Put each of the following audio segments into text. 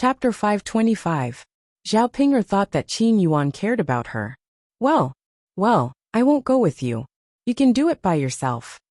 Chapter 525. Zhao Ping'er thought that Qin Yuan cared about her. Well, I won't go with you. You can do it by yourself.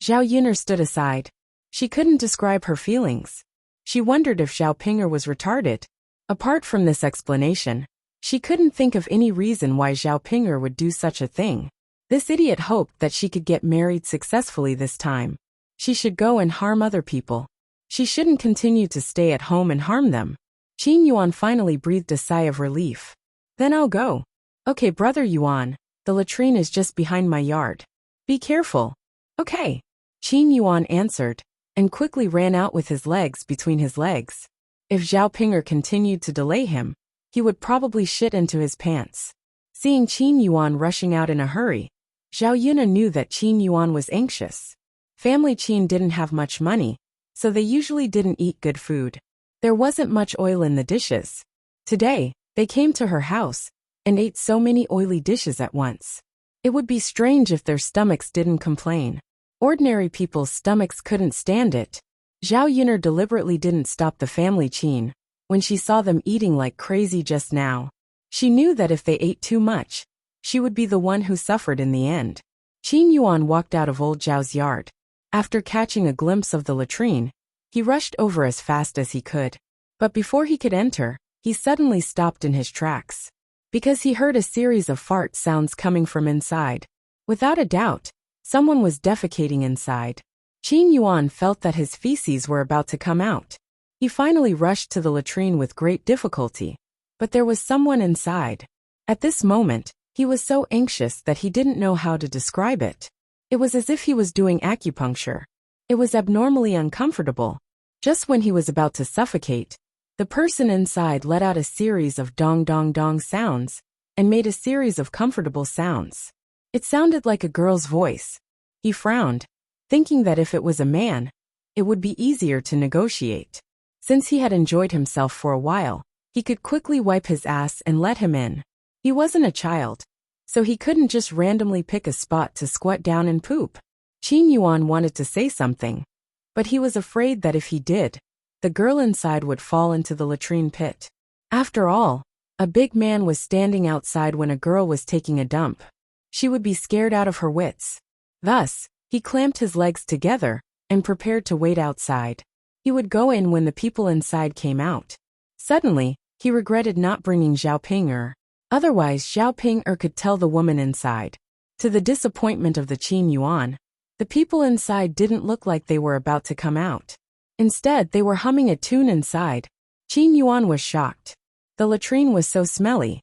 Zhao Yun'er stood aside. She couldn't describe her feelings. She wondered if Zhao Ping'er was retarded. Apart from this explanation, she couldn't think of any reason why Zhao Ping'er would do such a thing. This idiot hoped that she could get married successfully this time. She should go and harm other people. She shouldn't continue to stay at home and harm them. Qin Yuan finally breathed a sigh of relief. Then I'll go. Okay, brother Yuan, the latrine is just behind my yard. Be careful. Okay. Qin Yuan answered, and quickly ran out with his legs between his legs. If Zhao Ping'er continued to delay him, he would probably shit into his pants. Seeing Qin Yuan rushing out in a hurry, Zhao Yun'er knew that Qin Yuan was anxious. Family Qin didn't have much money, so they usually didn't eat good food. There wasn't much oil in the dishes. Today, they came to her house and ate so many oily dishes at once. It would be strange if their stomachs didn't complain. Ordinary people's stomachs couldn't stand it. Zhao Yun'er deliberately didn't stop the family Qin when she saw them eating like crazy just now. She knew that if they ate too much, she would be the one who suffered in the end. Qin Yuan walked out of old Zhao's yard. After catching a glimpse of the latrine, he rushed over as fast as he could. But before he could enter, he suddenly stopped in his tracks. Because he heard a series of fart sounds coming from inside. Without a doubt, someone was defecating inside. Qin Yuan felt that his feces were about to come out. He finally rushed to the latrine with great difficulty. But there was someone inside. At this moment, he was so anxious that he didn't know how to describe it. It was as if he was doing acupuncture. It was abnormally uncomfortable. Just when he was about to suffocate, the person inside let out a series of dong dong dong sounds and made a series of comfortable sounds. It sounded like a girl's voice. He frowned, thinking that if it was a man, it would be easier to negotiate. Since he had enjoyed himself for a while, he could quickly wipe his ass and let him in. He wasn't a child, so he couldn't just randomly pick a spot to squat down and poop. Qin Yuan wanted to say something, but he was afraid that if he did, the girl inside would fall into the latrine pit. After all, a big man was standing outside when a girl was taking a dump. She would be scared out of her wits. Thus, he clamped his legs together and prepared to wait outside. He would go in when the people inside came out. Suddenly, he regretted not bringing Zhao Ping'er. Otherwise, Zhao Ping'er could tell the woman inside. To the disappointment of the Qin Yuan, the people inside didn't look like they were about to come out. Instead, they were humming a tune inside. Qin Yuan was shocked. The latrine was so smelly.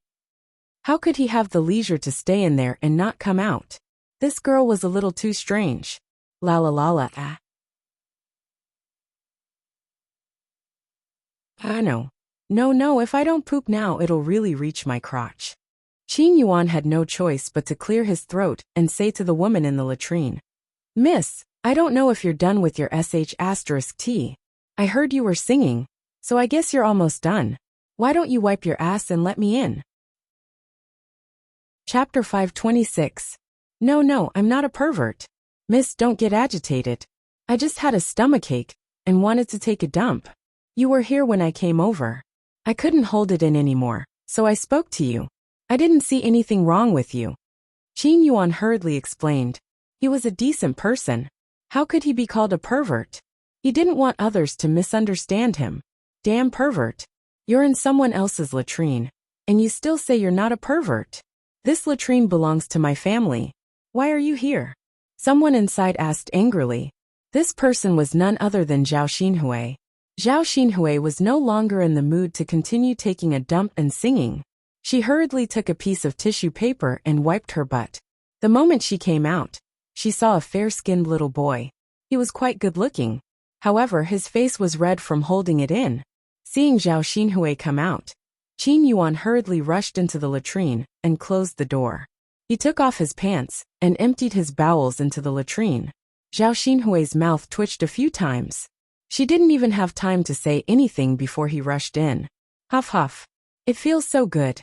How could he have the leisure to stay in there and not come out? This girl was a little too strange. La la la la ah. No, if I don't poop now it'll really reach my crotch. Qin Yuan had no choice but to clear his throat and say to the woman in the latrine, Miss, I don't know if you're done with your sh*t. I heard you were singing, so I guess you're almost done. Why don't you wipe your ass and let me in? Chapter 526. No, I'm not a pervert. Miss, don't get agitated. I just had a stomachache and wanted to take a dump. You were here when I came over. I couldn't hold it in anymore, so I spoke to you. I didn't see anything wrong with you. Qin Yuan hurriedly explained. He was a decent person. How could he be called a pervert? He didn't want others to misunderstand him. Damn pervert. You're in someone else's latrine, and you still say you're not a pervert. This latrine belongs to my family. Why are you here? Someone inside asked angrily. This person was none other than Zhao Xinhui. Zhao Xinhui was no longer in the mood to continue taking a dump and singing. She hurriedly took a piece of tissue paper and wiped her butt. The moment she came out, she saw a fair-skinned little boy. He was quite good-looking. However, his face was red from holding it in. Seeing Zhao Xinhui come out, Qin Yuan hurriedly rushed into the latrine and closed the door. He took off his pants and emptied his bowels into the latrine. Zhao Xinhui's mouth twitched a few times. She didn't even have time to say anything before he rushed in. Huff huff. It feels so good.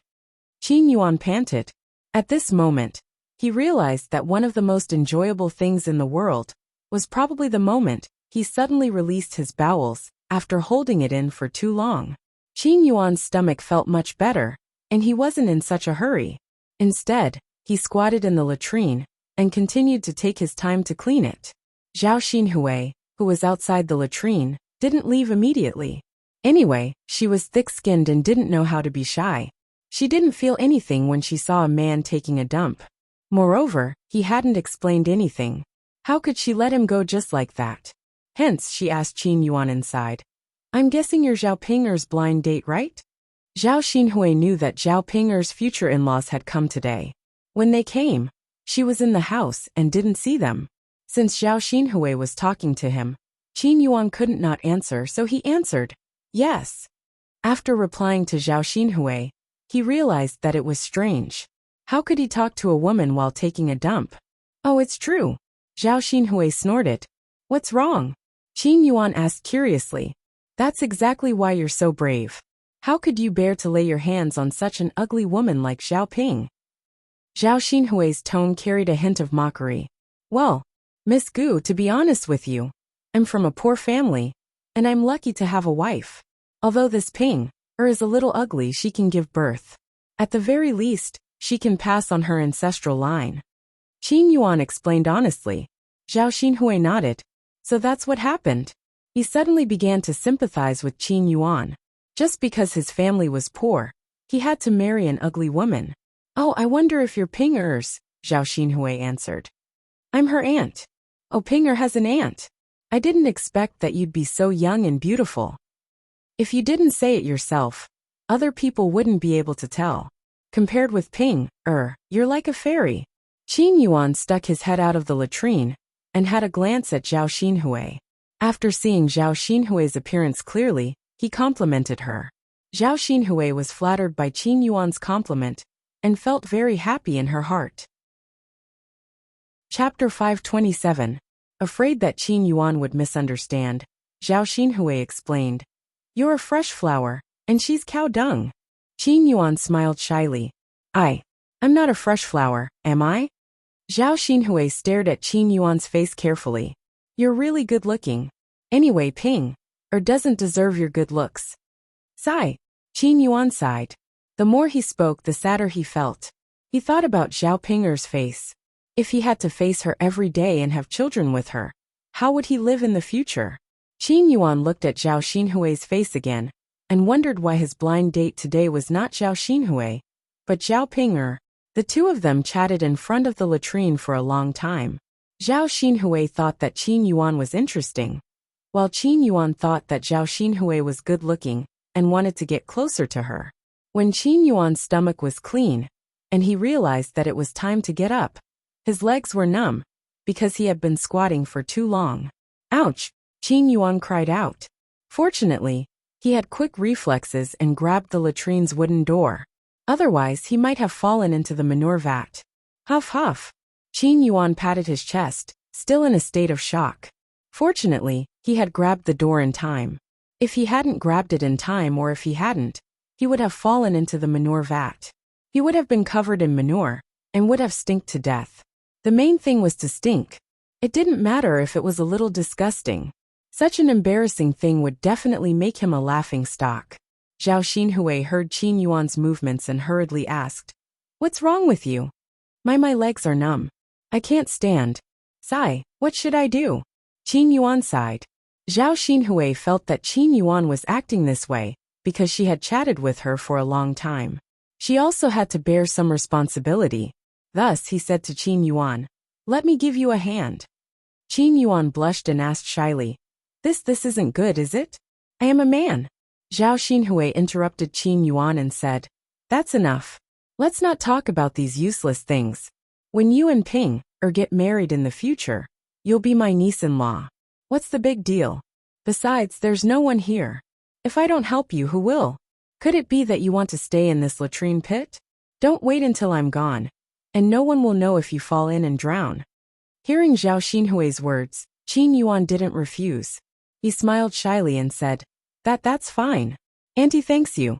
Qin Yuan panted. At this moment, he realized that one of the most enjoyable things in the world was probably the moment he suddenly released his bowels after holding it in for too long. Qin Yuan's stomach felt much better, and he wasn't in such a hurry. Instead, he squatted in the latrine and continued to take his time to clean it. Zhao Xinhui, who was outside the latrine, didn't leave immediately. Anyway, she was thick-skinned and didn't know how to be shy. She didn't feel anything when she saw a man taking a dump. Moreover, he hadn't explained anything. How could she let him go just like that? Hence, she asked Qin Yuan inside. I'm guessing you're Zhao Ping'er's blind date, right? Zhao Xinhui knew that Zhao Ping'er's future in-laws had come today. When they came, she was in the house and didn't see them. Since Zhao Xinhui was talking to him, Qin Yuan couldn't not answer, so he answered, yes. After replying to Zhao Xinhui, he realized that it was strange. How could he talk to a woman while taking a dump? Oh, it's true. Zhao Xinhui snorted. What's wrong? Qin Yuan asked curiously. That's exactly why you're so brave. How could you bear to lay your hands on such an ugly woman like Zhao Ping? Zhao Xinhui's tone carried a hint of mockery. Well, Miss Gu, to be honest with you, I'm from a poor family, and I'm lucky to have a wife. Although this Ping is a little ugly, she can give birth. At the very least, she can pass on her ancestral line. Qin Yuan explained honestly. Zhao Xinhui nodded. So that's what happened. He suddenly began to sympathize with Qin Yuan. Just because his family was poor, he had to marry an ugly woman. Oh, I wonder if you're Ping'er's, Zhao Xinhui answered. I'm her aunt. Oh, Ping'er has an aunt. I didn't expect that you'd be so young and beautiful. If you didn't say it yourself, other people wouldn't be able to tell. Compared with Ping'er, you're like a fairy. Qin Yuan stuck his head out of the latrine and had a glance at Zhao Xinhui. After seeing Zhao Xinhui's appearance clearly, he complimented her. Zhao Xinhui was flattered by Qin Yuan's compliment and felt very happy in her heart. Chapter 527. Afraid that Qin Yuan would misunderstand, Zhao Xinhui explained. You're a fresh flower, and she's cow dung. Qin Yuan smiled shyly. I'm not a fresh flower, am I? Zhao Xinhui stared at Qin Yuan's face carefully. You're really good looking. Anyway, Ping'er doesn't deserve your good looks. Sigh. Qin Yuan sighed. The more he spoke, the sadder he felt. He thought about Zhao Ping'er's face. If he had to face her every day and have children with her, how would he live in the future? Qin Yuan looked at Zhao Xinhui's face again and wondered why his blind date today was not Zhao Xinhui, but Zhao Ping'er. The two of them chatted in front of the latrine for a long time. Zhao Xinhui thought that Qin Yuan was interesting, while Qin Yuan thought that Zhao Xinhui was good-looking and wanted to get closer to her. When Qin Yuan's stomach was clean, and he realized that it was time to get up, his legs were numb, because he had been squatting for too long. Ouch! Qin Yuan cried out. Fortunately, he had quick reflexes and grabbed the latrine's wooden door. Otherwise, he might have fallen into the manure vat. Huff huff. Qin Yuan patted his chest, still in a state of shock. Fortunately, he had grabbed the door in time. If he hadn't grabbed it in time, or if he hadn't, he would have fallen into the manure vat. He would have been covered in manure and would have stinked to death. The main thing was to stink. It didn't matter if it was a little disgusting. Such an embarrassing thing would definitely make him a laughing stock. Zhao Xinhui heard Qin Yuan's movements and hurriedly asked, What's wrong with you? My legs are numb. I can't stand. Sigh, what should I do? Qin Yuan sighed. Zhao Xinhui felt that Qin Yuan was acting this way because she had chatted with her for a long time. She also had to bear some responsibility. Thus, he said to Qin Yuan, Let me give you a hand. Qin Yuan blushed and asked shyly, This isn't good, is it? I am a man. Zhao Xinhui interrupted Qin Yuan and said, That's enough. Let's not talk about these useless things. When you and Ping'er get married in the future, you'll be my niece-in-law. What's the big deal? Besides, there's no one here. If I don't help you, who will? Could it be that you want to stay in this latrine pit? Don't wait until I'm gone, and no one will know if you fall in and drown. Hearing Zhao Xinhui's words, Qin Yuan didn't refuse. He smiled shyly and said, That's fine. Auntie thanks you.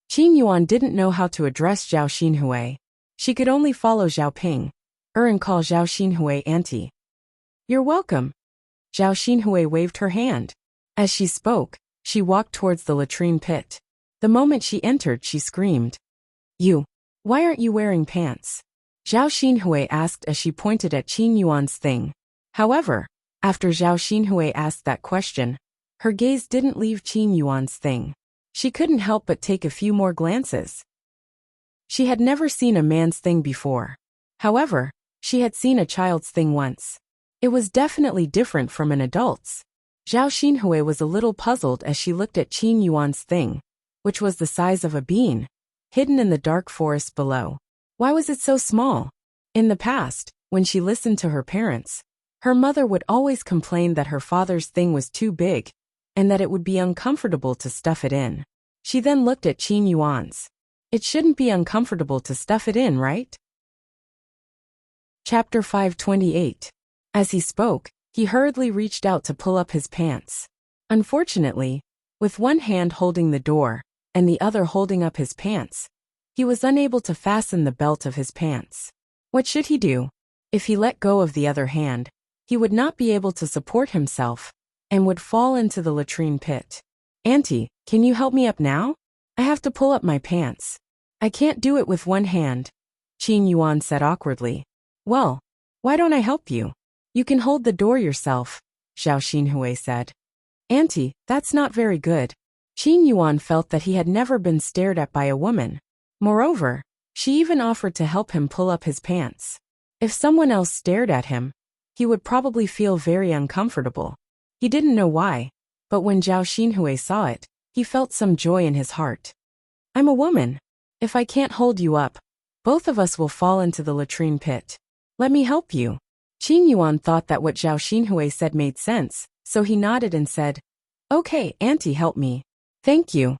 Qin Yuan didn't know how to address Zhao Xinhui. She could only follow Zhao Ping'er and call Zhao Xinhui auntie. You're welcome. Zhao Xinhui waved her hand. As she spoke, she walked towards the latrine pit. The moment she entered, she screamed, "You! Why aren't you wearing pants?" Zhao Xinhui asked as she pointed at Qin Yuan's thing. However, after Zhao Xinhui asked that question, her gaze didn't leave Qin Yuan's thing. She couldn't help but take a few more glances. She had never seen a man's thing before. However, she had seen a child's thing once. It was definitely different from an adult's. Zhao Xinhui was a little puzzled as she looked at Qin Yuan's thing, which was the size of a bean, hidden in the dark forest below. Why was it so small? In the past, when she listened to her parents, her mother would always complain that her father's thing was too big, and that it would be uncomfortable to stuff it in. She then looked at Qin Yuan's. It shouldn't be uncomfortable to stuff it in, right? Chapter 528. As he spoke, he hurriedly reached out to pull up his pants. Unfortunately, with one hand holding the door, and the other holding up his pants, he was unable to fasten the belt of his pants. What should he do? If he let go of the other hand, he would not be able to support himself, and would fall into the latrine pit. "Auntie, can you help me up now? I have to pull up my pants. I can't do it with one hand," Qin Yuan said awkwardly. "Well, why don't I help you? You can hold the door yourself," Zhao Xinhui said. "Auntie, that's not very good." Qin Yuan felt that he had never been stared at by a woman. Moreover, she even offered to help him pull up his pants. If someone else stared at him, he would probably feel very uncomfortable. He didn't know why, but when Zhao Xinhui saw it, he felt some joy in his heart. "I'm a woman. If I can't hold you up, both of us will fall into the latrine pit. Let me help you." Qin Yuan thought that what Zhao Xinhui said made sense, so he nodded and said, "Okay, Auntie, help me." "Thank you."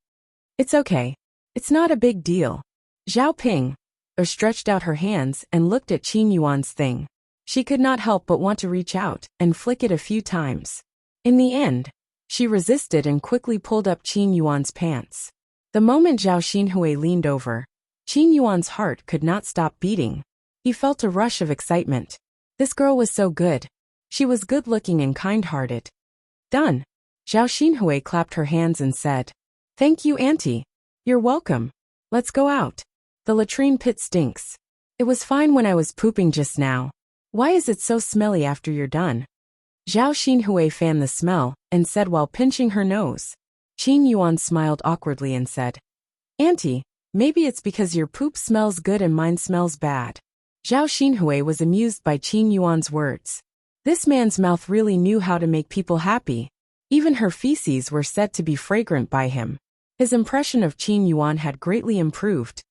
"It's okay. It's not a big deal." Zhao Ping stretched out her hands and looked at Qin Yuan's thing. She could not help but want to reach out and flick it a few times. In the end, she resisted and quickly pulled up Qin Yuan's pants. The moment Zhao Xinhui leaned over, Qin Yuan's heart could not stop beating. He felt a rush of excitement. This girl was so good. She was good-looking and kind-hearted. "Done." Zhao Xinhui clapped her hands and said, "Thank you, Auntie. You're welcome. Let's go out. The latrine pit stinks. It was fine when I was pooping just now. Why is it so smelly after you're done?" Zhao Xinhui fanned the smell and said while pinching her nose. Qin Yuan smiled awkwardly and said, "Auntie, maybe it's because your poop smells good and mine smells bad." Zhao Xinhui was amused by Qin Yuan's words. This man's mouth really knew how to make people happy. Even her feces were said to be fragrant by him. His impression of Qin Yuan had greatly improved.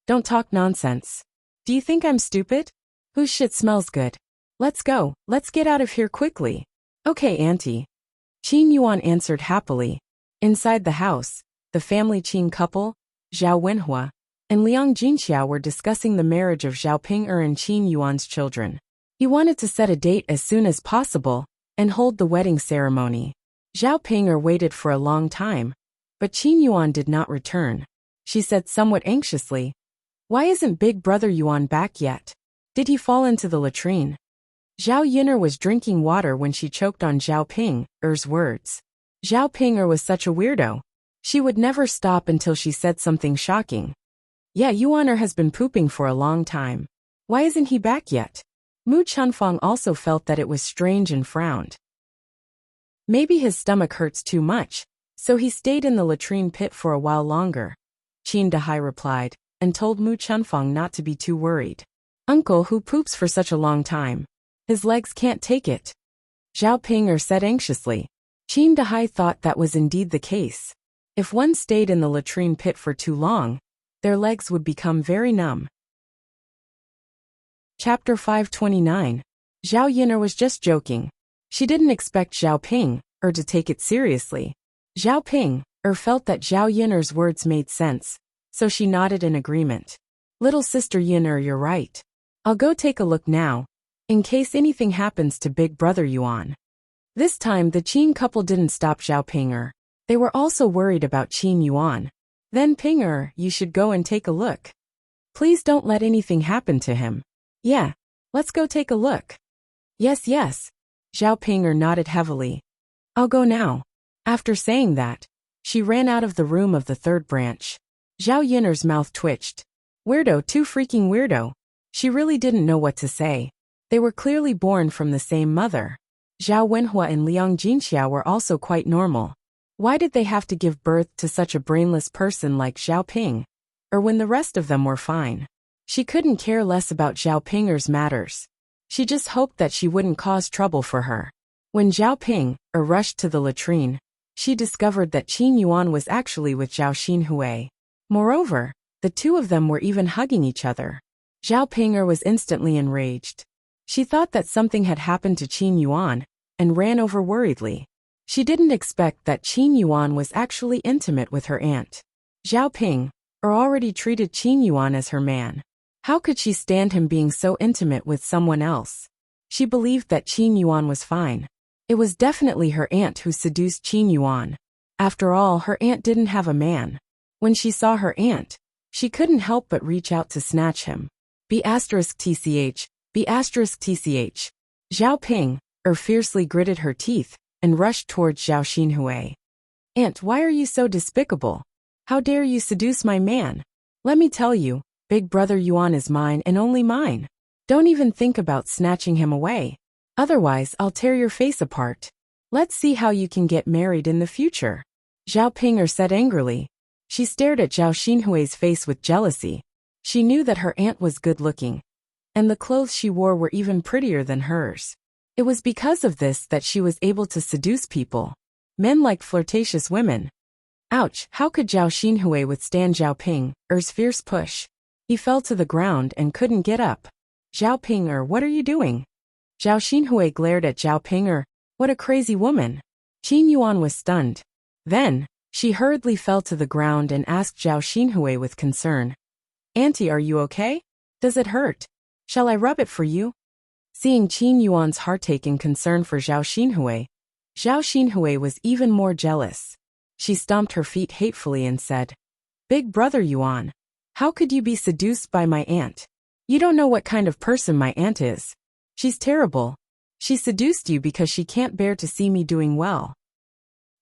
"Don't talk nonsense. Do you think I'm stupid? Whose shit smells good? Let's go, let's get out of here quickly." "Okay, Auntie." Qin Yuan answered happily. Inside the house, the family Qin couple, Zhao Wenhua, and Liang Jinxiao were discussing the marriage of Zhao Ping'er and Qin Yuan's children. He wanted to set a date as soon as possible and hold the wedding ceremony. Zhao Ping'er waited for a long time, but Qin Yuan did not return. She said somewhat anxiously, "Why isn't Big Brother Yuan back yet? Did he fall into the latrine?" Zhao Yin'er was drinking water when she choked on Zhao Ping'er's words. Zhao Ping'er was such a weirdo. She would never stop until she said something shocking. "Yeah, Yuaner has been pooping for a long time. Why isn't he back yet?" Mu Chunfang also felt that it was strange and frowned. Maybe his stomach hurts too much, so he stayed in the latrine pit for a while longer. Qin Dahai replied, and told Mu Chunfang not to be too worried. "Uncle who poops for such a long time. His legs can't take it," Zhao Ping'er said anxiously. Qin Dahai thought that was indeed the case. If one stayed in the latrine pit for too long, their legs would become very numb. Chapter 529. Zhao Yin'er was just joking. She didn't expect Zhao Ping'er to take it seriously. Zhao Ping'er felt that Zhao Yin'er's words made sense, so she nodded in agreement. "Little sister Yin'er, you're right. I'll go take a look now, in case anything happens to Big Brother Yuan." This time the Qin couple didn't stop Zhao Ping'er. They were also worried about Qin Yuan. "Then Ping'er, you should go and take a look. Please don't let anything happen to him." "Yeah, let's go take a look." Yes, Zhao Ping'er nodded heavily. "I'll go now." After saying that, She ran out of the room of the third branch. Zhao Yin'er's mouth twitched. Weirdo, too freaking weirdo. She really didn't know what to say. They were clearly born from the same mother. Zhao Wenhua and Liang Jinxiao were also quite normal. Why did they have to give birth to such a brainless person like Zhao Ping? Or when the rest of them were fine? She couldn't care less about Zhao Pinger's matters. She just hoped that she wouldn't cause trouble for her. When Zhao Ping rushed to the latrine, she discovered that Qin Yuan was actually with Zhao Xinhui. Moreover, the two of them were even hugging each other. Zhao Pinger was instantly enraged. She thought that something had happened to Qin Yuan, and ran over worriedly. She didn't expect that Qin Yuan was actually intimate with her aunt. Zhao Ping already treated Qin Yuan as her man. How could she stand him being so intimate with someone else? She believed that Qin Yuan was fine. It was definitely her aunt who seduced Qin Yuan. After all, her aunt didn't have a man. When she saw her aunt, she couldn't help but reach out to snatch him. B*TCH, B*TCH. Zhao Ping fiercely gritted her teeth and rushed towards Zhao Xinhui. Aunt, why are you so despicable? How dare you seduce my man? Let me tell you, big brother Yuan is mine and only mine. Don't even think about snatching him away. Otherwise, I'll tear your face apart. Let's see how you can get married in the future. Zhao Pinger said angrily. She stared at Zhao Xinhui's face with jealousy. She knew that her aunt was good-looking, and the clothes she wore were even prettier than hers. It was because of this that she was able to seduce people. Men like flirtatious women. Ouch, how could Zhao Xinhui withstand Zhao Pinger's fierce push? He fell to the ground and couldn't get up. Zhao Pinger, what are you doing? Zhao Xinhui glared at Zhao Pinger. What a crazy woman. Qin Yuan was stunned. Then, she hurriedly fell to the ground and asked Zhao Xinhui with concern. Auntie, are you okay? Does it hurt? Shall I rub it for you? Seeing Qin Yuan's heartache and concern for Zhao Xinhui was even more jealous. She stomped her feet hatefully and said, Big brother Yuan, how could you be seduced by my aunt? You don't know what kind of person my aunt is. She's terrible. She seduced you because she can't bear to see me doing well.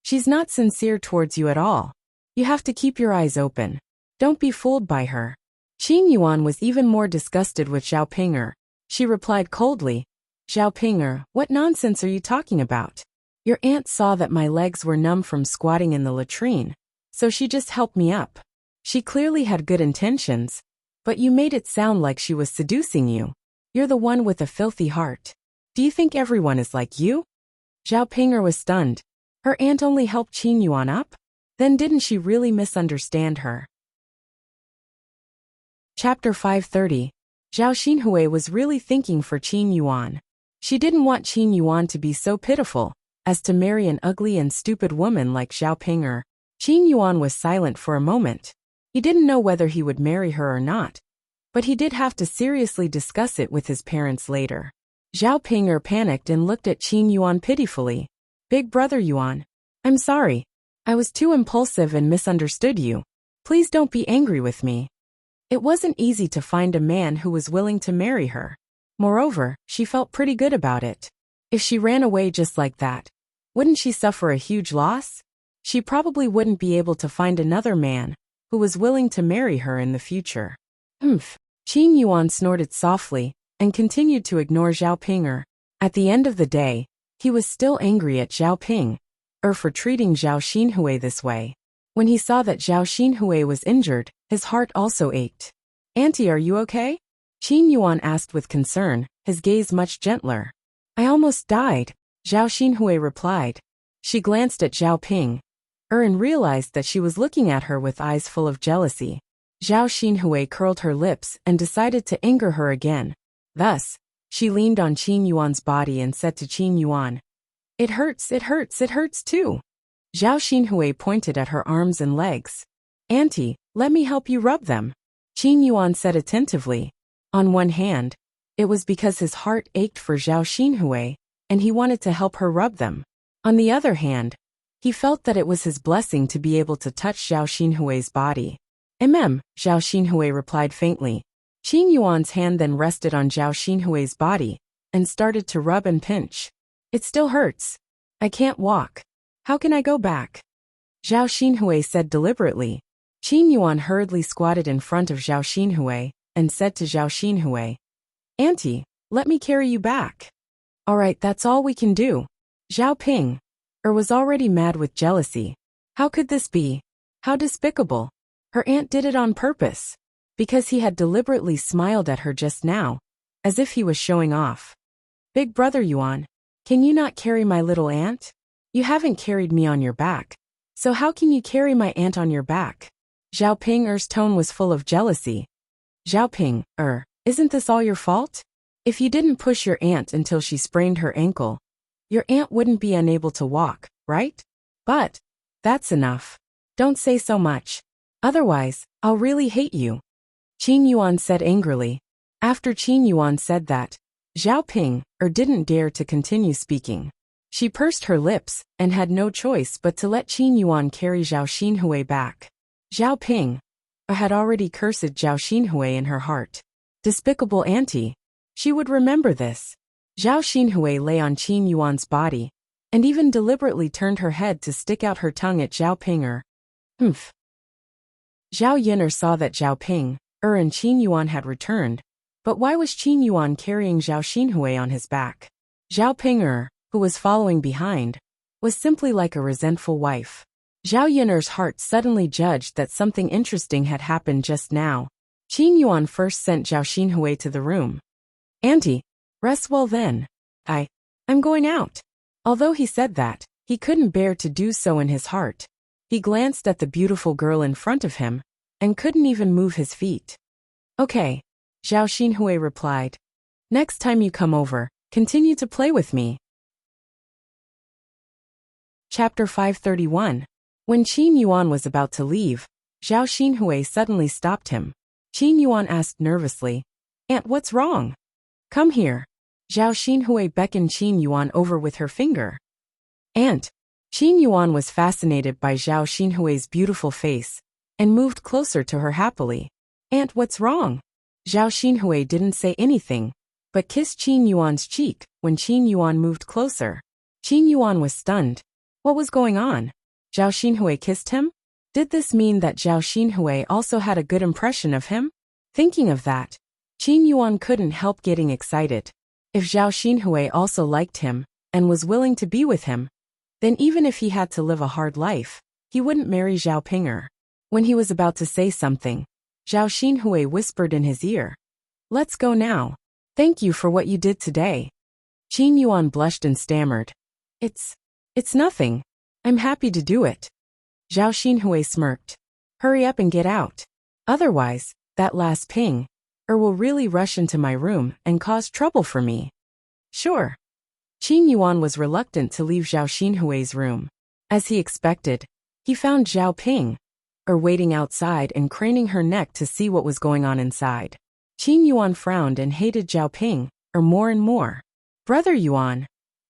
She's not sincere towards you at all. You have to keep your eyes open. Don't be fooled by her. Qin Yuan was even more disgusted with Zhao Pinger. She replied coldly, Zhao Pinger, what nonsense are you talking about? Your aunt saw that my legs were numb from squatting in the latrine, so she just helped me up. She clearly had good intentions, but you made it sound like she was seducing you. You're the one with a filthy heart. Do you think everyone is like you? Zhao Pinger was stunned. Her aunt only helped Qin Yuan up? Then didn't she really misunderstand her? Chapter 530. Zhao Xinhui was really thinking for Qin Yuan. She didn't want Qin Yuan to be so pitiful as to marry an ugly and stupid woman like Zhao Pinger. Qin Yuan was silent for a moment. He didn't know whether he would marry her or not, but he did have to seriously discuss it with his parents later. Zhao Pinger panicked and looked at Qin Yuan pitifully. Big brother Yuan, I'm sorry. I was too impulsive and misunderstood you. Please don't be angry with me. It wasn't easy to find a man who was willing to marry her. Moreover, she felt pretty good about it. If she ran away just like that, wouldn't she suffer a huge loss? She probably wouldn't be able to find another man who was willing to marry her in the future. Qin Yuan snorted softly and continued to ignore Zhao Pinger. At the end of the day, he was still angry at Zhao Ping for treating Zhao Xinhui this way. When he saw that Zhao Xinhui was injured, his heart also ached. Auntie, are you okay? Qin Yuan asked with concern, his gaze much gentler. I almost died, Zhao Xinhui replied. She glanced at Zhao Ping and realized that she was looking at her with eyes full of jealousy. Zhao Xinhui curled her lips and decided to anger her again. Thus, she leaned on Qin Yuan's body and said to Qin Yuan, It hurts, it hurts, it hurts too. Zhao Xinhui pointed at her arms and legs. Auntie, let me help you rub them. Qin Yuan said attentively. On one hand, it was because his heart ached for Zhao Xinhui, and he wanted to help her rub them. On the other hand, he felt that it was his blessing to be able to touch Zhao Xinhui's body. Zhao Xinhui replied faintly. Qin Yuan's hand then rested on Zhao Xinhui's body and started to rub and pinch. It still hurts. I can't walk. How can I go back? Zhao Xinhui said deliberately. Qin Yuan hurriedly squatted in front of Zhao Xinhui and said to Zhao Xinhui, "Auntie, let me carry you back." "All right, that's all we can do." Zhao Ping was already mad with jealousy. How could this be? How despicable. Her aunt did it on purpose. Because he had deliberately smiled at her just now, as if he was showing off. "Big brother Yuan, can you not carry my little aunt? You haven't carried me on your back. So how can you carry my aunt on your back?" Zhao Ping's tone was full of jealousy. "Zhao Ping, isn't this all your fault? If you didn't push your aunt until she sprained her ankle, your aunt wouldn't be unable to walk, right? But that's enough. Don't say so much. Otherwise, I'll really hate you," Qin Yuan said angrily. After Qin Yuan said that, Zhao Ping didn't dare to continue speaking. She pursed her lips and had no choice but to let Qin Yuan carry Zhao Xinhui back. Zhao Ping had already cursed Zhao Xinhui in her heart. Despicable auntie. She would remember this. Zhao Xinhui lay on Qin Yuan's body and even deliberately turned her head to stick out her tongue at Zhao Ping. Humph. Zhao Yin'er saw that Zhao Ping and Qin Yuan had returned, but why was Qin Yuan carrying Zhao Xinhui on his back? Zhao Ping, who was following behind, was simply like a resentful wife. Zhao Yin'er's heart suddenly judged that something interesting had happened just now. Qin Yuan first sent Zhao Xinhui to the room. "Auntie, rest well then. I'm going out." Although he said that, he couldn't bear to do so in his heart. He glanced at the beautiful girl in front of him and couldn't even move his feet. "Okay," Zhao Xinhui replied. "Next time you come over, continue to play with me." Chapter 531. When Qin Yuan was about to leave, Zhao Xinhui suddenly stopped him. Qin Yuan asked nervously, "Aunt, what's wrong?" "Come here." Zhao Xinhui beckoned Qin Yuan over with her finger. "Aunt." Qin Yuan was fascinated by Zhao Xinhui's beautiful face and moved closer to her happily. "Aunt, what's wrong?" Zhao Xinhui didn't say anything, but kissed Qin Yuan's cheek when Qin Yuan moved closer. Qin Yuan was stunned. What was going on? Zhao Xinhui kissed him? Did this mean that Zhao Xinhui also had a good impression of him? Thinking of that, Qin Yuan couldn't help getting excited. If Zhao Xinhui also liked him and was willing to be with him, then even if he had to live a hard life, he wouldn't marry Zhao Ping. When he was about to say something, Zhao Xinhui whispered in his ear, "Let's go now. Thank you for what you did today." Qin Yuan blushed and stammered, It's nothing. I'm happy to do it." Zhao Xinhui smirked. "Hurry up and get out. Otherwise, that last Ping will really rush into my room and cause trouble for me." "Sure." Qin Yuan was reluctant to leave Zhao Xinhui's room. As he expected, he found Zhao Ping waiting outside and craning her neck to see what was going on inside. Qin Yuan frowned and hated Zhao Ping more and more. "Brother Yuan."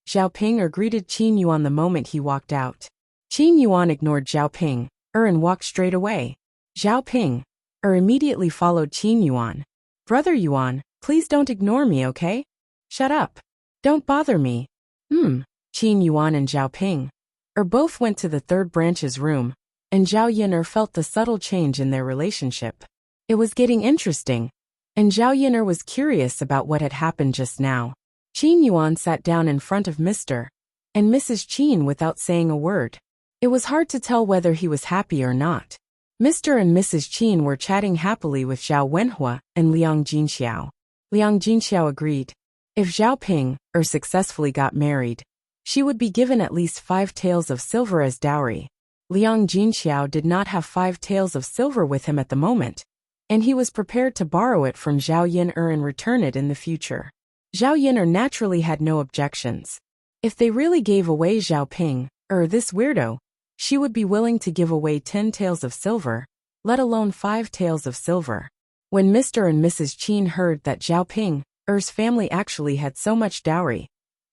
Zhao Ping greeted Qin Yuan the moment he walked out. Qin Yuan ignored Zhao Ping and walked straight away. Zhao Ping immediately followed Qin Yuan. "Brother Yuan, please don't ignore me, okay? Shut up. Don't bother me." Qin Yuan and Zhao Ping both went to the third branch's room, and Zhao Yin'er felt the subtle change in their relationship. It was getting interesting, and Zhao Yin'er was curious about what had happened just now. Qin Yuan sat down in front of Mr. and Mrs. Qin without saying a word. It was hard to tell whether he was happy or not. Mr. and Mrs. Qin were chatting happily with Zhao Wenhua and Liang Jinxiao. Liang Jinxiao agreed. If Zhao Ping successfully got married, she would be given at least 5 taels of silver as dowry. Liang Jinxiao did not have 5 taels of silver with him at the moment, and he was prepared to borrow it from Zhao Yin'er and return it in the future. Zhao Yin'er naturally had no objections. If they really gave away Zhao Ping, this weirdo, she would be willing to give away 10 taels of silver, let alone 5 taels of silver. When Mr. and Mrs. Qin heard that Zhao Ping's family actually had so much dowry,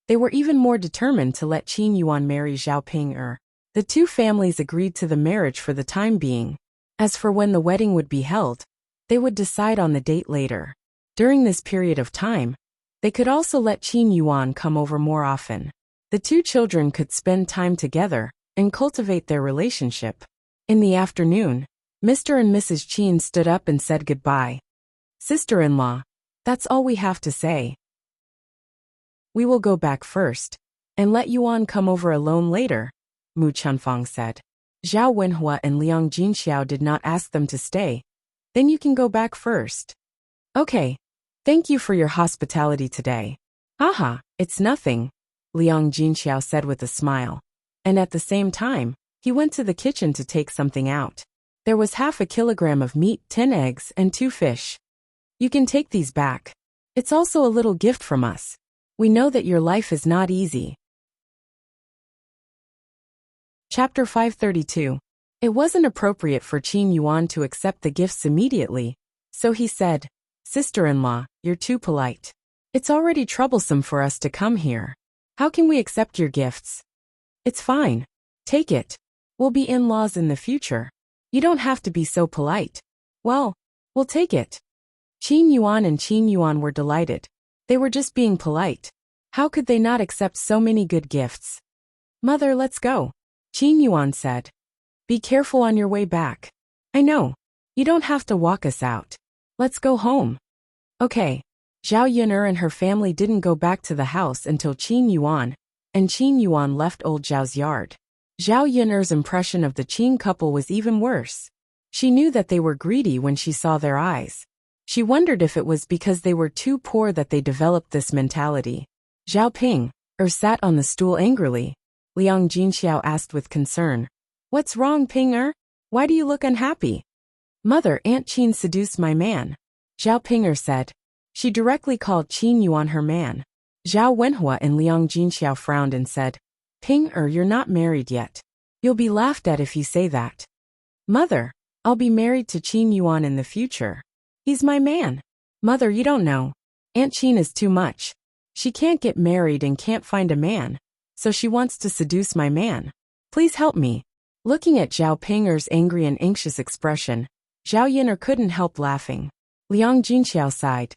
they were even more determined to let Qin Yuan marry Zhao Ping. The two families agreed to the marriage for the time being. As for when the wedding would be held, they would decide on the date later. During this period of time, they could also let Qin Yuan come over more often. The two children could spend time together and cultivate their relationship. In the afternoon, Mr. and Mrs. Qin stood up and said goodbye. Sister-in-law, that's all we have to say. We will go back first, and let Yuan come over alone later, Mu Chunfang said. Zhao Wenhua and Liang Jinxiao did not ask them to stay. Then you can go back first. Okay. Thank you for your hospitality today. Aha, it's nothing, Liang Jinxiao said with a smile. And at the same time, he went to the kitchen to take something out. There was 1/2 kilogram of meat, 10 eggs, and 2 fish. You can take these back. It's also a little gift from us. We know that your life is not easy. Chapter 532. It wasn't appropriate for Qin Yuan to accept the gifts immediately, so he said, Sister-in-law, you're too polite. It's already troublesome for us to come here. How can we accept your gifts? It's fine. Take it. We'll be in-laws in the future. You don't have to be so polite. Well, we'll take it. Qin Yuan and Qin Yuan were delighted. They were just being polite. How could they not accept so many good gifts? Mother, let's go, Qin Yuan said. Be careful on your way back. I know. You don't have to walk us out. Let's go home. Okay. Zhao Yun'er and her family didn't go back to the house until Qin Yuan and Qin Yuan left old Zhao's yard. Zhao Yun'er's impression of the Qin couple was even worse. She knew that they were greedy when she saw their eyes. She wondered if it was because they were too poor that they developed this mentality. Zhao Ping sat on the stool angrily. Liang Jinxiao asked with concern. What's wrong, Ping? Why do you look unhappy? Mother, Aunt Qin seduced my man, Zhao Ping said. She directly called Qin Yuan her man. Zhao Wenhua and Liang Jinxiao frowned and said, Ping, you're not married yet. You'll be laughed at if you say that. Mother, I'll be married to Qin Yuan in the future. He's my man. Mother, you don't know. Aunt Qin is too much. She can't get married and can't find a man, so she wants to seduce my man. Please help me. Looking at Zhao Ping's angry and anxious expression, Zhao Yun'er couldn't help laughing. Liang Jinxiao sighed.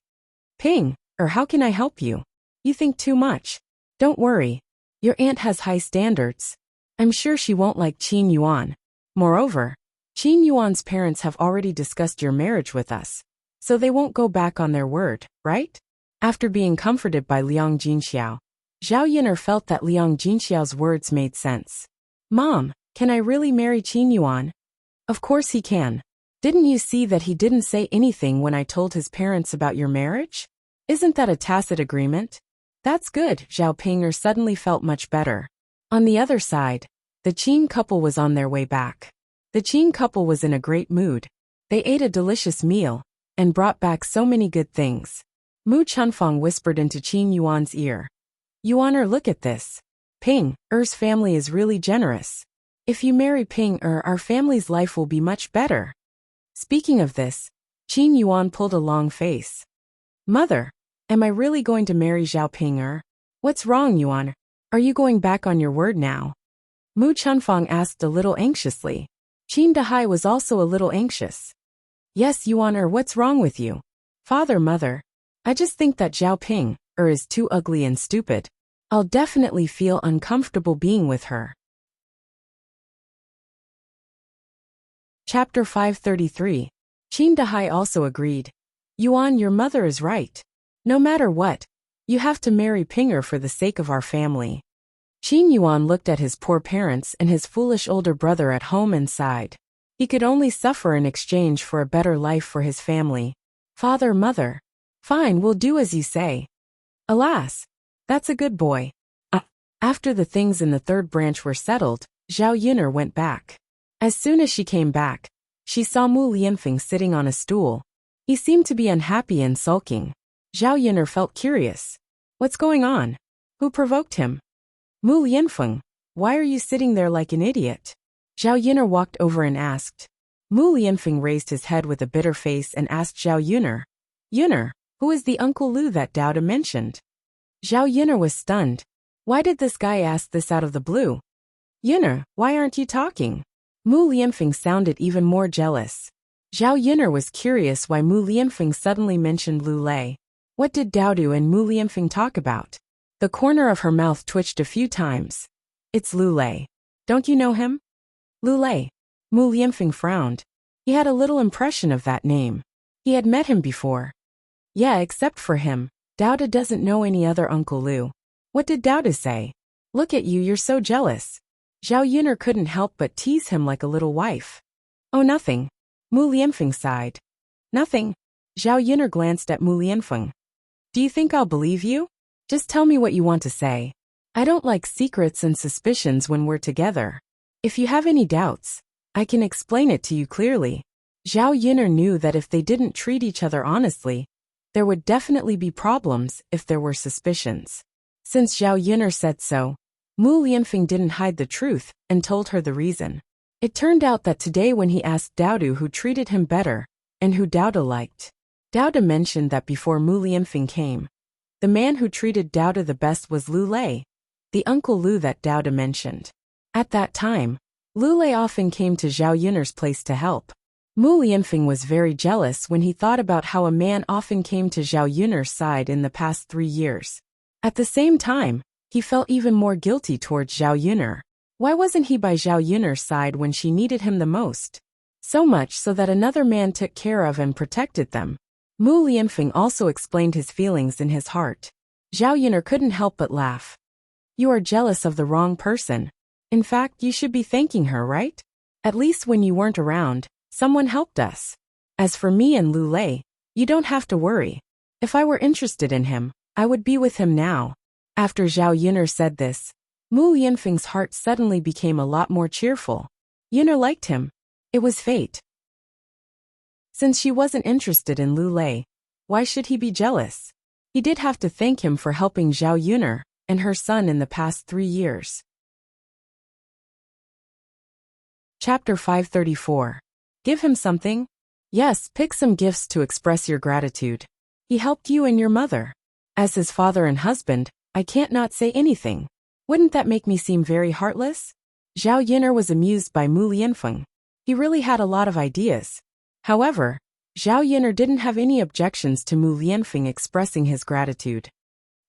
Ping, how can I help you? You think too much. Don't worry. Your aunt has high standards. I'm sure she won't like Qin Yuan. Moreover, Qin Yuan's parents have already discussed your marriage with us, so they won't go back on their word, right? After being comforted by Liang Jinxiao, Zhao Yun'er felt that Liang Jinxiao's words made sense. Mom, can I really marry Qin Yuan? Of course he can. Didn't you see that he didn't say anything when I told his parents about your marriage? Isn't that a tacit agreement? That's good, Zhao Ping suddenly felt much better. On the other side, the Qin couple was on their way back. The Qin couple was in a great mood. They ate a delicious meal and brought back so many good things. Mu Chunfang whispered into Qin Yuan's ear. Yuan, look at this. Ping's family is really generous. If you marry Ping, our family's life will be much better. Speaking of this, Qin Yuan pulled a long face. Mother, am I really going to marry Zhao Ping? What's wrong, Yuan? Are you going back on your word now? Mu Chunfang asked a little anxiously. Qin Dahai was also a little anxious. Yes, Yuan, what's wrong with you? Father, mother, I just think that Zhao Ping is too ugly and stupid. I'll definitely feel uncomfortable being with her. Chapter 533. Qin Dahai also agreed. Yuan, your mother is right. No matter what, you have to marry Ping for the sake of our family. Qin Yuan looked at his poor parents and his foolish older brother at home and sighed. He could only suffer in exchange for a better life for his family. Father, mother. Fine, we'll do as you say. Alas, that's a good boy. After the things in the third branch were settled, Zhao Yun'er went back. As soon as she came back, she saw Mu Lianfeng sitting on a stool. He seemed to be unhappy and sulking. Zhao Yun'er felt curious. What's going on? Who provoked him? Mu Lianfeng, why are you sitting there like an idiot? Zhao Yun'er walked over and asked. Mu Lianfeng raised his head with a bitter face and asked Zhao Yun'er. Yun'er, who is the Uncle Lu that Dao mentioned? Zhao Yun'er was stunned. Why did this guy ask this out of the blue? Yun'er, why aren't you talking? Mu Lianfeng sounded even more jealous. Zhao Yun'er was curious why Mu Lianfeng suddenly mentioned Lu Lei. What did Dao and Mu Lianfeng talk about? The corner of her mouth twitched a few times. It's Lu Lei. Don't you know him? Lu Lei. Mu Lianfeng frowned. He had a little impression of that name. He had met him before. Yeah, except for him, Dowda doesn't know any other Uncle Lu. What did Dowda say? Look at you, you're so jealous. Zhao Yuner couldn't help but tease him like a little wife. Oh, nothing. Mu Lianfeng sighed. Nothing. Zhao Yuner glanced at Mu Lianfeng. Do you think I'll believe you? Just tell me what you want to say. I don't like secrets and suspicions when we're together. If you have any doubts, I can explain it to you clearly. Zhao Yuner knew that if they didn't treat each other honestly, there would definitely be problems if there were suspicions. Since Zhao Yuner said so, Mu Lianfeng didn't hide the truth and told her the reason. It turned out that today when he asked Dowda who treated him better and who Dowda liked, Dowda mentioned that before Mu Lianfeng came, the man who treated Dowda the best was Lu Lei, the Uncle Lu that Dowda mentioned. At that time, Lu Lei often came to Zhao Yuner's place to help. Mu Lianfeng was very jealous when he thought about how a man often came to Zhao Yuner's side in the past 3 years. At the same time, he felt even more guilty towards Zhao Yuner. Why wasn't he by Zhao Yuner's side when she needed him the most? So much so that another man took care of and protected them. Mu Lianfeng also explained his feelings in his heart. Zhao Yuner couldn't help but laugh. You are jealous of the wrong person. In fact, you should be thanking her, right? At least when you weren't around, someone helped us. As for me and Lu Lei, you don't have to worry. If I were interested in him, I would be with him now. After Zhao Yuner said this, Mu Lianfeng's heart suddenly became a lot more cheerful. Yuner liked him. It was fate. Since she wasn't interested in Lu Lei, why should he be jealous? He did have to thank him for helping Zhao Yuner and her son in the past 3 years. Chapter 534. Give him something? Yes, pick some gifts to express your gratitude. He helped you and your mother. As his father and husband, I can't not say anything. Wouldn't that make me seem very heartless? Zhao Yuner was amused by Mu Lianfeng. He really had a lot of ideas. However, Zhao Yuner didn't have any objections to Mu Lianfeng expressing his gratitude.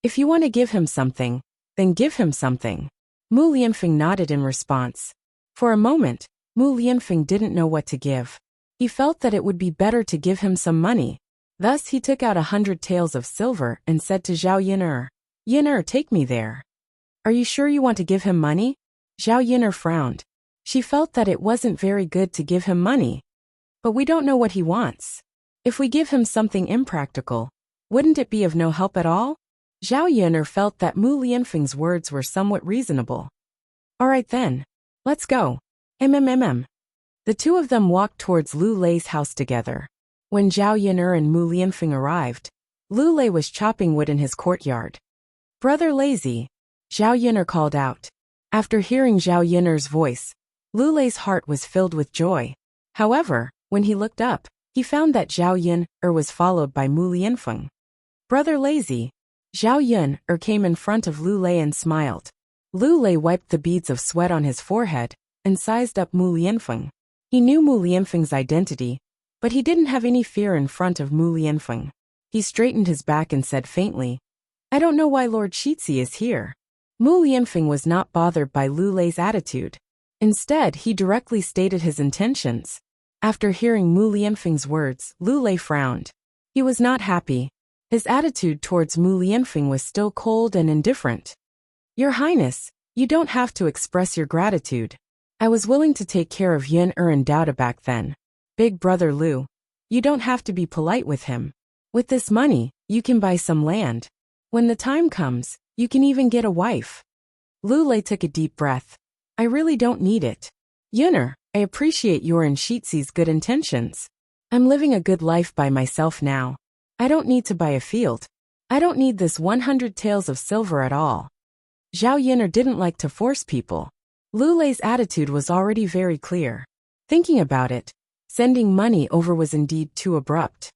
If you want to give him something, then give him something. Mu Lianfeng nodded in response. For a moment, Mu Lianfeng didn't know what to give. He felt that it would be better to give him some money. Thus he took out 100 taels of silver and said to Zhao Yuner, Yuner, take me there. Are you sure you want to give him money? Zhao Yuner frowned. She felt that it wasn't very good to give him money. But we don't know what he wants. If we give him something impractical, wouldn't it be of no help at all? Zhao Yuner felt that Mu Lianfeng's words were somewhat reasonable. All right then. Let's go. The two of them walked towards Lu Lei's house together. When Zhao Yuner and Mu Lianfeng arrived, Lu Lei was chopping wood in his courtyard. Brother Lazy, Zhao Yuner called out. After hearing Zhao Yuner's voice, Lu Lei's heart was filled with joy. However, when he looked up, he found that Zhao Yuner was followed by Mu Lianfeng. Brother Lazy, Zhao Yuner came in front of Lu Lei and smiled. Lu Lei wiped the beads of sweat on his forehead and sized up Mu Lianfeng. He knew Mu Lianfeng's identity, but he didn't have any fear in front of Mu Lianfeng. He straightened his back and said faintly, I don't know why Lord Shitzi is here. Mu Lianfeng was not bothered by Lu Lei's attitude. Instead, he directly stated his intentions. After hearing Mu Lianfeng's words, Lu Lei frowned. He was not happy. His attitude towards Mu Lianfeng was still cold and indifferent. Your Highness, you don't have to express your gratitude. I was willing to take care of Yuner and Dowda back then. Big brother Lu, you don't have to be polite with him. With this money, you can buy some land. When the time comes, you can even get a wife. Lu Lei took a deep breath. I really don't need it. Yuner, I appreciate your and Shitzi's good intentions. I'm living a good life by myself now. I don't need to buy a field. I don't need this 100 taels of silver at all. Zhao Yuner didn't like to force people. Lu Lei's attitude was already very clear. Thinking about it, sending money over was indeed too abrupt.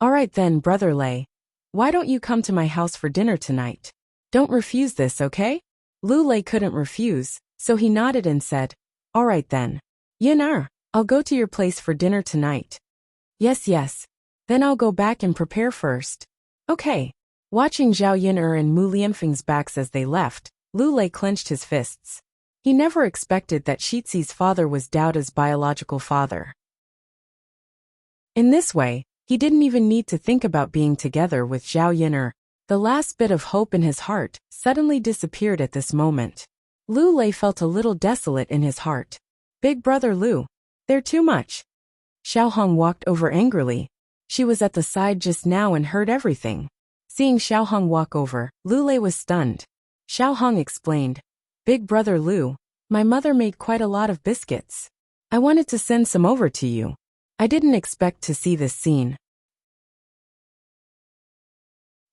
All right then, Brother Lei. Why don't you come to my house for dinner tonight? Don't refuse this, okay? Lu Lei couldn't refuse, so he nodded and said, all right then. Yuner, I'll go to your place for dinner tonight. Yes. Then I'll go back and prepare first. Okay. Watching Zhao Yuner and Mu Lianfeng's backs as they left, Lu Lei clenched his fists. He never expected that Shizi's father was Doubta's biological father. In this way, he didn't even need to think about being together with Zhao Yin'er. The last bit of hope in his heart suddenly disappeared at this moment. Lu Lei felt a little desolate in his heart. Big brother Lu, they're too much. Xiao Hong walked over angrily. She was at the side just now and heard everything. Seeing Xiao Hong walk over, Lu Lei was stunned. Xiao Hong explained, Big brother Lu, my mother made quite a lot of biscuits. I wanted to send some over to you. I didn't expect to see this scene.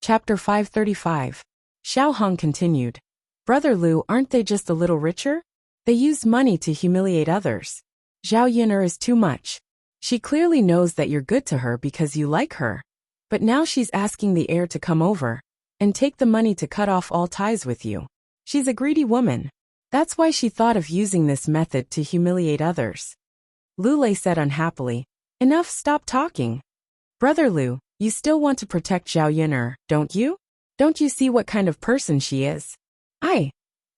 Chapter 535. Xiao Hong continued. Brother Lu, aren't they just a little richer? They use money to humiliate others. Zhao Yin'er is too much. She clearly knows that you're good to her because you like her. But now she's asking the heir to come over and take the money to cut off all ties with you. She's a greedy woman. That's why she thought of using this method to humiliate others. Lu Lei said unhappily, Enough, stop talking. Brother Lu, you still want to protect Zhao Yin'er, don't you? Don't you see what kind of person she is?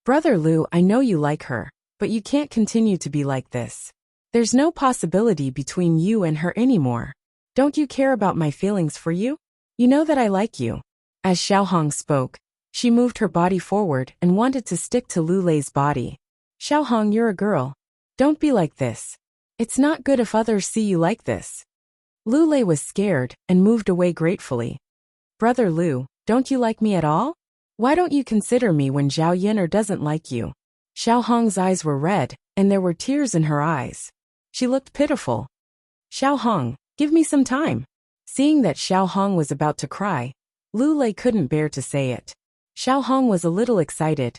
Brother Lu, I know you like her, but you can't continue to be like this. There's no possibility between you and her anymore. Don't you care about my feelings for you? You know that I like you. As Xiao Hong spoke, she moved her body forward and wanted to stick to Lu Lei's body. Xiao Hong, you're a girl. Don't be like this. It's not good if others see you like this. Lu Lei was scared and moved away gratefully. Brother Lu, don't you like me at all? Why don't you consider me when Zhao Yin'er doesn't like you? Xiao Hong's eyes were red, and there were tears in her eyes. She looked pitiful. Xiao Hong, give me some time. Seeing that Xiao Hong was about to cry, Lu Lei couldn't bear to say it. Xiao Hong was a little excited.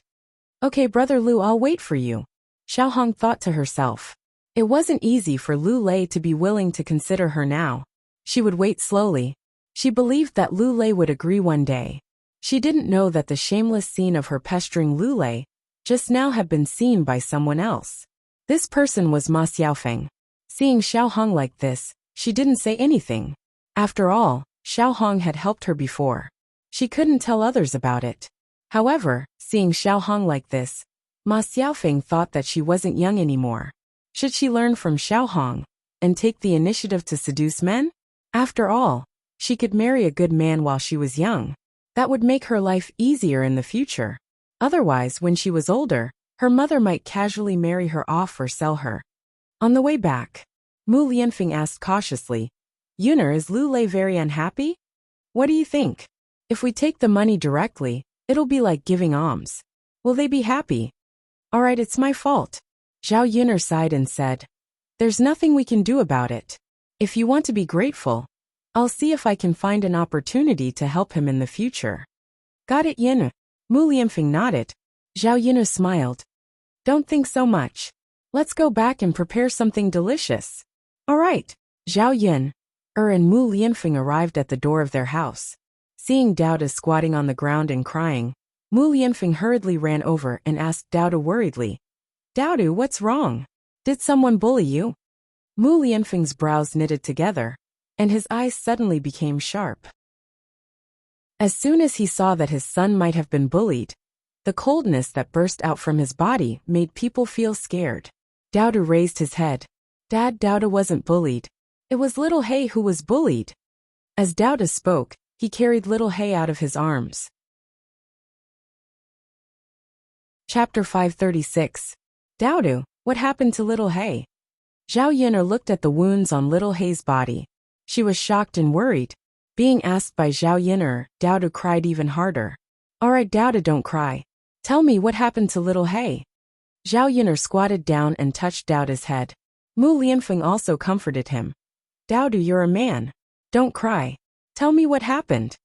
Okay, brother Lu, I'll wait for you. Xiao Hong thought to herself. It wasn't easy for Lu Lei to be willing to consider her now. She would wait slowly. She believed that Lu Lei would agree one day. She didn't know that the shameless scene of her pestering Lu Lei just now had been seen by someone else. This person was Ma Xiaofeng. Seeing Xiao Hong like this, she didn't say anything. After all, Xiao Hong had helped her before. She couldn't tell others about it. However, seeing Xiao Hong like this, Ma Xiaofeng thought that she wasn't young anymore. Should she learn from Xiao Hong and take the initiative to seduce men? After all, she could marry a good man while she was young. That would make her life easier in the future. Otherwise, when she was older, her mother might casually marry her off or sell her. On the way back, Mu Lianfeng asked cautiously, Yun'er, is Lu Lei very unhappy? What do you think? If we take the money directly, it'll be like giving alms. Will they be happy? All right, it's my fault. Zhao Yun'er sighed and said, There's nothing we can do about it. If you want to be grateful, I'll see if I can find an opportunity to help him in the future. Got it, Yin? Mu Lianfeng nodded. Zhao Yun'er smiled. Don't think so much. Let's go back and prepare something delicious. All right. Zhao Yun'er and Mu Lianfeng arrived at the door of their house. Seeing Doubta squatting on the ground and crying, Mu Lianfeng hurriedly ran over and asked Doubta worriedly, Doubta, what's wrong? Did someone bully you? Mu Lianfeng's brows knitted together, and his eyes suddenly became sharp. As soon as he saw that his son might have been bullied, the coldness that burst out from his body made people feel scared. Doubta raised his head. Dad, Doubta wasn't bullied. It was little Hei who was bullied. As Doubta spoke, he carried little Hei out of his arms. Chapter 536. Doubta, what happened to little Hei? Zhao Yun'er looked at the wounds on little Hei's body. She was shocked and worried. Being asked by Zhao Yun'er, Doubta cried even harder. All right, Doubta, don't cry. Tell me what happened to little Hei. Zhao Yun'er squatted down and touched Doubta's head. Mu Lianfeng also comforted him. Doubta, you're a man. Don't cry. Tell me what happened.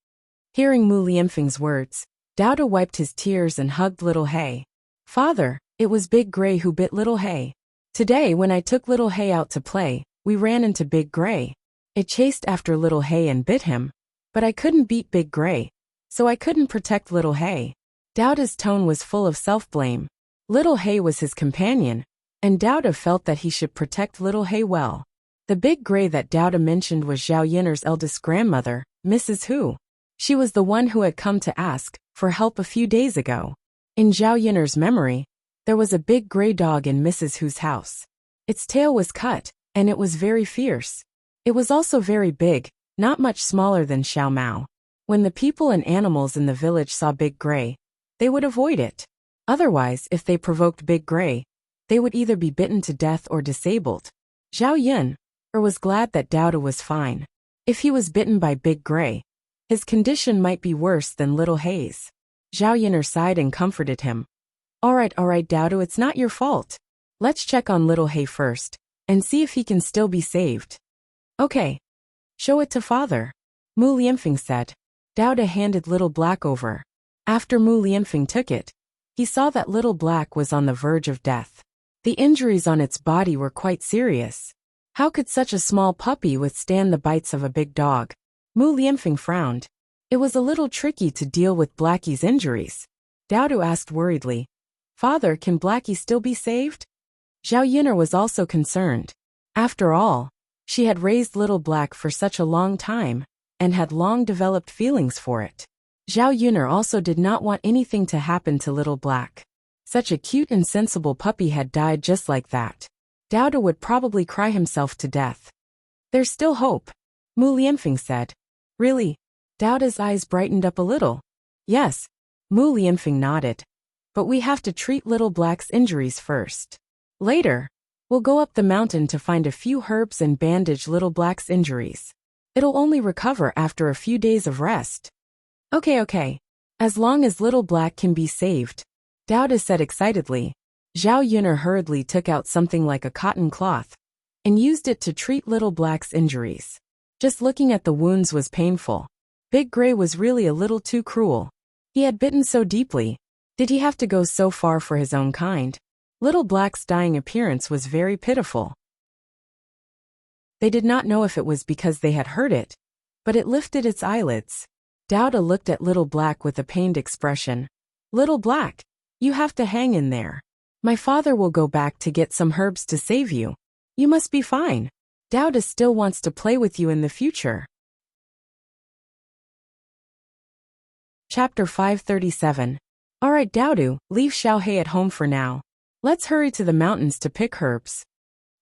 Hearing Mu Lianfeng's words, Doubta wiped his tears and hugged little Hei. Father, it was Big Gray who bit little Hei. Today when I took little Hei out to play, we ran into Big Gray. It chased after little Hei and bit him. But I couldn't beat Big Gray, so I couldn't protect little Hei. Doubta's tone was full of self-blame. Little Hei was his companion, and Doubta felt that he should protect little Hei well. The Big Gray that Doubta mentioned was Zhao Yun'er's eldest grandmother, Mrs. Hu. She was the one who had come to ask for help a few days ago. In Zhao Yun'er's memory, There was a big gray dog in Mrs. Hu's house. Its tail was cut, and it was very fierce. It was also very big, not much smaller than Xiao Mao. When the people and animals in the village saw Big Gray, they would avoid it. Otherwise, if they provoked Big Gray, they would either be bitten to death or disabled. Zhao Yun was glad that Dowda was fine. If he was bitten by Big Gray, his condition might be worse than Little Haze. Zhao Yun sighed and comforted him. All right, Dowda, it's not your fault. Let's check on Little Hay first, and see if he can still be saved. Okay. Show it to father, Mu Lianfeng said. Dowda handed Little Black over. After Mu Lianfeng took it, he saw that Little Black was on the verge of death. The injuries on its body were quite serious. How could such a small puppy withstand the bites of a big dog? Mu Lianfeng frowned. It was a little tricky to deal with Blackie's injuries. Dowda asked worriedly, Father, can Blackie still be saved? Zhao Yun'er was also concerned. After all, she had raised Little Black for such a long time, and had long developed feelings for it. Zhao Yun'er also did not want anything to happen to Little Black. Such a cute and sensible puppy had died just like that. Dowda would probably cry himself to death. There's still hope, Mu Lianfeng said. Really? Dowda's eyes brightened up a little. Yes, Mu Lianfeng nodded. But we have to treat Little Black's injuries first. Later, we'll go up the mountain to find a few herbs and bandage Little Black's injuries. It'll only recover after a few days of rest. Okay. As long as Little Black can be saved, Dowda said excitedly. Zhao Yun'er hurriedly took out something like a cotton cloth and used it to treat Little Black's injuries. Just looking at the wounds was painful. Big Gray was really a little too cruel. He had bitten so deeply. Did he have to go so far for his own kind? Little Black's dying appearance was very pitiful. They did not know if it was because they had hurt it, but it lifted its eyelids. Dowda looked at Little Black with a pained expression. Little Black, you have to hang in there. My father will go back to get some herbs to save you. You must be fine. Dowda still wants to play with you in the future. Chapter 537. Alright Dowda, leave Xiaohei at home for now. Let's hurry to the mountains to pick herbs.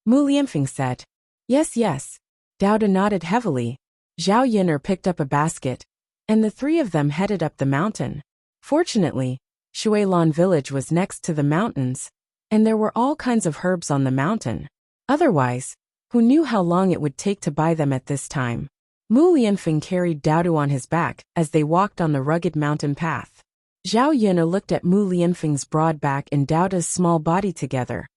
Mu Lianfeng said. Yes. Dowda nodded heavily. Zhao Yun'er picked up a basket, and the three of them headed up the mountain. Fortunately, Shuilan village was next to the mountains, and there were all kinds of herbs on the mountain. Otherwise, who knew how long it would take to buy them at this time? Mu Lianfeng carried Dowda on his back as they walked on the rugged mountain path. Zhao Yun'er looked at Mu Lianfeng's broad back and Dowda's small body together,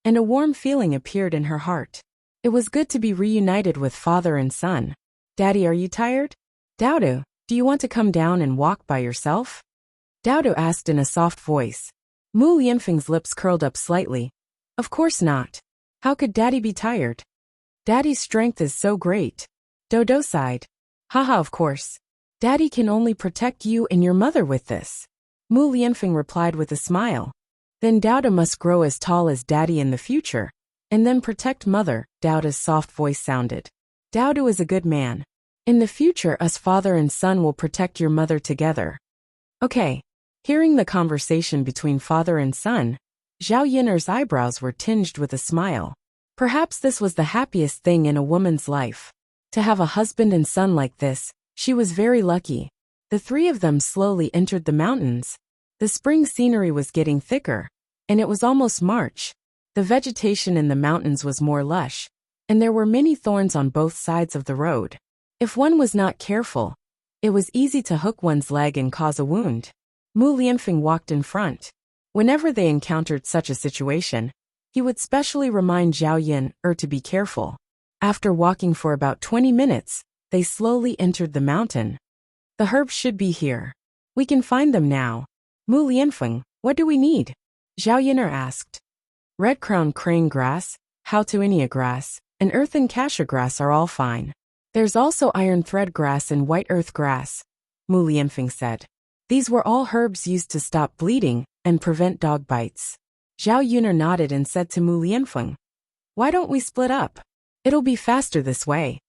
and a warm feeling appeared in her heart. It was good to be reunited with father and son. Daddy, are you tired? Dowda, do you want to come down and walk by yourself? Dowda asked in a soft voice. Mu Lianfeng's lips curled up slightly. Of course not. How could Daddy be tired? Daddy's strength is so great. Dodo sighed. Haha, of course. Daddy can only protect you and your mother with this. Mu Lianfeng replied with a smile. Then Dowda must grow as tall as Daddy in the future, and then protect mother, Dowda's soft voice sounded. Dowda is a good man. In the future us father and son will protect your mother together. Okay. Hearing the conversation between father and son, Zhao Yun'er's eyebrows were tinged with a smile. Perhaps this was the happiest thing in a woman's life. To have a husband and son like this, she was very lucky. The three of them slowly entered the mountains. The spring scenery was getting thicker, and it was almost March. The vegetation in the mountains was more lush, and there were many thorns on both sides of the road. If one was not careful, it was easy to hook one's leg and cause a wound. Mu Lianfeng walked in front. Whenever they encountered such a situation, he would specially remind Zhao Yun'er to be careful. After walking for about 20 minutes, they slowly entered the mountain. The herbs should be here. We can find them now. Mu Lianfeng, what do we need? Zhao Yun'er asked. Red crown crane grass, Hautuinia grass, and earthen cassia grass are all fine. There's also iron thread grass and white earth grass, Mu Lianfeng said. These were all herbs used to stop bleeding and prevent dog bites. Zhao Yun'er nodded and said to Mu Lianfeng, why don't we split up? It'll be faster this way.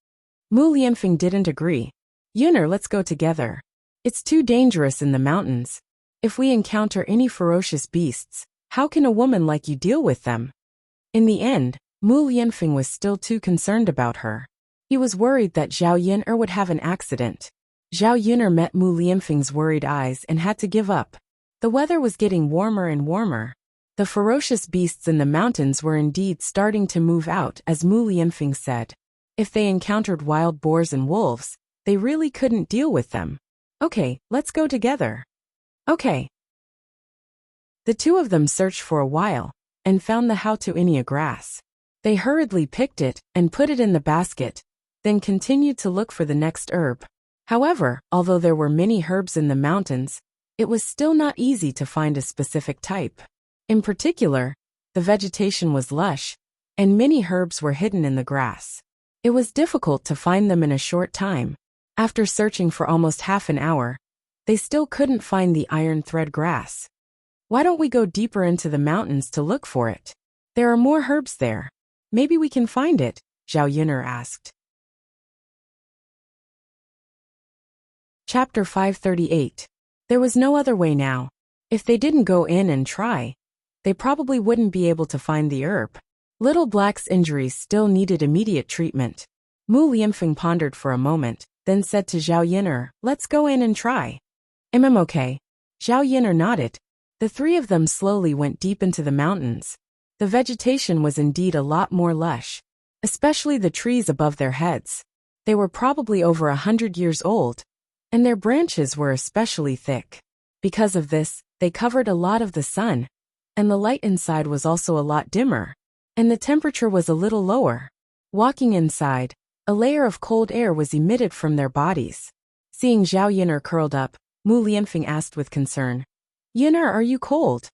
Mu Lianfeng didn't agree. Yun'er, let's go together. It's too dangerous in the mountains. If we encounter any ferocious beasts, How can a woman like you deal with them? In the end, Mu Lianfeng was still too concerned about her. He was worried that Zhao Yun'er would have an accident. Zhao Yun'er met Mu Lianfeng's worried eyes and had to give up. The weather was getting warmer and warmer. The ferocious beasts in the mountains were indeed starting to move out, as Mu Lianfeng said. If they encountered wild boars and wolves, they really couldn't deal with them. Okay, let's go together. Okay. The two of them searched for a while and found the Hautuinia grass. They hurriedly picked it and put it in the basket, then continued to look for the next herb. However, although there were many herbs in the mountains, it was still not easy to find a specific type. In particular, the vegetation was lush, and many herbs were hidden in the grass. It was difficult to find them in a short time. After searching for almost half an hour, they still couldn't find the iron thread grass. Why don't we go deeper into the mountains to look for it? There are more herbs there. Maybe we can find it, Zhao Yun'er asked. Chapter 538. There was no other way now. If they didn't go in and try, they probably wouldn't be able to find the herb. Little Black's injuries still needed immediate treatment. Mu Lianfeng pondered for a moment, then said to Zhao Yun'er, "Let's go in and try." Okay. Zhao Yun'er nodded. The three of them slowly went deep into the mountains. The vegetation was indeed a lot more lush, especially the trees above their heads. They were probably over 100 years old, and their branches were especially thick. Because of this, they covered a lot of the sun, and the light inside was also a lot dimmer, and the temperature was a little lower. Walking inside, a layer of cold air was emitted from their bodies. Seeing Zhao Yun'er curled up, Mu Lianfeng asked with concern, "Yun'er, are you cold?"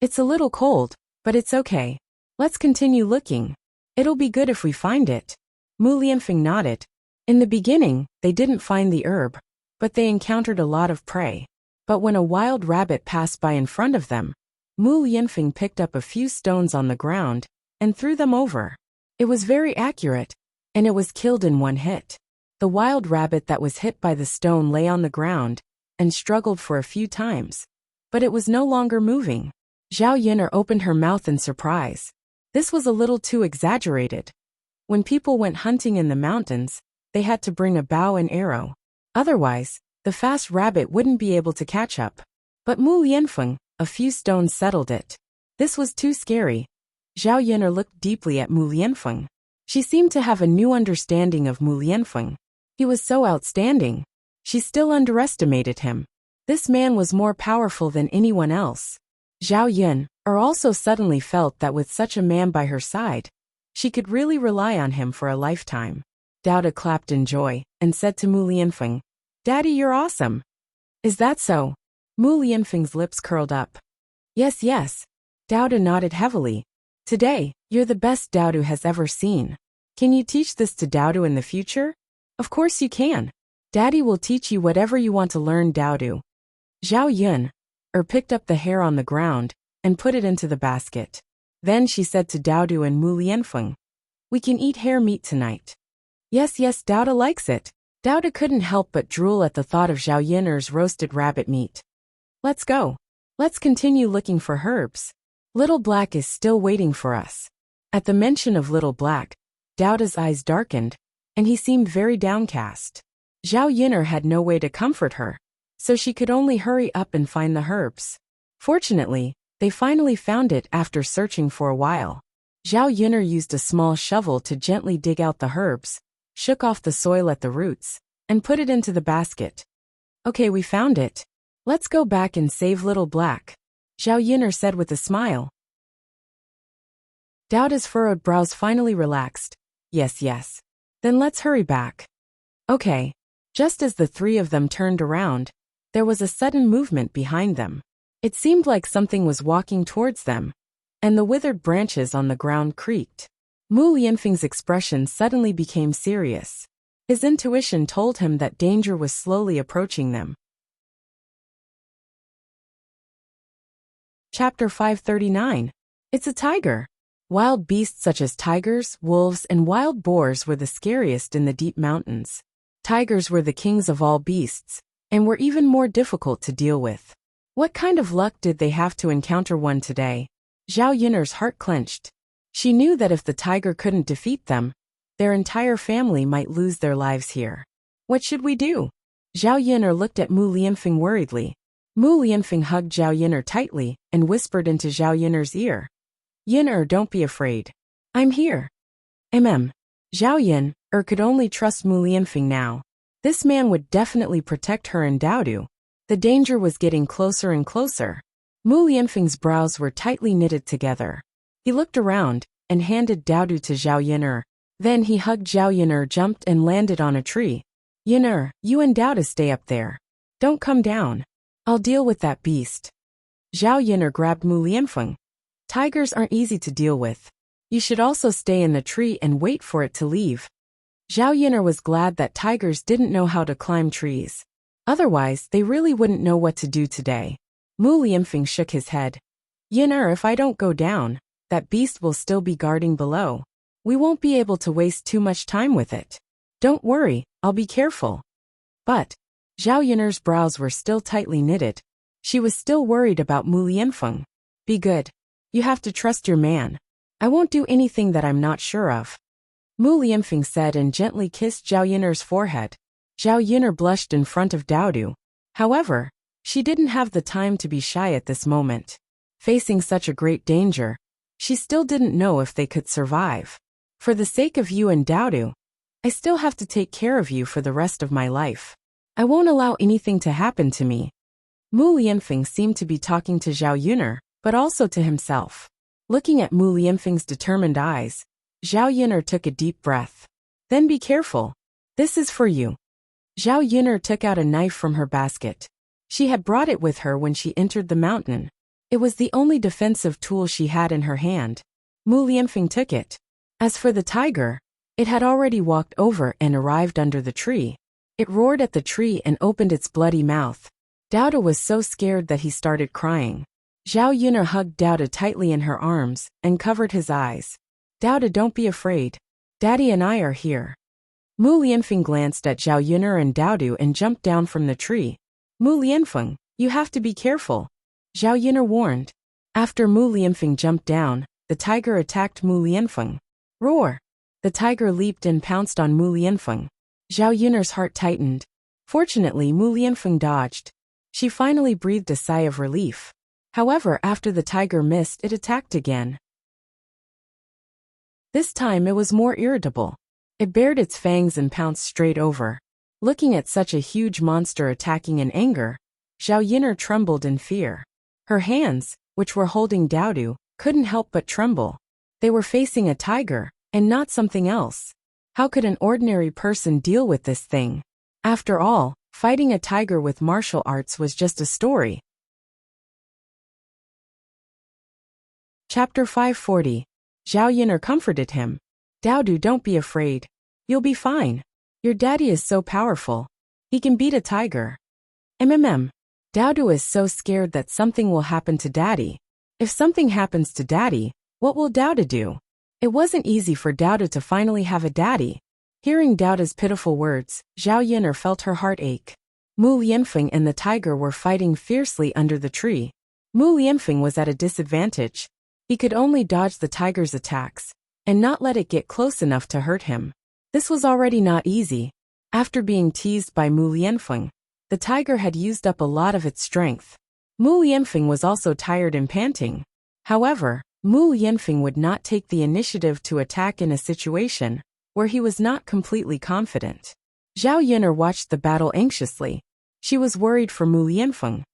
"It's a little cold, but it's okay. Let's continue looking. It'll be good if we find it." Mu Lianfeng nodded. In the beginning, they didn't find the herb, but they encountered a lot of prey. But when a wild rabbit passed by in front of them, Mu Lianfeng picked up a few stones on the ground and threw them over. It was very accurate, and it was killed in one hit. The wild rabbit that was hit by the stone lay on the ground and struggled for a few times, but it was no longer moving. Zhao Yun'er opened her mouth in surprise. This was a little too exaggerated. When people went hunting in the mountains, they had to bring a bow and arrow. Otherwise, the fast rabbit wouldn't be able to catch up. But Mu Lianfeng, a few stones settled it. This was too scary. Zhao Yun'er looked deeply at Mu Lianfeng. She seemed to have a new understanding of Mu Lianfeng. He was so outstanding. She still underestimated him. This man was more powerful than anyone else. Zhao Yun'er also suddenly felt that with such a man by her side, she could really rely on him for a lifetime. Dao clapped in joy and said to Mu Lianfeng, "Daddy, you're awesome." "Is that so?" Mu Lianfeng's lips curled up. Yes. Dao nodded heavily. "Today, you're the best Dao has ever seen. Can you teach this to Dao in the future?" "Of course you can. Daddy will teach you whatever you want to learn, Dao." Zhao Yun'er picked up the hair on the ground and put it into the basket. Then she said to Dao and Mu Lianfeng, "We can eat hare meat tonight." Yes, Dao likes it. Dao couldn't help but drool at the thought of Zhao Yun'er's roasted rabbit meat. "Let's go. Let's continue looking for herbs. Little Black is still waiting for us." At the mention of Little Black, Dao's eyes darkened, and he seemed very downcast. Zhao Yun'er had no way to comfort her, so she could only hurry up and find the herbs. Fortunately, they finally found it after searching for a while. Zhao Yun'er used a small shovel to gently dig out the herbs, shook off the soil at the roots, and put it into the basket. "Okay, we found it. Let's go back and save Little Black," Zhao Yun'er said with a smile. Dao's furrowed brows finally relaxed. Yes. Then let's hurry back." "Okay." Just as the three of them turned around, there was a sudden movement behind them. It seemed like something was walking towards them, and the withered branches on the ground creaked. Mu Lianfeng's expression suddenly became serious. His intuition told him that danger was slowly approaching them. Chapter 539. It's a tiger. Wild beasts such as tigers, wolves, and wild boars were the scariest in the deep mountains. Tigers were the kings of all beasts, and were even more difficult to deal with. What kind of luck did they have to encounter one today? Zhao Yun'er's heart clenched. She knew that if the tiger couldn't defeat them, their entire family might lose their lives here. What should we do? Zhao Yun'er looked at Mu Lianfeng worriedly. Mu Lianfeng hugged Zhao Yun'er tightly and whispered into Zhao Yun'er's ear. Yun'er, don't be afraid. I'm here. Zhao Yun'er could only trust Mu Lianfeng now. This man would definitely protect her and Daodu. The danger was getting closer and closer. Mu Lianfeng's brows were tightly knitted together. He looked around and handed Daodu to Zhao Yun'er. Then he hugged Zhao Yun'er, jumped and landed on a tree. Yun'er, you and Daodu stay up there. Don't come down. I'll deal with that beast. Zhao Yun'er grabbed Mu Lianfeng. Tigers aren't easy to deal with. You should also stay in the tree and wait for it to leave. Zhao Yun'er was glad that tigers didn't know how to climb trees. Otherwise, they really wouldn't know what to do today. Mu Lianfeng shook his head. Yun'er, if I don't go down, that beast will still be guarding below. We won't be able to waste too much time with it. Don't worry, I'll be careful. But Zhao Yun'er's brows were still tightly knitted. She was still worried about Mu Lianfeng. Be good. You have to trust your man. I won't do anything that I'm not sure of. Mu Lianfeng said and gently kissed Zhao Yun'er's forehead. Zhao Yun'er blushed in front of Daodu. However, she didn't have the time to be shy at this moment. Facing such a great danger, she still didn't know if they could survive. For the sake of you and Daodu, I still have to take care of you for the rest of my life. I won't allow anything to happen to me. Mu Lianfeng seemed to be talking to Zhao Yun'er, but also to himself. Looking at Mu Lianfeng's determined eyes, Zhao Yun'er took a deep breath. Then be careful. This is for you. Zhao Yun'er took out a knife from her basket. She had brought it with her when she entered the mountain. It was the only defensive tool she had in her hand. Mu Lianfeng took it. As for the tiger, it had already walked over and arrived under the tree. It roared at the tree and opened its bloody mouth. Daodu was so scared that he started crying. Zhao Yun'er hugged Daodu tightly in her arms and covered his eyes. Daodu, don't be afraid. Daddy and I are here. Mu Lianfeng glanced at Zhao Yun'er and Daodu and jumped down from the tree. Mu Lianfeng, you have to be careful. Zhao Yun'er warned. After Mu Lianfeng jumped down, the tiger attacked Mu Lianfeng. Roar! The tiger leaped and pounced on Mu Lianfeng. Zhao Yun'er's heart tightened. Fortunately, Mu Lianfeng dodged. She finally breathed a sigh of relief. However, after the tiger missed, it attacked again. This time it was more irritable. It bared its fangs and pounced straight over. Looking at such a huge monster attacking in anger, Zhao Yun'er trembled in fear. Her hands, which were holding Daodu, couldn't help but tremble. They were facing a tiger, and not something else. How could an ordinary person deal with this thing? After all, fighting a tiger with martial arts was just a story. Chapter 540. Zhao Yun'er comforted him. Daodu, don't be afraid. You'll be fine. Your daddy is so powerful. He can beat a tiger. Daodu is so scared that something will happen to Daddy. If something happens to Daddy, what will Daodu do? It wasn't easy for Daodu to finally have a daddy. Hearing Daodu's pitiful words, Zhao Yun'er felt her heart ache. Mu Lianfeng and the tiger were fighting fiercely under the tree. Mu Lianfeng was at a disadvantage. He could only dodge the tiger's attacks, and not let it get close enough to hurt him. This was already not easy. After being teased by Mu Lianfeng, the tiger had used up a lot of its strength. Mu Lianfeng was also tired and panting. However, Mu Lianfeng would not take the initiative to attack in a situation where he was not completely confident. Zhao Yun'er watched the battle anxiously. She was worried for Mu Lianfeng.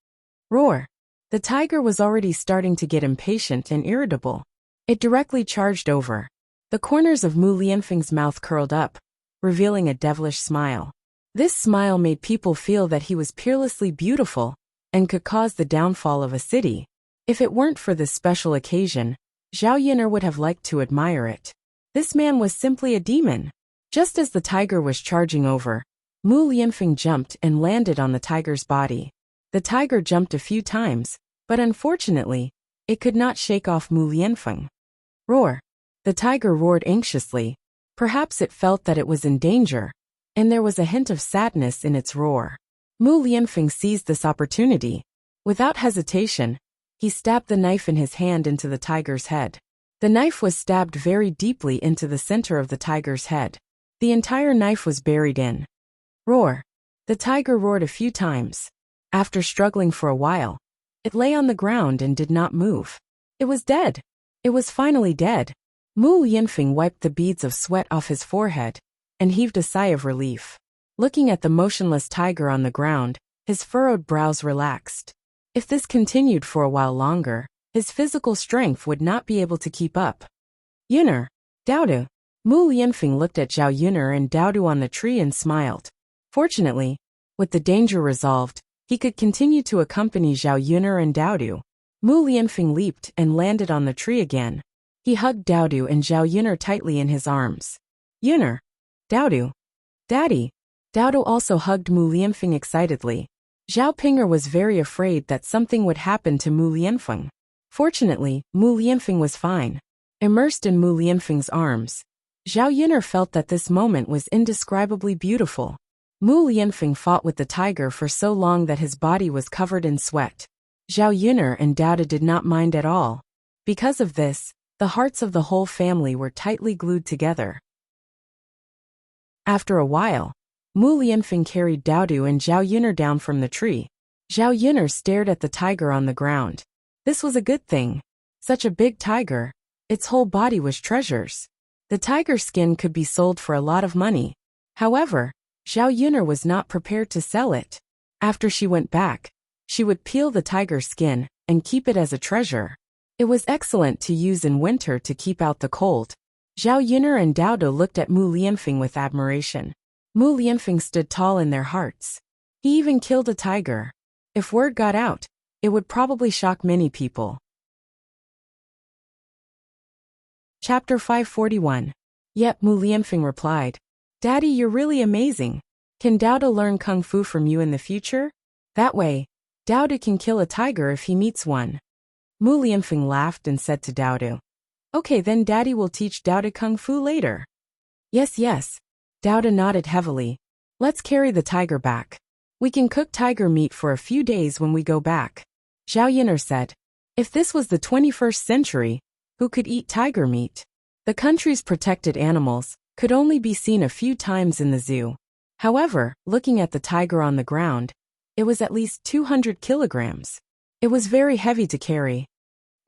Roar! The tiger was already starting to get impatient and irritable. It directly charged over. The corners of Mu Lianfeng's mouth curled up, revealing a devilish smile. This smile made people feel that he was peerlessly beautiful and could cause the downfall of a city. If it weren't for this special occasion, Zhao Yun'er would have liked to admire it. This man was simply a demon. Just as the tiger was charging over, Mu Lianfeng jumped and landed on the tiger's body. The tiger jumped a few times, but unfortunately, it could not shake off Mu Lianfeng. Roar! The tiger roared anxiously. Perhaps it felt that it was in danger, and there was a hint of sadness in its roar. Mu Lianfeng seized this opportunity. Without hesitation, he stabbed the knife in his hand into the tiger's head. The knife was stabbed very deeply into the center of the tiger's head. The entire knife was buried in. Roar! The tiger roared a few times. After struggling for a while, it lay on the ground and did not move. It was dead. It was finally dead. Mu Lianfeng wiped the beads of sweat off his forehead and heaved a sigh of relief. Looking at the motionless tiger on the ground, his furrowed brows relaxed. If this continued for a while longer, his physical strength would not be able to keep up. Yuner, Daodu. Mu Lianfeng looked at Zhao Yuner and Daodu on the tree and smiled. Fortunately, with the danger resolved, he could continue to accompany Zhao Yuner and Daodu. Mu Lianfeng leaped and landed on the tree again. He hugged Daodu and Zhao Yuner tightly in his arms. Yuner. Daodu. Daddy. Daodu also hugged Mu Lianfeng excitedly. Zhao Pinger was very afraid that something would happen to Mu Lianfeng. Fortunately, Mu Lianfeng was fine. Immersed in Mu Lianfeng's arms, Zhao Yuner felt that this moment was indescribably beautiful. Mu Lianfeng fought with the tiger for so long that his body was covered in sweat. Zhao Yuner and Daodu did not mind at all. Because of this, the hearts of the whole family were tightly glued together. After a while, Mu Lianfeng carried Daodu and Zhao Yuner down from the tree. Zhao Yuner stared at the tiger on the ground. This was a good thing. Such a big tiger. Its whole body was treasures. The tiger skin could be sold for a lot of money. However, Zhao Yuner was not prepared to sell it. After she went back, she would peel the tiger skin and keep it as a treasure. It was excellent to use in winter to keep out the cold. Zhao Yuner and Daodu looked at Mu Lianfeng with admiration. Mu Lianfeng stood tall in their hearts. He even killed a tiger. If word got out, it would probably shock many people. Chapter 541. Yep, Mu Lianfeng replied. Daddy, you're really amazing. Can Daodu learn kung fu from you in the future? That way, Daodu can kill a tiger if he meets one. Mu Lianfeng laughed and said to Daodu, Okay, then Daddy will teach Daodu kung fu later. Yes, yes. Daodu nodded heavily. Let's carry the tiger back. We can cook tiger meat for a few days when we go back. Zhao Yuner said. If this was the 21st century, who could eat tiger meat? The country's protected animals could only be seen a few times in the zoo. However, looking at the tiger on the ground, it was at least 200 kilograms. It was very heavy to carry.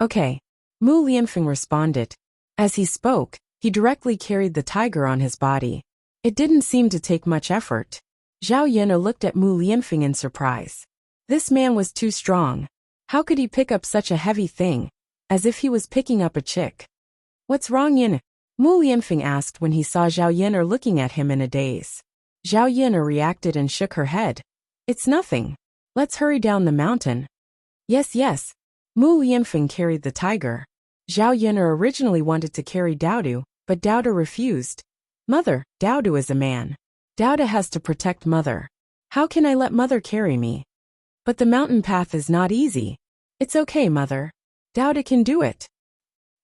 Okay. Mu Lianfeng responded. As he spoke, he directly carried the tiger on his body. It didn't seem to take much effort. Zhao Yuner looked at Mu Lianfeng in surprise. This man was too strong. How could he pick up such a heavy thing? As if he was picking up a chick. What's wrong, Yin? Mu Lianfeng asked when he saw Zhao Yuner looking at him in a daze. Zhao Yuner reacted and shook her head. It's nothing. Let's hurry down the mountain. Yes, yes. Mu Lianfeng carried the tiger. Zhao Yuner originally wanted to carry Daodu, but Daodu refused. Mother, Daodu is a man. Daodu has to protect Mother. How can I let Mother carry me? But the mountain path is not easy. It's okay, Mother. Daodu can do it.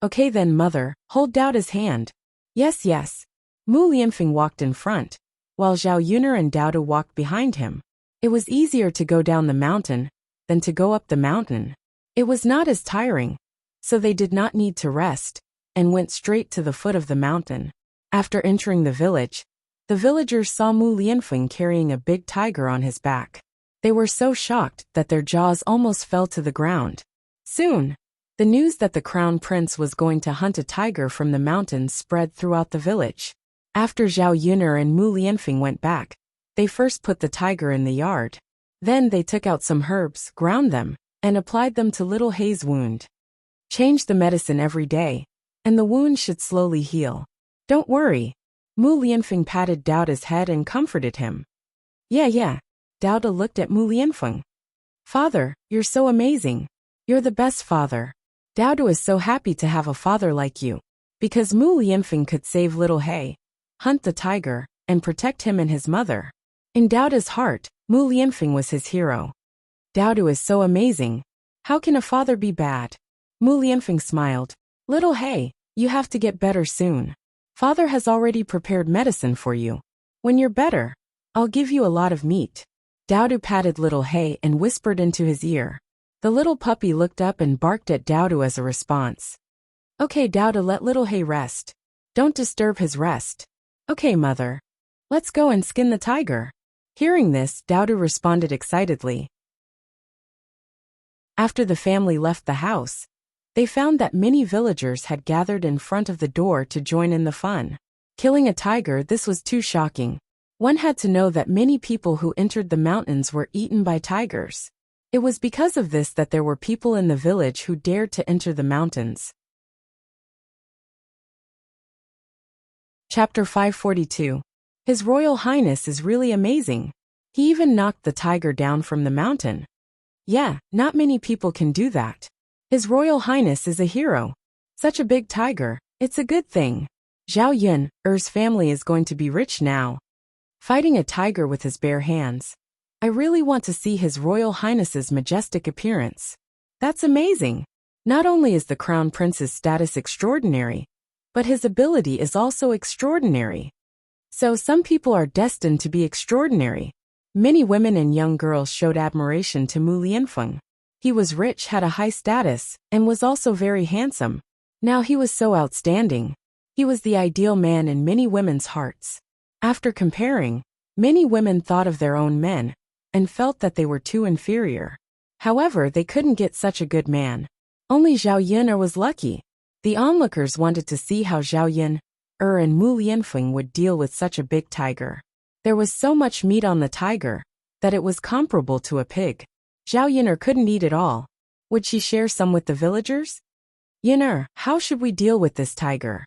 Okay then, Mother, hold Daodu's hand. Yes, yes. Mu Lianfeng walked in front, while Zhao Yuner and Daodu walked behind him. It was easier to go down the mountain than to go up the mountain. It was not as tiring, so they did not need to rest, and went straight to the foot of the mountain. After entering the villagers saw Mu Lianfeng carrying a big tiger on his back. They were so shocked that their jaws almost fell to the ground. Soon, the news that the crown prince was going to hunt a tiger from the mountains spread throughout the village. After Zhao Yuner and Mu Lianfeng went back, they first put the tiger in the yard. Then they took out some herbs, ground them, and applied them to little Hei's wound. Change the medicine every day, and the wound should slowly heal. Don't worry. Mu Lianfeng patted Daodu's head and comforted him. Yeah. Daodu looked at Mu Lianfeng. Father, you're so amazing. You're the best father. Daodu is so happy to have a father like you. Because Mu Lianfeng could save little Hei, hunt the tiger, and protect him and his mother. In Daodu's heart, Mu Lianfeng was his hero. Daodu is so amazing. How can a father be bad? Mu Lianfeng smiled. Little Hei, you have to get better soon. Father has already prepared medicine for you. When you're better, I'll give you a lot of meat. Daodu patted little Hei and whispered into his ear. The little puppy looked up and barked at Dowdu as a response. Okay, Dowdu, let little Hay rest. Don't disturb his rest. Okay, mother. Let's go and skin the tiger. Hearing this, Dowdu responded excitedly. After the family left the house, they found that many villagers had gathered in front of the door to join in the fun. Killing a tiger, this was too shocking. One had to know that many people who entered the mountains were eaten by tigers. It was because of this that there were people in the village who dared to enter the mountains. Chapter 542. His Royal Highness is really amazing. He even knocked the tiger down from the mountain. Yeah, not many people can do that. His Royal Highness is a hero. Such a big tiger, it's a good thing. Zhao Yun's family is going to be rich now. Fighting a tiger with his bare hands. I really want to see His Royal Highness's majestic appearance. That's amazing. Not only is the Crown Prince's status extraordinary, but his ability is also extraordinary. So some people are destined to be extraordinary. Many women and young girls showed admiration to Mu Lianfeng. He was rich, had a high status, and was also very handsome. Now he was so outstanding. He was the ideal man in many women's hearts. After comparing, many women thought of their own men and felt that they were too inferior. However, they couldn't get such a good man. Only Zhao Yun was lucky. The onlookers wanted to see how Zhao Yun and Mu Lianfeng would deal with such a big tiger. There was so much meat on the tiger that it was comparable to a pig. Zhao Yun couldn't eat it all. Would she share some with the villagers? Yun, how should we deal with this tiger?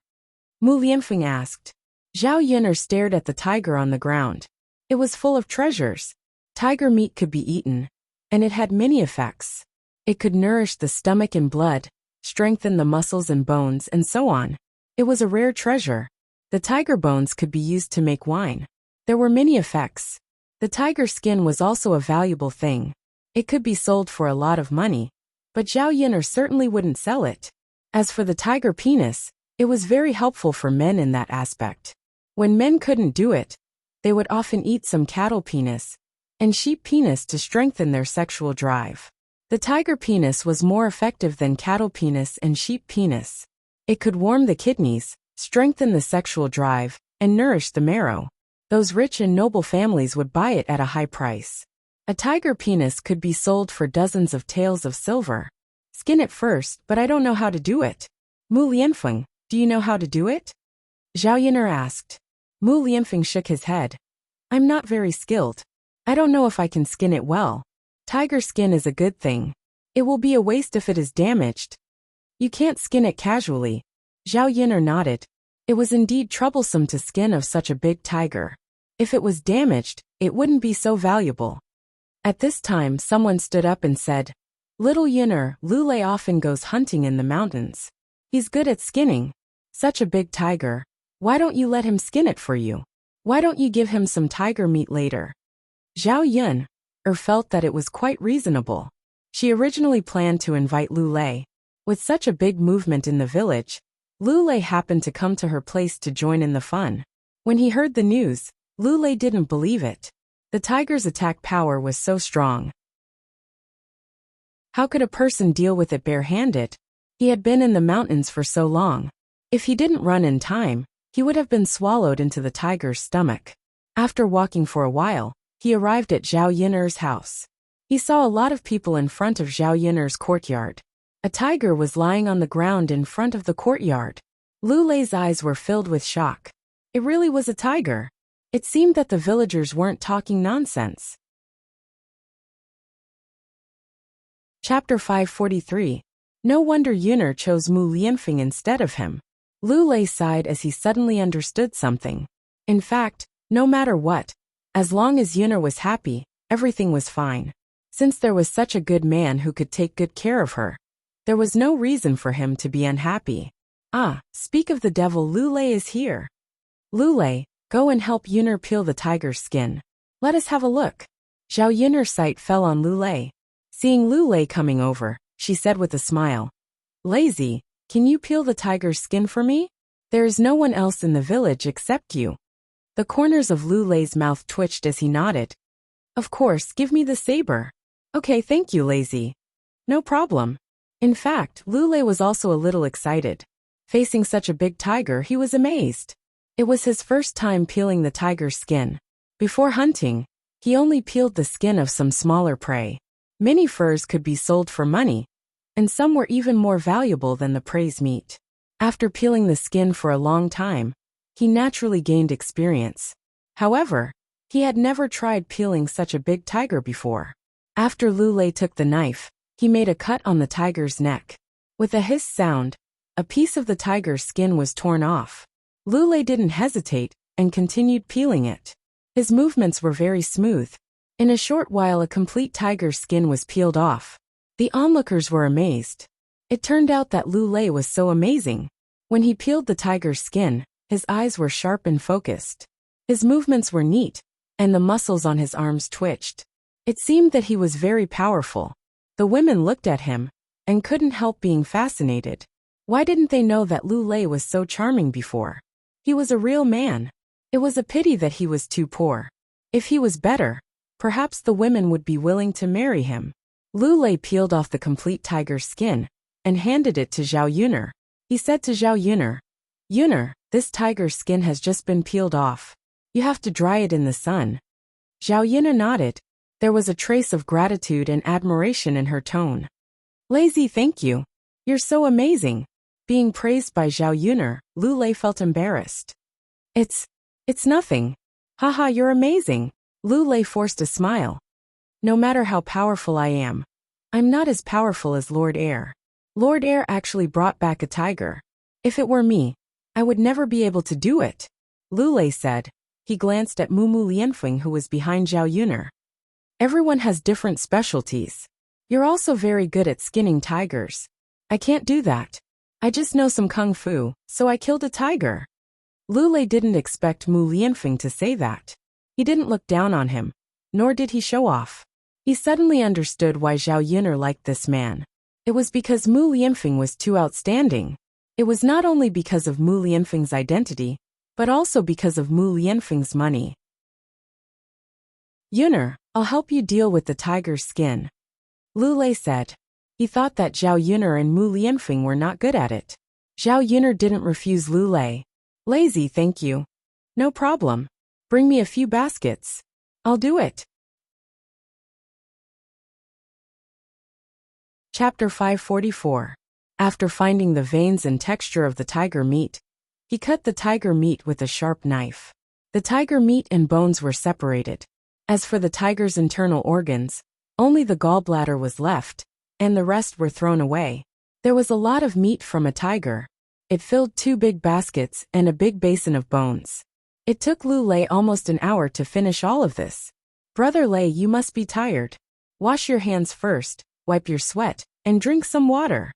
Mu Lianfeng asked. Zhao Yun stared at the tiger on the ground. It was full of treasures. Tiger meat could be eaten, and it had many effects. It could nourish the stomach and blood, strengthen the muscles and bones, and so on. It was a rare treasure. The tiger bones could be used to make wine. There were many effects. The tiger skin was also a valuable thing. It could be sold for a lot of money, but Zhao Yun certainly wouldn't sell it. As for the tiger penis, it was very helpful for men in that aspect. When men couldn't do it, they would often eat some cattle penis and sheep penis to strengthen their sexual drive. The tiger penis was more effective than cattle penis and sheep penis. It could warm the kidneys, strengthen the sexual drive, and nourish the marrow. Those rich and noble families would buy it at a high price. A tiger penis could be sold for dozens of taels of silver. Skin it first, but I don't know how to do it. Mu Lianfeng, do you know how to do it? Zhao Yun asked. Mu Lianfeng shook his head. I'm not very skilled. I don't know if I can skin it well. Tiger skin is a good thing. It will be a waste if it is damaged. You can't skin it casually. Zhao Yun nodded. It was indeed troublesome to skin of such a big tiger. If it was damaged, it wouldn't be so valuable. At this time, someone stood up and said, Little Yun, Lulei often goes hunting in the mountains. He's good at skinning. Such a big tiger. Why don't you let him skin it for you? Why don't you give him some tiger meat later? Zhao Yun felt that it was quite reasonable. She originally planned to invite Lulei. With such a big movement in the village, Lulei happened to come to her place to join in the fun. When he heard the news, Lulei didn't believe it. The tiger's attack power was so strong. How could a person deal with it barehanded? He had been in the mountains for so long. If he didn't run in time, he would have been swallowed into the tiger's stomach. After walking for a while, he arrived at Zhao Yun's house. He saw a lot of people in front of Zhao Yun's courtyard. A tiger was lying on the ground in front of the courtyard. Lulei's eyes were filled with shock. It really was a tiger. It seemed that the villagers weren't talking nonsense. Chapter 543. No wonder Yun chose Mu Lianfeng instead of him. Lulei sighed as he suddenly understood something. In fact, no matter what, as long as Yun was happy, everything was fine. Since there was such a good man who could take good care of her, there was no reason for him to be unhappy. Ah, speak of the devil, Lulei is here. Lulei, go and help Yun peel the tiger's skin. Let us have a look. Zhao Yun's sight fell on Lulei. Seeing Lulei coming over, she said with a smile, Lazy, can you peel the tiger's skin for me? There is no one else in the village except you. The corners of Lulei's mouth twitched as he nodded. Of course, give me the saber. Okay, thank you, Lazy. No problem. In fact, Lulei was also a little excited. Facing such a big tiger, he was amazed. It was his first time peeling the tiger's skin. Before hunting, he only peeled the skin of some smaller prey. Many furs could be sold for money, and some were even more valuable than the prey's meat. After peeling the skin for a long time, he naturally gained experience. However, he had never tried peeling such a big tiger before. After Lulei took the knife, he made a cut on the tiger's neck. With a hiss sound, a piece of the tiger's skin was torn off. Lulei didn't hesitate and continued peeling it. His movements were very smooth. In a short while, a complete tiger's skin was peeled off. The onlookers were amazed. It turned out that Lulei was so amazing. When he peeled the tiger's skin, his eyes were sharp and focused. His movements were neat, and the muscles on his arms twitched. It seemed that he was very powerful. The women looked at him and couldn't help being fascinated. Why didn't they know that Lulei was so charming before? He was a real man. It was a pity that he was too poor. If he was better, perhaps the women would be willing to marry him. Lulei peeled off the complete tiger's skin and handed it to Zhao Yuner. He said to Zhao Yuner, "Yuner, this tiger's skin has just been peeled off. You have to dry it in the sun." Zhao Yuner nodded. There was a trace of gratitude and admiration in her tone. "Lazy, thank you. You're so amazing." Being praised by Zhao Yuner, Lulei felt embarrassed. It's nothing. Haha, you're amazing." Lulei forced a smile. "No matter how powerful I am, I'm not as powerful as Lord Air. Lord Air actually brought back a tiger. If it were me, I would never be able to do it," Lulei said. He glanced at Mumu Lianfeng, who was behind Zhao Yuner. "Everyone has different specialties. You're also very good at skinning tigers. I can't do that. I just know some kung fu, so I killed a tiger." Lulei didn't expect Mu Lianfeng to say that. He didn't look down on him, nor did he show off. He suddenly understood why Zhao Yuner liked this man. It was because Mu Lianfeng was too outstanding. It was not only because of Mu Lianfeng's identity, but also because of Mu Lianfeng's money. "Yuner, I'll help you deal with the tiger's skin," Lulei said. He thought that Zhao Yuner and Mu Lianfeng were not good at it. Zhao Yuner didn't refuse Lulei. "Lazy, thank you." "No problem. Bring me a few baskets. I'll do it." Chapter 544. After finding the veins and texture of the tiger meat, he cut the tiger meat with a sharp knife. The tiger meat and bones were separated. As for the tiger's internal organs, only the gallbladder was left, and the rest were thrown away. There was a lot of meat from a tiger. It filled 2 big baskets and a big basin of bones. It took Lulei almost an hour to finish all of this. "Brother Lei, you must be tired. Wash your hands first, wipe your sweat, and drink some water."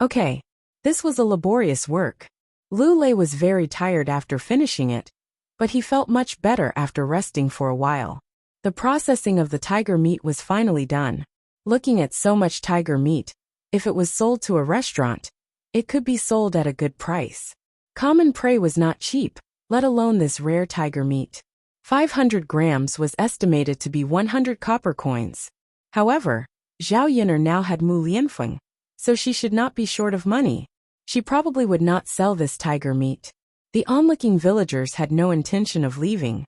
Okay. This was a laborious work. Lulei was very tired after finishing it, but he felt much better after resting for a while. The processing of the tiger meat was finally done. Looking at so much tiger meat, if it was sold to a restaurant, it could be sold at a good price. Common prey was not cheap, let alone this rare tiger meat. 500 grams was estimated to be 100 copper coins. However, Zhao Yuner now had Mu Lianfeng, so she should not be short of money. She probably would not sell this tiger meat. The onlooking villagers had no intention of leaving.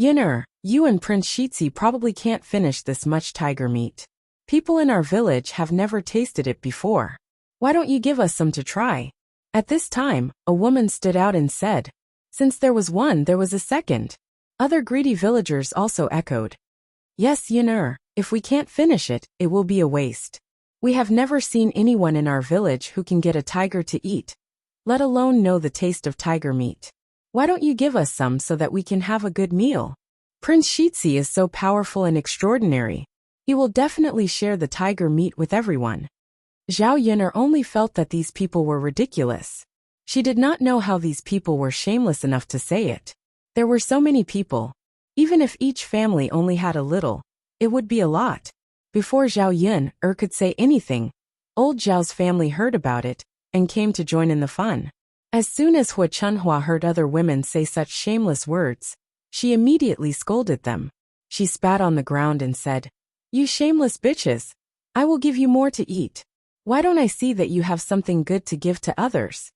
"Yuner, you and Prince Shitzi probably can't finish this much tiger meat. People in our village have never tasted it before. Why don't you give us some to try?" At this time, a woman stood out and said, "Since there was one, there was a second." Other greedy villagers also echoed, "Yes, Yuner, if we can't finish it, it will be a waste. We have never seen anyone in our village who can get a tiger to eat, let alone know the taste of tiger meat. Why don't you give us some so that we can have a good meal? Prince Shitzi is so powerful and extraordinary. He will definitely share the tiger meat with everyone." Zhao Yuner only felt that these people were ridiculous. She did not know how these people were shameless enough to say it. There were so many people. Even if each family only had a little, it would be a lot. Before Zhao Yuner could say anything, old Zhao's family heard about it and came to join in the fun. As soon as Hua Chunhua heard other women say such shameless words, she immediately scolded them. She spat on the ground and said, "You shameless bitches! I will give you more to eat. Why don't I see that you have something good to give to others?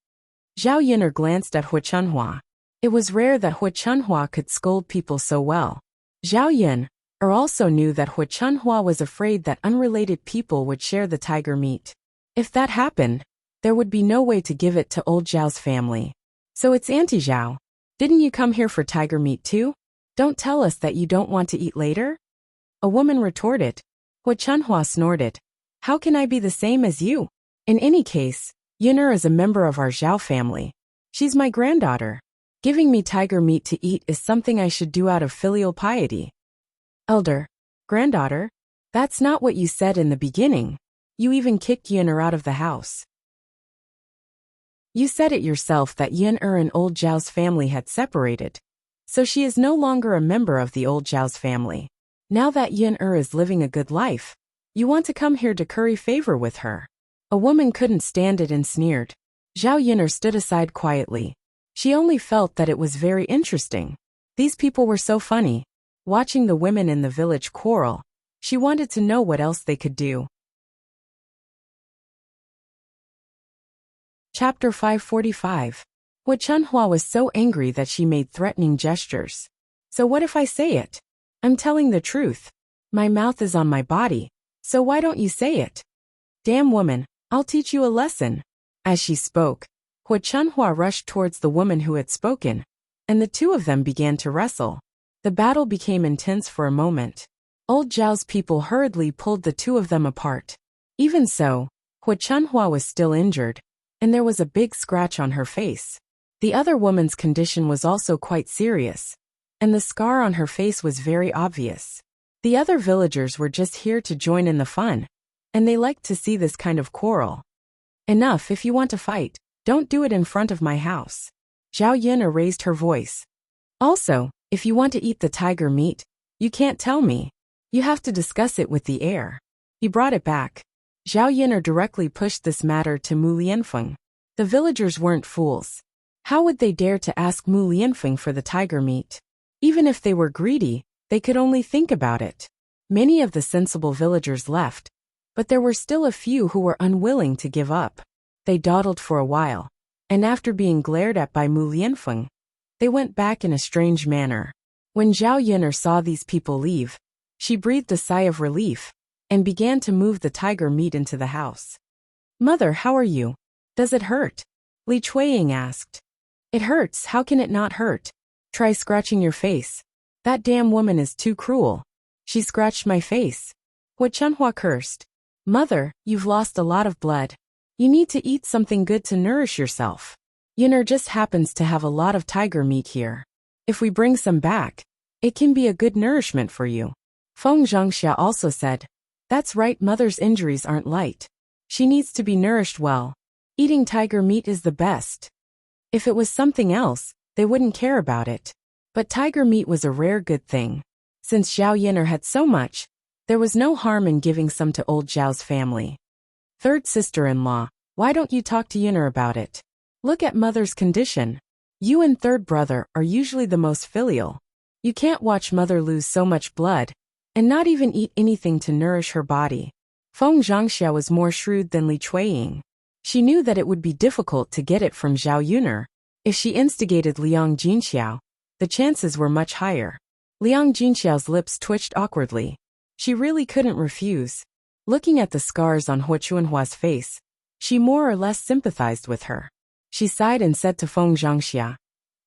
Zhao Yun'er glanced at Hu Chunhua. It was rare that Hu Chunhua could scold people so well. Zhao Yun'er also knew that Hu Chunhua was afraid that unrelated people would share the tiger meat. If that happened, there would be no way to give it to old Zhao's family. So it's Auntie Zhao. Didn't you come here for tiger meat too? Don't tell us that you don't want to eat later? A woman retorted. Hu Chunhua snorted. How can I be the same as you? In any case, Yun'er is a member of our Zhao family. She's my granddaughter. Giving me tiger meat to eat is something I should do out of filial piety. Elder, granddaughter? That's not what you said in the beginning. You even kicked Yun'er out of the house. You said it yourself that Yun'er and old Zhao's family had separated. So she is no longer a member of the old Zhao's family. Now that Yun'er is living a good life, you want to come here to curry favor with her. A woman couldn't stand it and sneered. Zhao Yun'er stood aside quietly. She only felt that it was very interesting. These people were so funny. Watching the women in the village quarrel, she wanted to know what else they could do. Chapter 545. Hu Chunhua was so angry that she made threatening gestures. So what if I say it? I'm telling the truth. My mouth is on my body, so why don't you say it? Damn woman, I'll teach you a lesson. As she spoke, Hu Chunhua rushed towards the woman who had spoken, and the two of them began to wrestle. The battle became intense for a moment. Old Zhao's people hurriedly pulled the two of them apart. Even so, Hu Chunhua was still injured, and there was a big scratch on her face. The other woman's condition was also quite serious, and the scar on her face was very obvious. The other villagers were just here to join in the fun, and they liked to see this kind of quarrel. Enough, if you want to fight, don't do it in front of my house. Zhao Yun'er raised her voice. Also, if you want to eat the tiger meat, you can't tell me. You have to discuss it with the heir. He brought it back. Zhao Yun'er directly pushed this matter to Mu Lianfeng. The villagers weren't fools. How would they dare to ask Mu Lianfeng for the tiger meat? Even if they were greedy, they could only think about it. Many of the sensible villagers left, but there were still a few who were unwilling to give up. They dawdled for a while, and after being glared at by Mu Lianfeng, they went back in a strange manner. When Zhao Yun'er saw these people leave, she breathed a sigh of relief, and began to move the tiger meat into the house. Mother, how are you? Does it hurt? Li Chuiying asked. It hurts, how can it not hurt? Try scratching your face. That damn woman is too cruel. She scratched my face. Hu Chunhua cursed. Mother, you've lost a lot of blood. You need to eat something good to nourish yourself. Yun'er just happens to have a lot of tiger meat here. If we bring some back, it can be a good nourishment for you. Feng Zhangxia also said. That's right, mother's injuries aren't light. She needs to be nourished well. Eating tiger meat is the best. If it was something else, they wouldn't care about it. But tiger meat was a rare good thing. Since Zhao Yun'er had so much, there was no harm in giving some to old Zhao's family. Third sister-in-law, why don't you talk to Yun'er about it? Look at mother's condition. You and third brother are usually the most filial. You can't watch mother lose so much blood, and not even eat anything to nourish her body. Feng Zhangxia was more shrewd than Li Chuiying. She knew that it would be difficult to get it from Zhao Yun'er. If she instigated Liang Jinxiao, the chances were much higher. Liang Jinxiao's lips twitched awkwardly. She really couldn't refuse. Looking at the scars on Hu Chunhua's face, she more or less sympathized with her. She sighed and said to Feng Zhangxia,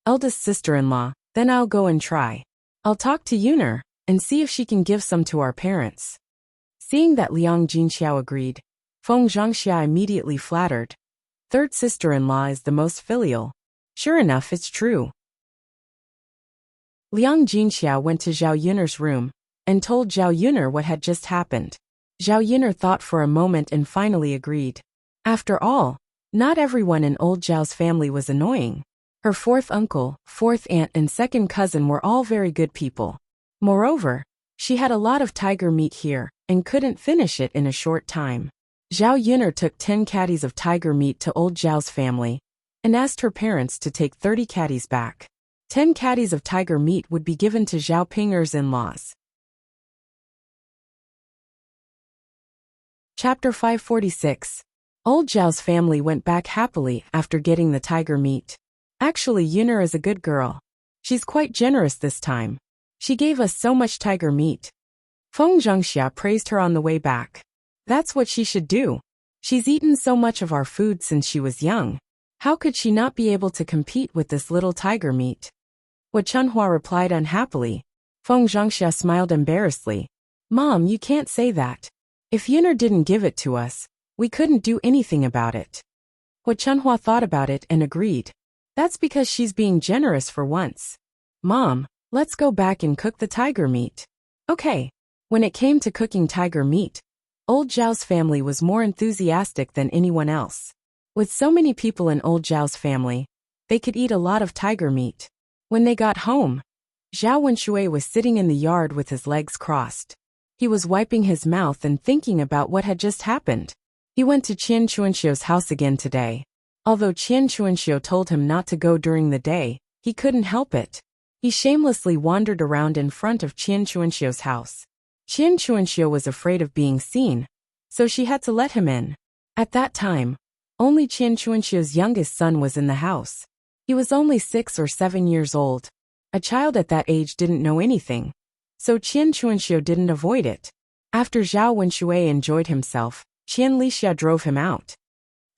eldest sister-in-law, then I'll go and try. I'll talk to Yun'er and see if she can give some to our parents. Seeing that Liang Jinxiao agreed, Feng Zhangxia immediately flattered. Third sister-in-law is the most filial. Sure enough, it's true. Liang Jinxiao went to Zhao Yun'er's room and told Zhao Yun'er what had just happened. Zhao Yun'er thought for a moment and finally agreed. After all, not everyone in old Zhao's family was annoying. Her fourth uncle, fourth aunt and second cousin were all very good people. Moreover, she had a lot of tiger meat here and couldn't finish it in a short time. Zhao Yun'er took 10 caddies of tiger meat to old Zhao's family and asked her parents to take 30 caddies back. 10 caddies of tiger meat would be given to Zhao Ping'er's in-laws. Chapter 546. Old Zhao's family went back happily after getting the tiger meat. Actually, Yuner is a good girl. She's quite generous this time. She gave us so much tiger meat. Feng Zhengxia praised her on the way back. That's what she should do. She's eaten so much of our food since she was young. How could she not be able to compete with this little tiger meat? What Chunhua replied unhappily. Feng Zhengxia smiled embarrassedly. Mom, you can't say that. If Yuner didn't give it to us, we couldn't do anything about it. What Chunhua thought about it and agreed. That's because she's being generous for once. Mom, let's go back and cook the tiger meat. Okay. When it came to cooking tiger meat, Old Zhao's family was more enthusiastic than anyone else. With so many people in Old Zhao's family, they could eat a lot of tiger meat. When they got home, Zhao Wenshui was sitting in the yard with his legs crossed. He was wiping his mouth and thinking about what had just happened. He went to Qian Chuanxiu's house again today. Although Qian Chuanxiu told him not to go during the day, he couldn't help it. He shamelessly wandered around in front of Qian Chuanxiu's house. Qian Chuanxiu was afraid of being seen, so she had to let him in. At that time, only Qian Chuanxiu's youngest son was in the house. He was only 6 or 7 years old. A child at that age didn't know anything, so Qian Chuanxiu didn't avoid it. After Zhao Wenshui enjoyed himself, Qian Lixia drove him out.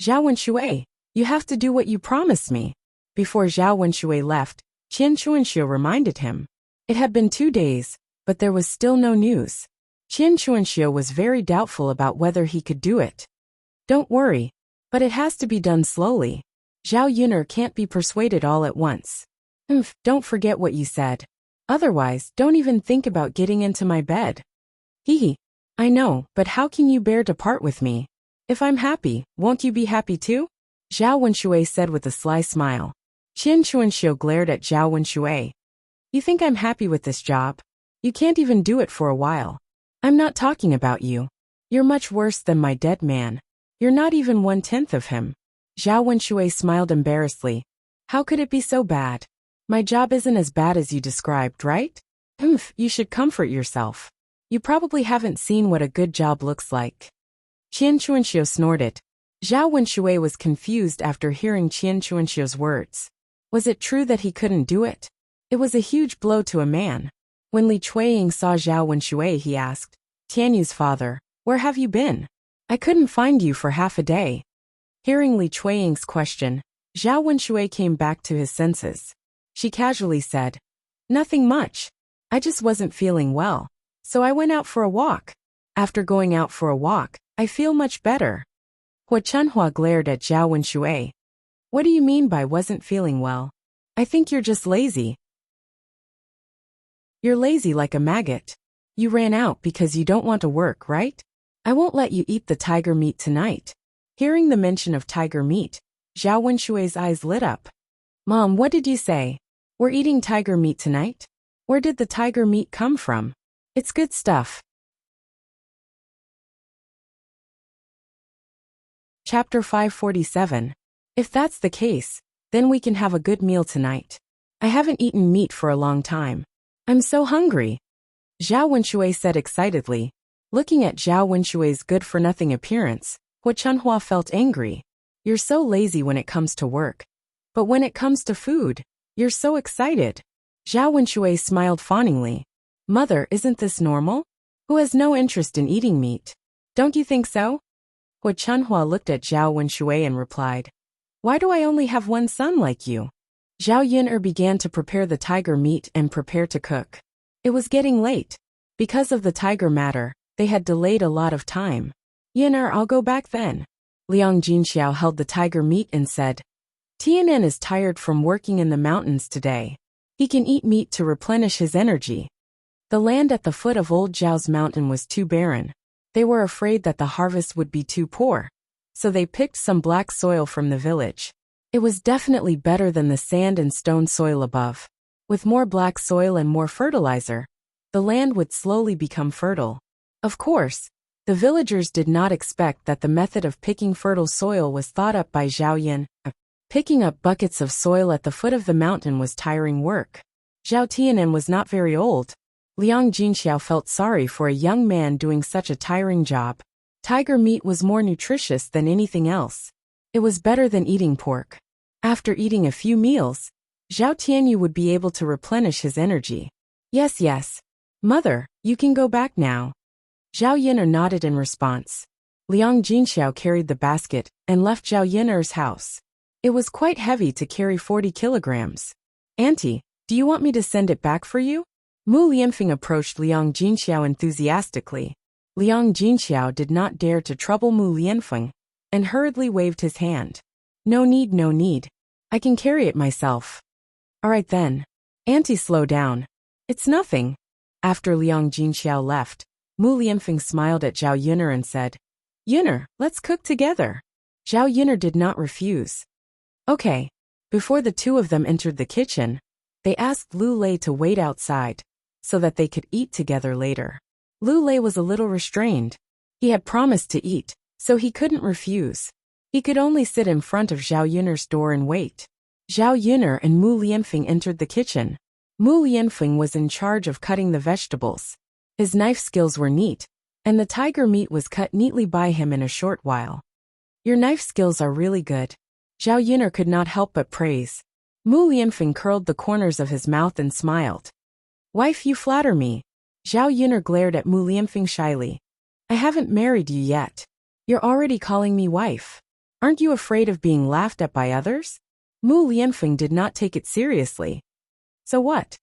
Zhao Wenshui, you have to do what you promised me. Before Zhao Wenshui left, Qian Chuanxiu reminded him. It had been 2 days, but there was still no news. Qian Chuanxiu was very doubtful about whether he could do it. Don't worry, but it has to be done slowly. Zhao Yuner can't be persuaded all at once. Don't forget what you said. Otherwise, don't even think about getting into my bed. Hee. I know, but how can you bear to part with me? If I'm happy, won't you be happy too? Zhao Wenshui said with a sly smile. Qian Chuanxiu glared at Zhao Wenshui. You think I'm happy with this job? You can't even do it for a while. I'm not talking about you. You're much worse than my dead man. You're not even 1/10 of him. Zhao Wenshui smiled embarrassedly. How could it be so bad? My job isn't as bad as you described, right? You should comfort yourself. You probably haven't seen what a good job looks like. Qian Chuanxiu snorted. Zhao Wenshui was confused after hearing Qian Chuanxiu's words. Was it true that he couldn't do it? It was a huge blow to a man. When Li Chuiying saw Zhao Wenshui, he asked, Tianyu's father, where have you been? I couldn't find you for half a day. Hearing Li Chuiying's question, Zhao Wenshui came back to his senses. She casually said, Nothing much. I just wasn't feeling well, so I went out for a walk. After going out for a walk, I feel much better. Hua Chunhua glared at Zhao Wenshui. What do you mean by wasn't feeling well? I think you're just lazy. You're lazy like a maggot. You ran out because you don't want to work, right? I won't let you eat the tiger meat tonight. Hearing the mention of tiger meat, Zhao Wenshui's eyes lit up. Mom, what did you say? We're eating tiger meat tonight? Where did the tiger meat come from? It's good stuff. Chapter 547. If that's the case, then we can have a good meal tonight. I haven't eaten meat for a long time. I'm so hungry. Zhao Wenshui said excitedly. Looking at Zhao Wenshui's good-for-nothing appearance, Hua Chunhua felt angry. You're so lazy when it comes to work. But when it comes to food, you're so excited. Zhao Wenshui smiled fawningly. Mother, isn't this normal? Who has no interest in eating meat? Don't you think so? Hua Chunhua looked at Zhao Wenshui and replied. Why do I only have one son like you? Zhao Yuner began to prepare the tiger meat and prepare to cook. It was getting late. Because of the tiger matter, they had delayed a lot of time. Yuner, I'll go back then. Liang Jinxiao held the tiger meat and said, Tianan is tired from working in the mountains today. He can eat meat to replenish his energy. The land at the foot of Old Zhao's mountain was too barren. They were afraid that the harvest would be too poor. So they picked some black soil from the village. It was definitely better than the sand and stone soil above. With more black soil and more fertilizer, the land would slowly become fertile. Of course, the villagers did not expect that the method of picking fertile soil was thought up by Zhao Yan. Picking up buckets of soil at the foot of the mountain was tiring work. Zhao Tianan was not very old. Liang Jinxiao felt sorry for a young man doing such a tiring job. Tiger meat was more nutritious than anything else. It was better than eating pork. After eating a few meals, Zhao Tianyu would be able to replenish his energy. Yes, yes. Mother, you can go back now. Zhao Yin'er nodded in response. Liang Jinxiao carried the basket and left Zhao Yin'er's house. It was quite heavy to carry 40 kilograms. Auntie, do you want me to send it back for you? Mu Lianfeng approached Liang Jinxiao enthusiastically. Liang Jinxiao did not dare to trouble Mu Lianfeng and hurriedly waved his hand. No need, no need. I can carry it myself. All right then. Auntie, slow down. It's nothing. After Liang Jinxiao left, Mu Lianfeng smiled at Zhao Yin'er and said, Yin'er, let's cook together. Zhao Yin'er did not refuse. Okay. Before the two of them entered the kitchen, they asked Lu Lei to wait outside, so that they could eat together later. Lu Lei was a little restrained. He had promised to eat, so he couldn't refuse. He could only sit in front of Zhao Yin'er's door and wait. Zhao Yin'er and Mu Lianfeng entered the kitchen. Mu Lianfeng was in charge of cutting the vegetables. His knife skills were neat, and the tiger meat was cut neatly by him in a short while. Your knife skills are really good. Zhao Yin'er could not help but praise. Mu Lianfeng curled the corners of his mouth and smiled. Wife, you flatter me. Zhao Yin'er glared at Mu Lianfeng shyly. I haven't married you yet. You're already calling me wife. Aren't you afraid of being laughed at by others? Mu Lianfeng did not take it seriously. So what?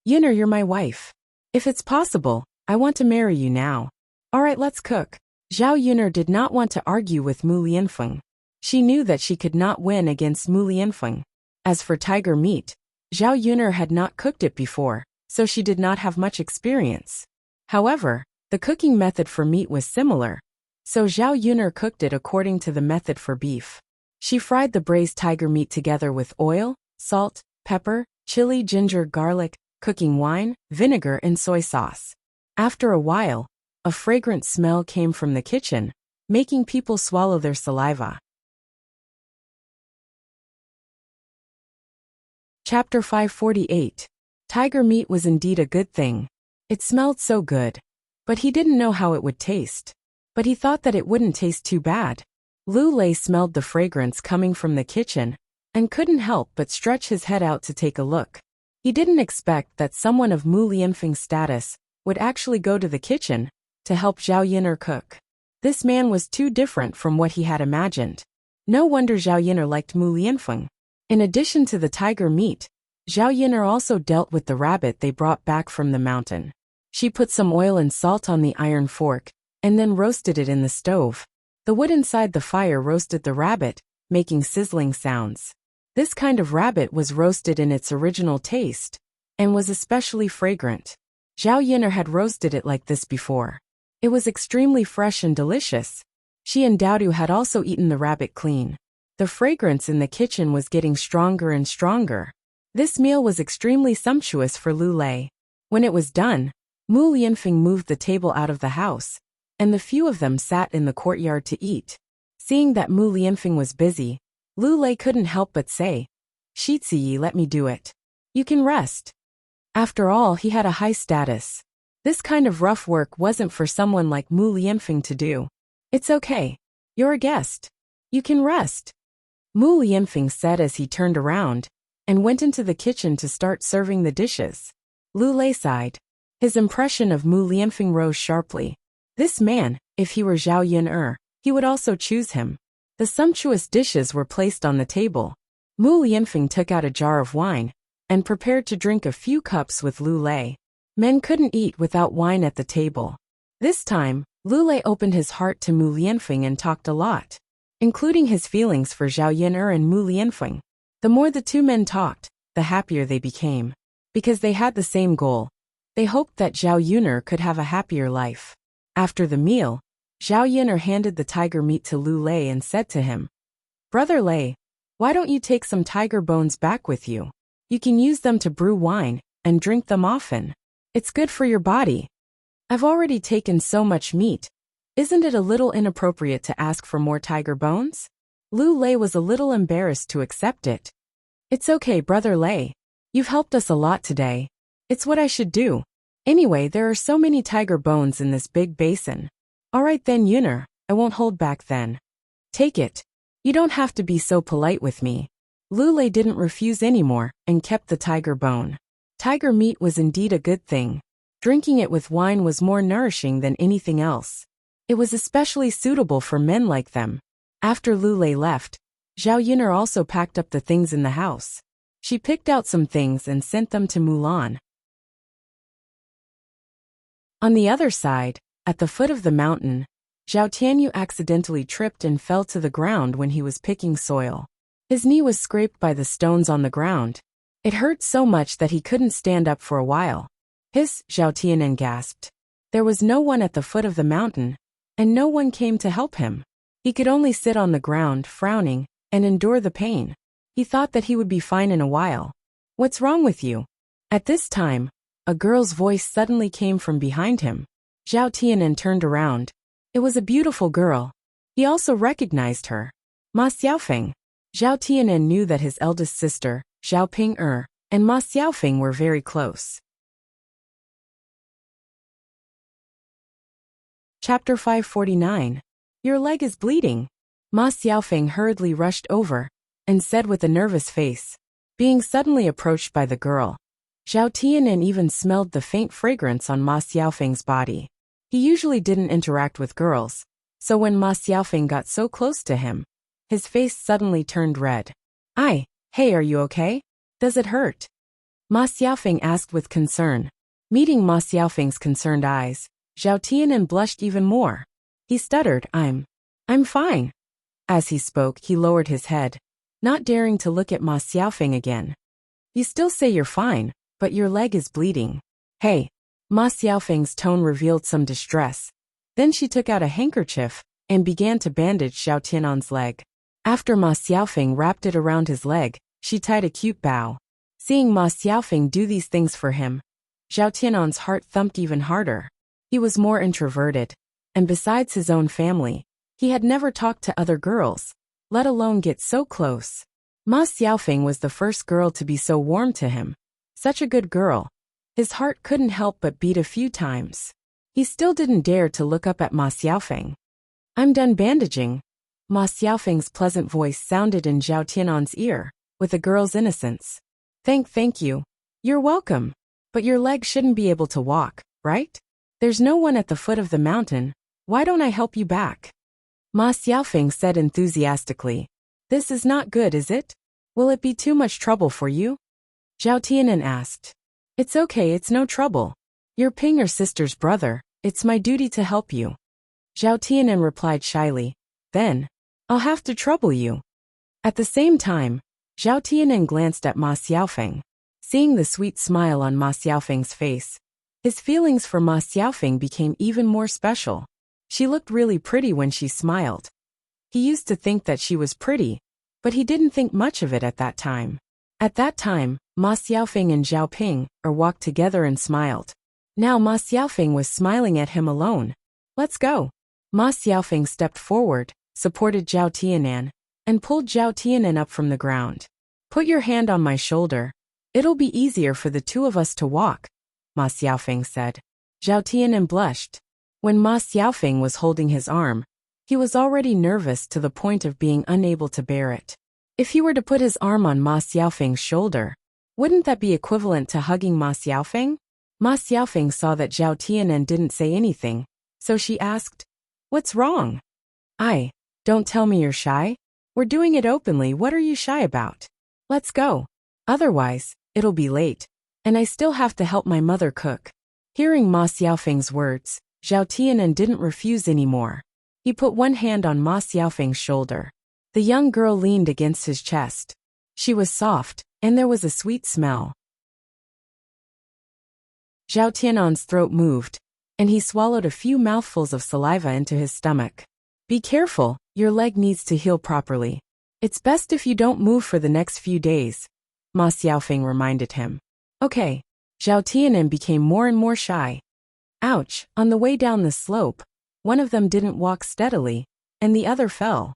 Yin'er, you're my wife. If it's possible, I want to marry you now. All right, let's cook. Zhao Yin'er did not want to argue with Mu Lianfeng. She knew that she could not win against Mu Lianfeng. As for tiger meat, Zhao Yin'er had not cooked it before, so she did not have much experience. However, the cooking method for meat was similar, so Zhao Yin'er cooked it according to the method for beef. She fried the braised tiger meat together with oil, salt, pepper, chili, ginger, garlic, cooking wine, vinegar, and soy sauce. After a while, a fragrant smell came from the kitchen, making people swallow their saliva. Chapter 548. Tiger meat was indeed a good thing. It smelled so good. But he didn't know how it would taste. But he thought that it wouldn't taste too bad. Lu Lei smelled the fragrance coming from the kitchen and couldn't help but stretch his head out to take a look. He didn't expect that someone of Mu Lianfeng's status would actually go to the kitchen to help Zhao Yin'er cook. This man was too different from what he had imagined. No wonder Zhao Yin'er liked Mu Lianfeng. In addition to the tiger meat, Zhao Yin'er also dealt with the rabbit they brought back from the mountain. She put some oil and salt on the iron fork and then roasted it in the stove. The wood inside the fire roasted the rabbit, making sizzling sounds. This kind of rabbit was roasted in its original taste and was especially fragrant. Zhao Yin'er had roasted it like this before. It was extremely fresh and delicious. She and Daodu had also eaten the rabbit clean. The fragrance in the kitchen was getting stronger and stronger. This meal was extremely sumptuous for Lu Lei. When it was done, Mu Lianfeng moved the table out of the house, and the few of them sat in the courtyard to eat. Seeing that Mu Lianfeng was busy, Lu Lei couldn't help but say, Shiziyi, let me do it. You can rest. After all, he had a high status. This kind of rough work wasn't for someone like Mu Lianfeng to do. It's okay. You're a guest. You can rest. Mu Lianfeng said as he turned around and went into the kitchen to start serving the dishes. Lu Lei sighed. His impression of Mu Lianfeng rose sharply. This man, if he were Zhao Yin'er, he would also choose him. The sumptuous dishes were placed on the table. Mu Lianfeng took out a jar of wine and prepared to drink a few cups with Lu Lei. Men couldn't eat without wine at the table. This time, Lu Lei opened his heart to Mu Lianfeng and talked a lot, including his feelings for Zhao Yin'er and Mu Lianfeng. The more the two men talked, the happier they became. Because they had the same goal. They hoped that Zhao Yin'er could have a happier life. After the meal, Zhao Yin'er handed the tiger meat to Lu Lei and said to him, Brother Lei, why don't you take some tiger bones back with you? You can use them to brew wine and drink them often. It's good for your body. I've already taken so much meat. Isn't it a little inappropriate to ask for more tiger bones? Lu Lei was a little embarrassed to accept it. It's okay, Brother Lei. You've helped us a lot today. It's what I should do. Anyway, there are so many tiger bones in this big basin. Alright then, Yuner, I won't hold back then. Take it. You don't have to be so polite with me. Lule didn't refuse anymore and kept the tiger bone. Tiger meat was indeed a good thing. Drinking it with wine was more nourishing than anything else. It was especially suitable for men like them. After Lule left, Zhao Yuner also packed up the things in the house. She picked out some things and sent them to Mulan. On the other side, at the foot of the mountain, Zhao Tianyu accidentally tripped and fell to the ground when he was picking soil. His knee was scraped by the stones on the ground. It hurt so much that he couldn't stand up for a while. Zhao Tianen gasped. There was no one at the foot of the mountain, and no one came to help him. He could only sit on the ground, frowning, and endure the pain. He thought that he would be fine in a while. What's wrong with you? At this time, a girl's voice suddenly came from behind him. Zhao Tianen turned around. It was a beautiful girl. He also recognized her. Ma Xiaofeng. Zhao Tianen knew that his eldest sister, Zhao Ping and Ma Xiaofeng were very close. Chapter 549. Your leg is bleeding. Ma Xiaofeng hurriedly rushed over and said with a nervous face. Being suddenly approached by the girl, Zhao Tianen even smelled the faint fragrance on Ma Xiaofeng's body. He usually didn't interact with girls, so when Ma Xiaofeng got so close to him, his face suddenly turned red. Hey, are you okay? Does it hurt? Ma Xiaofeng asked with concern. Meeting Ma Xiaofeng's concerned eyes, Zhao Tianen blushed even more. He stuttered, I'm fine. As he spoke, he lowered his head, not daring to look at Ma Xiaofeng again. You still say you're fine, but your leg is bleeding. Hey. Ma Xiaofeng's tone revealed some distress. Then she took out a handkerchief and began to bandage Zhao Tianen's leg. After Ma Xiaofeng wrapped it around his leg, she tied a cute bow. Seeing Ma Xiaofeng do these things for him, Zhao Tianen's heart thumped even harder. He was more introverted, and besides his own family, he had never talked to other girls, let alone get so close. Ma Xiaofeng was the first girl to be so warm to him. Such a good girl. His heart couldn't help but beat a few times. He still didn't dare to look up at Ma Xiaofeng. I'm done bandaging. Ma Xiaofeng's pleasant voice sounded in Zhao Tianen's ear, with a girl's innocence. Thank you. You're welcome. But your leg shouldn't be able to walk, right? There's no one at the foot of the mountain. Why don't I help you back? Ma Xiaofeng said enthusiastically. This is not good, is it? Will it be too much trouble for you? Zhao Tianen asked. It's okay, it's no trouble. You're Ping or sister's brother, it's my duty to help you. Zhao Tianen replied shyly. Then, I'll have to trouble you. At the same time, Zhao Tianen glanced at Ma Xiaofeng. Seeing the sweet smile on Ma Xiaofeng's face, his feelings for Ma Xiaofeng became even more special. She looked really pretty when she smiled. He used to think that she was pretty, but he didn't think much of it at that time. At that time, Ma Xiaofeng and Zhao Ping walked together and smiled. Now Ma Xiaofeng was smiling at him alone. Let's go. Ma Xiaofeng stepped forward, supported Zhao Tianen, and pulled Zhao Tianen up from the ground. Put your hand on my shoulder. It'll be easier for the two of us to walk, Ma Xiaofeng said. Zhao Tianen blushed. When Ma Xiaofeng was holding his arm, he was already nervous to the point of being unable to bear it. If he were to put his arm on Ma Xiaofeng's shoulder, wouldn't that be equivalent to hugging Ma Xiaofeng? Ma Xiaofeng saw that Zhao Tianen didn't say anything, so she asked, What's wrong? Don't tell me you're shy. We're doing it openly, what are you shy about? Let's go. Otherwise, it'll be late, and I still have to help my mother cook. Hearing Ma Xiaofeng's words, Zhao Tianen didn't refuse anymore. He put one hand on Ma Xiaofeng's shoulder. The young girl leaned against his chest. She was soft, and there was a sweet smell. Zhao Tianen's throat moved, and he swallowed a few mouthfuls of saliva into his stomach. Be careful, your leg needs to heal properly. It's best if you don't move for the next few days, Ma Xiaofeng reminded him. Okay. Zhao Tianen became more and more shy. Ouch, on the way down the slope, one of them didn't walk steadily, and the other fell.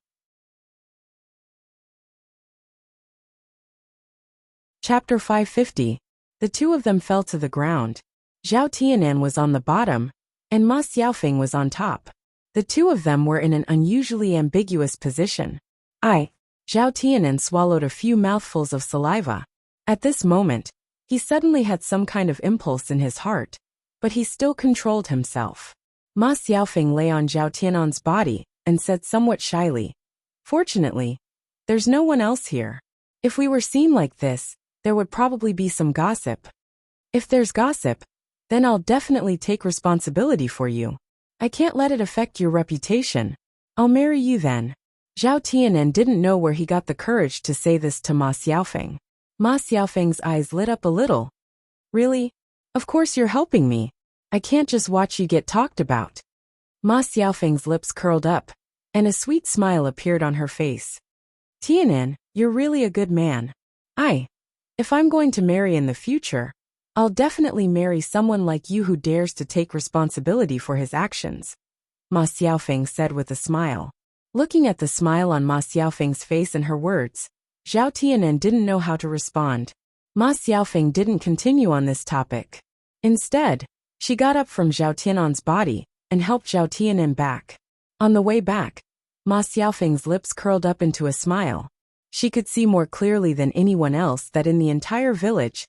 Chapter 550. The two of them fell to the ground. Zhao Tianan was on the bottom, and Ma Xiaofeng was on top. The two of them were in an unusually ambiguous position. Zhao Tianan swallowed a few mouthfuls of saliva. At this moment, he suddenly had some kind of impulse in his heart, but he still controlled himself. Ma Xiaofeng lay on Zhao Tianan's body and said somewhat shyly, "Fortunately, there's no one else here. If we were seen like this, there would probably be some gossip. If there's gossip, then I'll definitely take responsibility for you. I can't let it affect your reputation. I'll marry you then." Zhao Tianan didn't know where he got the courage to say this to Ma Xiaofeng. Ma Xiaofeng's eyes lit up a little. "Really? Of course you're helping me. I can't just watch you get talked about." Ma Xiaofeng's lips curled up, and a sweet smile appeared on her face. "Tianan, you're really a good man. If I'm going to marry in the future, I'll definitely marry someone like you who dares to take responsibility for his actions," Ma Xiaofeng said with a smile. Looking at the smile on Ma Xiaofeng's face and her words, Zhao Tianan didn't know how to respond. Ma Xiaofeng didn't continue on this topic. Instead, she got up from Zhao Tianan's body and helped Zhao Tianan back. On the way back, Ma Xiaofeng's lips curled up into a smile. She could see more clearly than anyone else that in the entire village,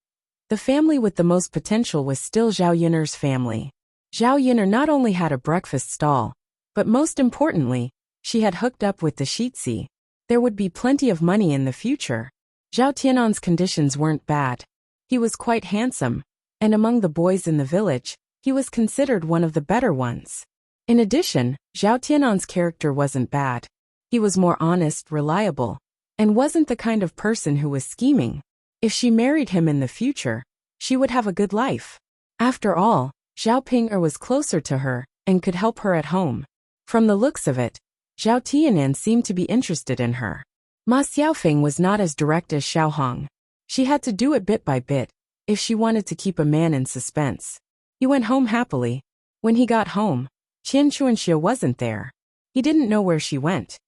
the family with the most potential was still Zhao Yiner's family. Zhao Yiner not only had a breakfast stall, but most importantly, she had hooked up with the Shitsi. There would be plenty of money in the future. Zhao Tianan's conditions weren't bad. He was quite handsome, and among the boys in the village, he was considered one of the better ones. In addition, Zhao Tianan's character wasn't bad. He was more honest, reliable, and wasn't the kind of person who was scheming. If she married him in the future, she would have a good life. After all, Zhao Ping'er was closer to her and could help her at home. From the looks of it, Zhao Tianan seemed to be interested in her. Ma Xiaofeng was not as direct as Xiao Hong. She had to do it bit by bit, if she wanted to keep a man in suspense. He went home happily. When he got home, Qian Chuanxia wasn't there. He didn't know where she went.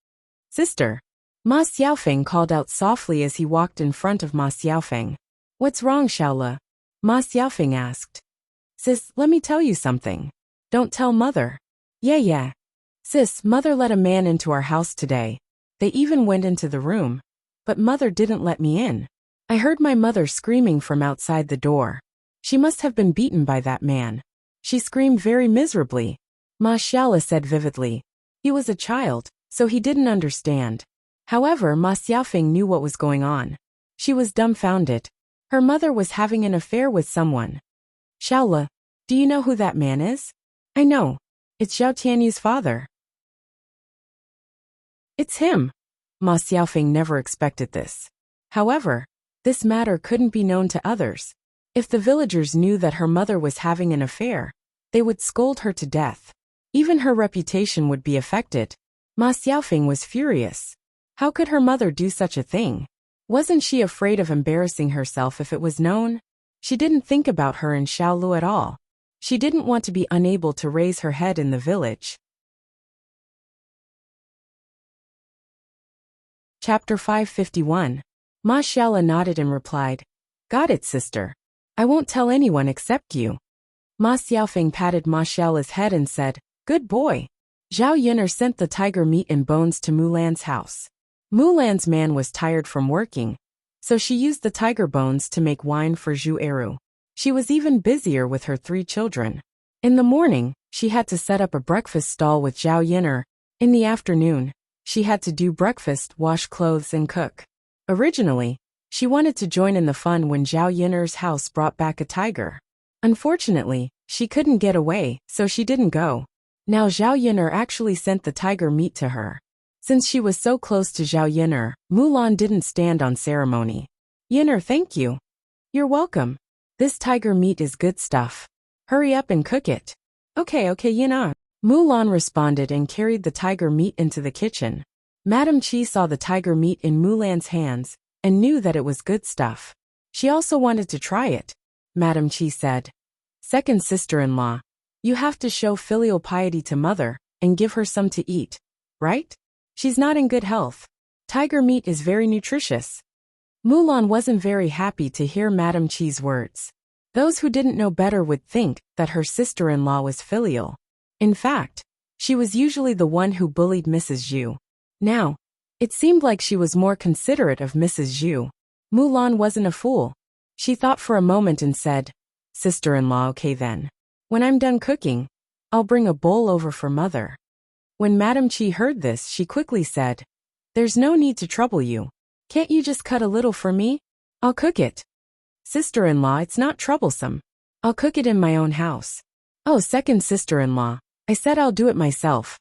"Sister," Ma Xiaofeng called out softly as he walked in front of Ma Xiaofeng. "What's wrong, Xiaole?" Ma Xiaofeng asked. "Sis, let me tell you something. Don't tell mother." Yeah. "Sis, mother let a man into our house today. They even went into the room, but mother didn't let me in. I heard my mother screaming from outside the door. She must have been beaten by that man. She screamed very miserably," Ma Xiaole said vividly. He was a child, so he didn't understand. However, Ma Xiaofeng knew what was going on. She was dumbfounded. Her mother was having an affair with someone. "Xiaole, do you know who that man is?" "I know. It's Zhao Tianyu's father." "It's him." Ma Xiaofeng never expected this. However, this matter couldn't be known to others. If the villagers knew that her mother was having an affair, they would scold her to death. Even her reputation would be affected. Ma Xiaofeng was furious. How could her mother do such a thing? Wasn't she afraid of embarrassing herself if it was known? She didn't think about her and Xiaolu at all. She didn't want to be unable to raise her head in the village. Chapter 551. Ma Xiaole nodded and replied, "Got it, sister. I won't tell anyone except you." Ma Xiaofeng patted Ma Xiaole's head and said, "Good boy." Zhao Yiner sent the tiger meat and bones to Mulan's house. Mulan's man was tired from working, so she used the tiger bones to make wine for Zhu Eru. She was even busier with her 3 children. In the morning, she had to set up a breakfast stall with Zhao Yiner. In the afternoon, she had to do breakfast, wash clothes and cook. Originally, she wanted to join in the fun when Zhao Yiner's house brought back a tiger. Unfortunately, she couldn't get away, so she didn't go. Now Zhao Yiner actually sent the tiger meat to her. Since she was so close to Zhao Yiner, Mulan didn't stand on ceremony. "Yiner, thank you." "You're welcome. This tiger meat is good stuff. Hurry up and cook it." Okay, Yiner." Mulan responded and carried the tiger meat into the kitchen. Madame Qi saw the tiger meat in Mulan's hands and knew that it was good stuff. She also wanted to try it. Madame Qi said, "Second sister-in-law, you have to show filial piety to mother and give her some to eat, right? She's not in good health. Tiger meat is very nutritious." Mulan wasn't very happy to hear Madame Qi's words. Those who didn't know better would think that her sister-in-law was filial. In fact, she was usually the one who bullied Mrs. Zhu. Now, it seemed like she was more considerate of Mrs. Zhu. Mulan wasn't a fool. She thought for a moment and said, "Sister-in-law, okay then. When I'm done cooking, I'll bring a bowl over for Mother." When Madame Qi heard this, she quickly said, "There's no need to trouble you. Can't you just cut a little for me? I'll cook it." "Sister-in-law, it's not troublesome. I'll cook it in my own house." "Oh, second sister-in-law, I said I'll do it myself,"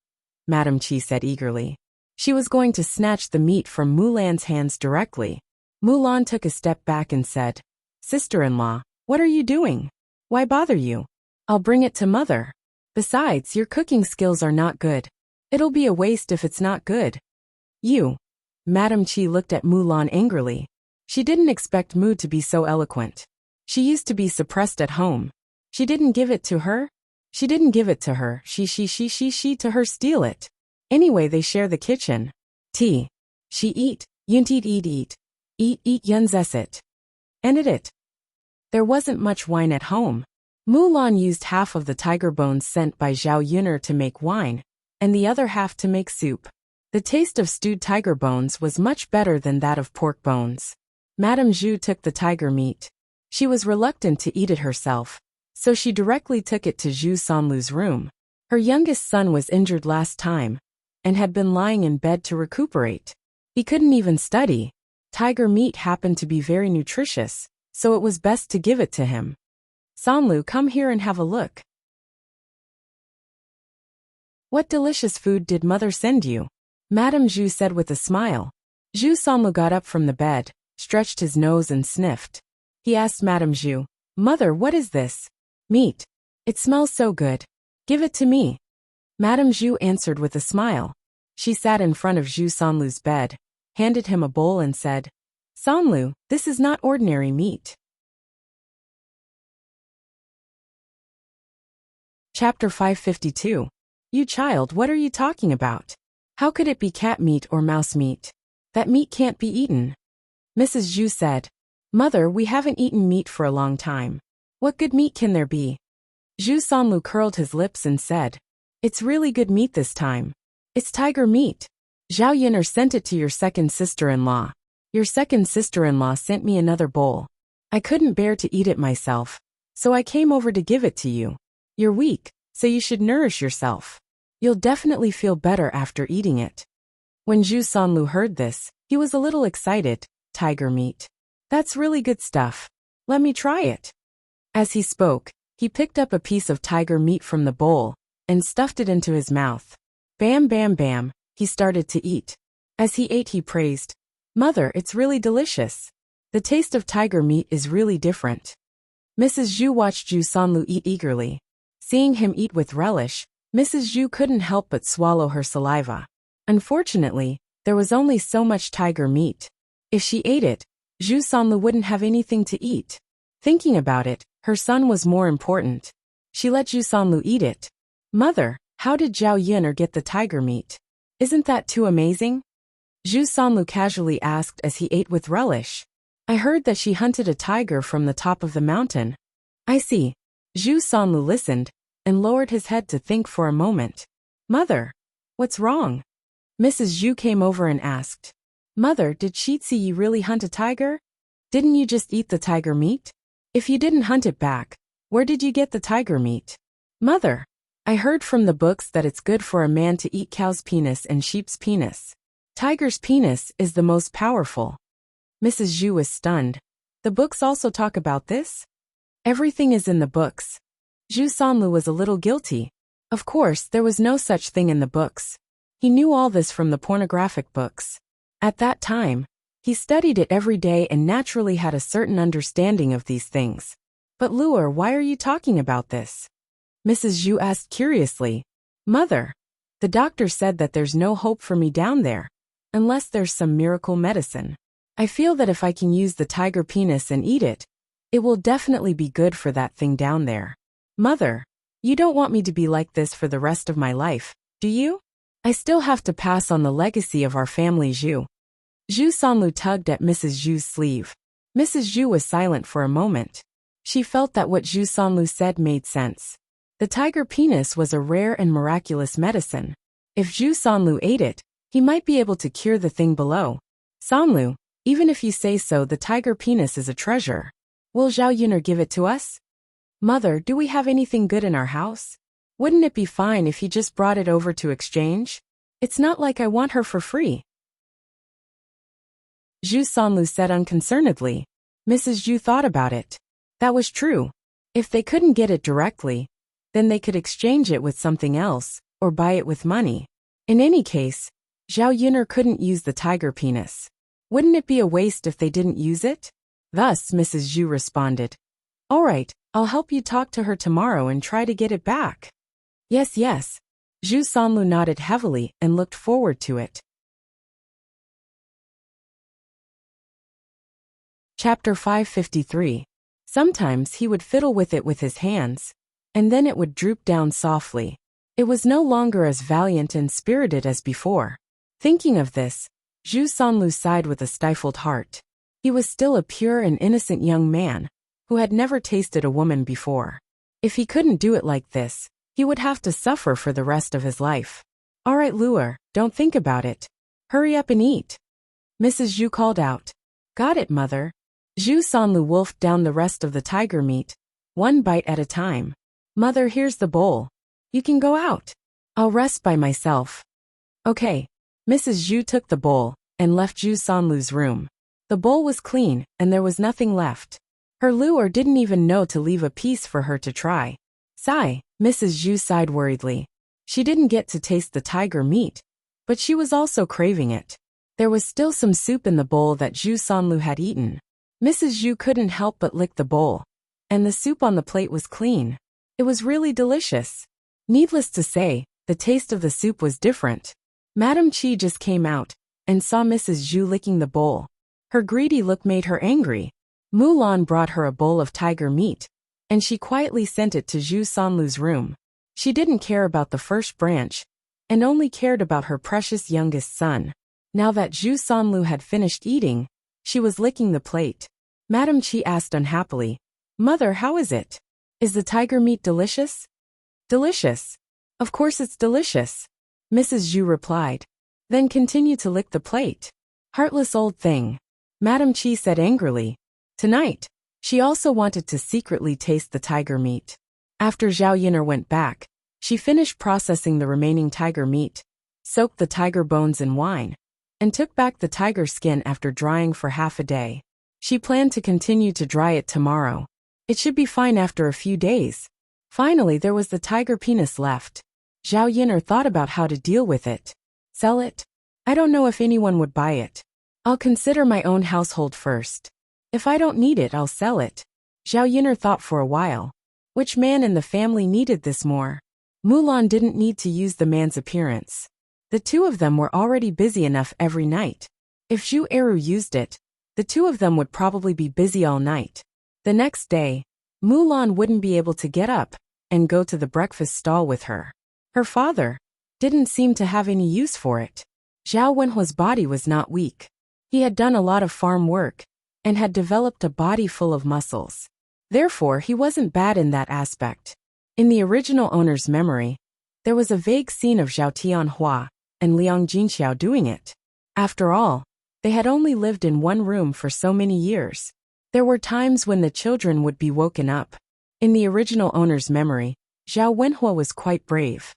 Madame Qi said eagerly. She was going to snatch the meat from Mulan's hands directly. Mulan took a step back and said, "Sister-in-law, what are you doing? Why bother you? I'll bring it to Mother. Besides, your cooking skills are not good. It'll be a waste if it's not good." "You." Madame Qi looked at Mulan angrily. She didn't expect Mu to be so eloquent. She used to be suppressed at home. She didn't give it to her. She didn't give it to her. She to her steal it. Anyway, they share the kitchen. Tea. She eat. Yunt eat. Eat yun it. And it. There wasn't much wine at home. Mulan used half of the tiger bones sent by Zhao Yuner to make wine, and the other half to make soup. The taste of stewed tiger bones was much better than that of pork bones. Madame Zhu took the tiger meat. She was reluctant to eat it herself, so she directly took it to Zhu Sanlu's room. Her youngest son was injured last time, and had been lying in bed to recuperate. He couldn't even study. Tiger meat happened to be very nutritious, so it was best to give it to him. "Sanlu, come here and have a look. What delicious food did Mother send you?" Madame Zhu said with a smile. Zhu Sanlu got up from the bed, stretched his nose and sniffed. He asked Madame Zhu, "Mother, what is this?" "Meat. It smells so good. Give it to me." Madame Zhu answered with a smile. She sat in front of Zhu Sanlu's bed, handed him a bowl and said, "Sanlu, this is not ordinary meat." Chapter 552. "You child, what are you talking about? How could it be cat meat or mouse meat? That meat can't be eaten." Mrs. Zhu said, "Mother, we haven't eaten meat for a long time. What good meat can there be?" Zhu Sanlu curled his lips and said, "It's really good meat this time. It's tiger meat. Zhao Yuner sent it to your second sister-in-law. Your second sister-in-law sent me another bowl. I couldn't bear to eat it myself, so I came over to give it to you. You're weak, so you should nourish yourself. You'll definitely feel better after eating it." When Zhu Sanlu heard this, he was a little excited. "Tiger meat. That's really good stuff. Let me try it." As he spoke, he picked up a piece of tiger meat from the bowl and stuffed it into his mouth. Bam, bam, bam, he started to eat. As he ate, he praised, "Mother, it's really delicious. The taste of tiger meat is really different." Mrs. Zhu watched Zhu Sanlu eat eagerly. Seeing him eat with relish, Mrs. Zhu couldn't help but swallow her saliva. Unfortunately, there was only so much tiger meat. If she ate it, Zhu Sanlu wouldn't have anything to eat. Thinking about it, her son was more important. She let Zhu Sanlu eat it. "Mother, how did Zhao Yuner get the tiger meat? Isn't that too amazing?" Zhu Sanlu casually asked as he ate with relish. "I heard that she hunted a tiger from the top of the mountain." "I see." Zhu Sanlu listened, and lowered his head to think for a moment. "Mother, what's wrong?" Mrs. Zhu came over and asked, "Mother, did Shitsi really hunt a tiger? Didn't you just eat the tiger meat? If you didn't hunt it back, where did you get the tiger meat?" "Mother, I heard from the books that it's good for a man to eat cow's penis and sheep's penis. Tiger's penis is the most powerful." Mrs. Zhu was stunned. "The books also talk about this?" "Everything is in the books." Zhu Sanlu was a little guilty. Of course, there was no such thing in the books. He knew all this from the pornographic books. At that time, he studied it every day and naturally had a certain understanding of these things. "But Luer, why are you talking about this?" Mrs. Zhu asked curiously. "Mother, the doctor said that there's no hope for me down there, unless there's some miracle medicine. I feel that if I can use the tiger penis and eat it, it will definitely be good for that thing down there." "Mother, you don't want me to be like this for the rest of my life, do you? I still have to pass on the legacy of our family Zhu." Zhu Sanlu tugged at Mrs. Zhu's sleeve. Mrs. Zhu was silent for a moment. She felt that what Zhu Sanlu said made sense. The tiger penis was a rare and miraculous medicine. If Zhu Sanlu ate it, he might be able to cure the thing below. Sanlu, even if you say so, the tiger penis is a treasure. Will Zhao Yuner give it to us? Mother, do we have anything good in our house? Wouldn't it be fine if he just brought it over to exchange? It's not like I want her for free. Zhu Sanlu said unconcernedly. Mrs. Zhu thought about it. That was true. If they couldn't get it directly, then they could exchange it with something else, or buy it with money. In any case, Zhao Yuner couldn't use the tiger penis. Wouldn't it be a waste if they didn't use it? Thus, Mrs. Zhu responded. All right, I'll help you talk to her tomorrow and try to get it back. Yes, yes. Zhu Sanlu nodded heavily and looked forward to it. Chapter 553. Sometimes he would fiddle with it with his hands, and then it would droop down softly. It was no longer as valiant and spirited as before. Thinking of this, Zhu Sanlu sighed with a stifled heart. He was still a pure and innocent young man, who had never tasted a woman before. If he couldn't do it like this, he would have to suffer for the rest of his life. All right, Luer, don't think about it. Hurry up and eat. Mrs. Zhu called out. Got it, mother. Zhu Sanlu wolfed down the rest of the tiger meat, one bite at a time. Mother, here's the bowl. You can go out. I'll rest by myself. Okay. Mrs. Zhu took the bowl and left Zhu Sanlu's room. The bowl was clean and there was nothing left. Her lure didn't even know to leave a piece for her to try. Sigh, Mrs. Zhu sighed worriedly. She didn't get to taste the tiger meat, but she was also craving it. There was still some soup in the bowl that Zhu Sanlu had eaten. Mrs. Zhu couldn't help but lick the bowl, and the soup on the plate was clean. It was really delicious. Needless to say, the taste of the soup was different. Madam Qi just came out and saw Mrs. Zhu licking the bowl. Her greedy look made her angry. Mulan brought her a bowl of tiger meat, and she quietly sent it to Zhu Sanlu's room. She didn't care about the first branch, and only cared about her precious youngest son. Now that Zhu Sanlu had finished eating, she was licking the plate. Madam Qi asked unhappily, Mother, how is it? Is the tiger meat delicious? Delicious. Of course it's delicious. Mrs. Zhu replied. Then continue to lick the plate. Heartless old thing. Madam Qi said angrily. Tonight, she also wanted to secretly taste the tiger meat. After Zhao Yuner went back, she finished processing the remaining tiger meat, soaked the tiger bones in wine, and took back the tiger skin after drying for half a day. She planned to continue to dry it tomorrow. It should be fine after a few days. Finally, there was the tiger penis left. Zhao Yuner thought about how to deal with it. Sell it? I don't know if anyone would buy it. I'll consider my own household first. If I don't need it, I'll sell it. Zhao Yuner thought for a while. Which man in the family needed this more? Mulan didn't need to use the man's appearance. The two of them were already busy enough every night. If Zhu Eru used it, the two of them would probably be busy all night. The next day, Mulan wouldn't be able to get up and go to the breakfast stall with her. Her father didn't seem to have any use for it. Zhao Wenhua's body was not weak. He had done a lot of farm work and had developed a body full of muscles. Therefore, he wasn't bad in that aspect. In the original owner's memory, there was a vague scene of Zhao Tianhua and Liang Jinxiao doing it. After all, they had only lived in one room for so many years. There were times when the children would be woken up. In the original owner's memory, Zhao Wenhua was quite brave.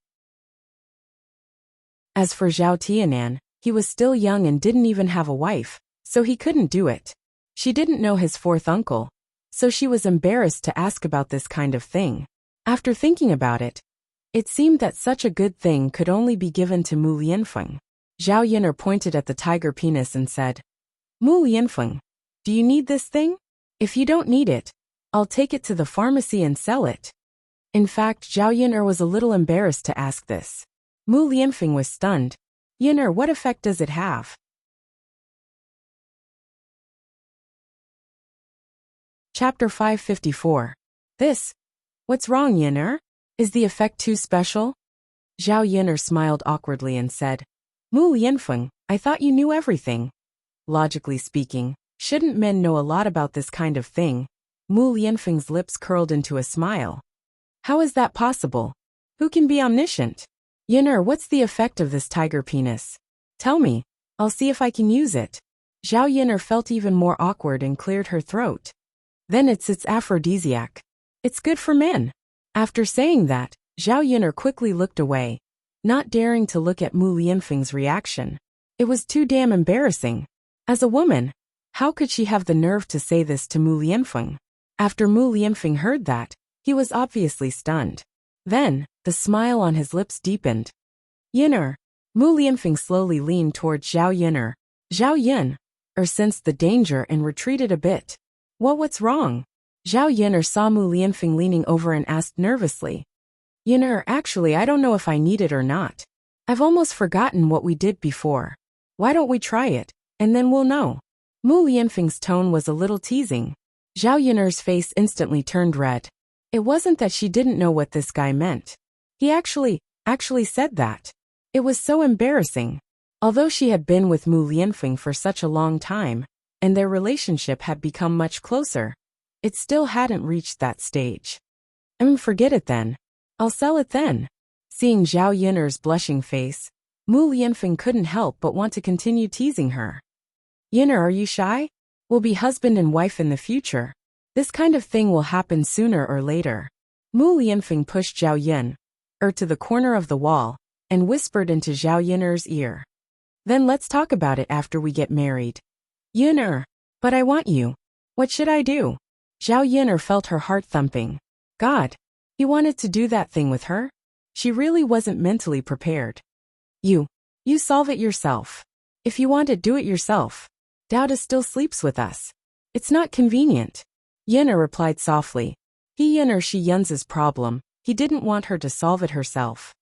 As for Zhao Tianan, he was still young and didn't even have a wife, so he couldn't do it. She didn't know his fourth uncle, so she was embarrassed to ask about this kind of thing. After thinking about it, it seemed that such a good thing could only be given to Mu Lianfeng. Zhao Yuner pointed at the tiger penis and said, Mu Lianfeng, do you need this thing? If you don't need it, I'll take it to the pharmacy and sell it. In fact, Zhao Yuner was a little embarrassed to ask this. Mu Lianfeng was stunned. Yuner, what effect does it have? Chapter 554. What's wrong, Yuner? Is the effect too special? Zhao Yuner smiled awkwardly and said, Mu Lianfeng, I thought you knew everything. Logically speaking, shouldn't men know a lot about this kind of thing? Mu Lianfeng's lips curled into a smile. How is that possible? Who can be omniscient? Yin'er, what's the effect of this tiger penis? Tell me. I'll see if I can use it. Zhao Yin'er felt even more awkward and cleared her throat. Then it's aphrodisiac. It's good for men. After saying that, Zhao Yin'er quickly looked away, not daring to look at Mu Lianfeng's reaction. It was too damn embarrassing. As a woman, how could she have the nerve to say this to Mu Lianfeng? After Mu Lianfeng heard that, he was obviously stunned. Then, the smile on his lips deepened. Yin'er. Mu Lianfeng slowly leaned towards Zhao Yin'er. Zhao Yin sensed the danger and retreated a bit. What's wrong? Zhao Yin'er saw Mu Lianfeng leaning over and asked nervously. Yin'er, actually I don't know if I need it or not. I've almost forgotten what we did before. Why don't we try it, and then we'll know. Mu Lianfeng's tone was a little teasing. Zhao Yin'er's face instantly turned red. It wasn't that she didn't know what this guy meant. He actually said that. It was so embarrassing. Although she had been with Mu Lianfeng for such a long time, and their relationship had become much closer, it still hadn't reached that stage. Forget it then. I'll sell it then. Seeing Zhao Yin'er's blushing face, Mu Lianfeng couldn't help but want to continue teasing her. Yin'er, are you shy? We'll be husband and wife in the future. This kind of thing will happen sooner or later. Mu Lianfeng pushed Zhao Yin'er to the corner of the wall and whispered into Zhao Yin'er's ear. Then let's talk about it after we get married. Yin'er, but I want you. What should I do? Zhao Yin'er felt her heart thumping. God, he wanted to do that thing with her? She really wasn't mentally prepared. You solve it yourself. If you want to do it yourself. Dowda still sleeps with us. It's not convenient. Yin'er replied softly. He Yin'er she Yun's problem. He didn't want her to solve it herself.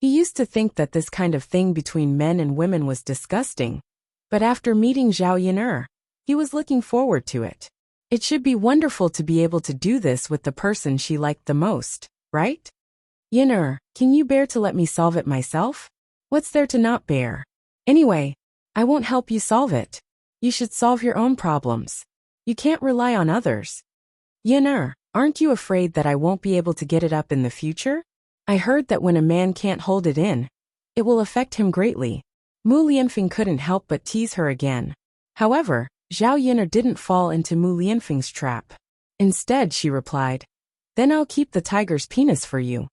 He used to think that this kind of thing between men and women was disgusting. But after meeting Zhao Yin'er, he was looking forward to it. It should be wonderful to be able to do this with the person she liked the most, right? Yin'er, can you bear to let me solve it myself? What's there to not bear? Anyway, I won't help you solve it. You should solve your own problems. You can't rely on others. Yin'er, aren't you afraid that I won't be able to get it up in the future? I heard that when a man can't hold it in, it will affect him greatly. Mu Lianfeng couldn't help but tease her again. However, Zhao Yin'er didn't fall into Mu Lianfeng's trap. Instead, she replied, Then I'll keep the tiger's penis for you.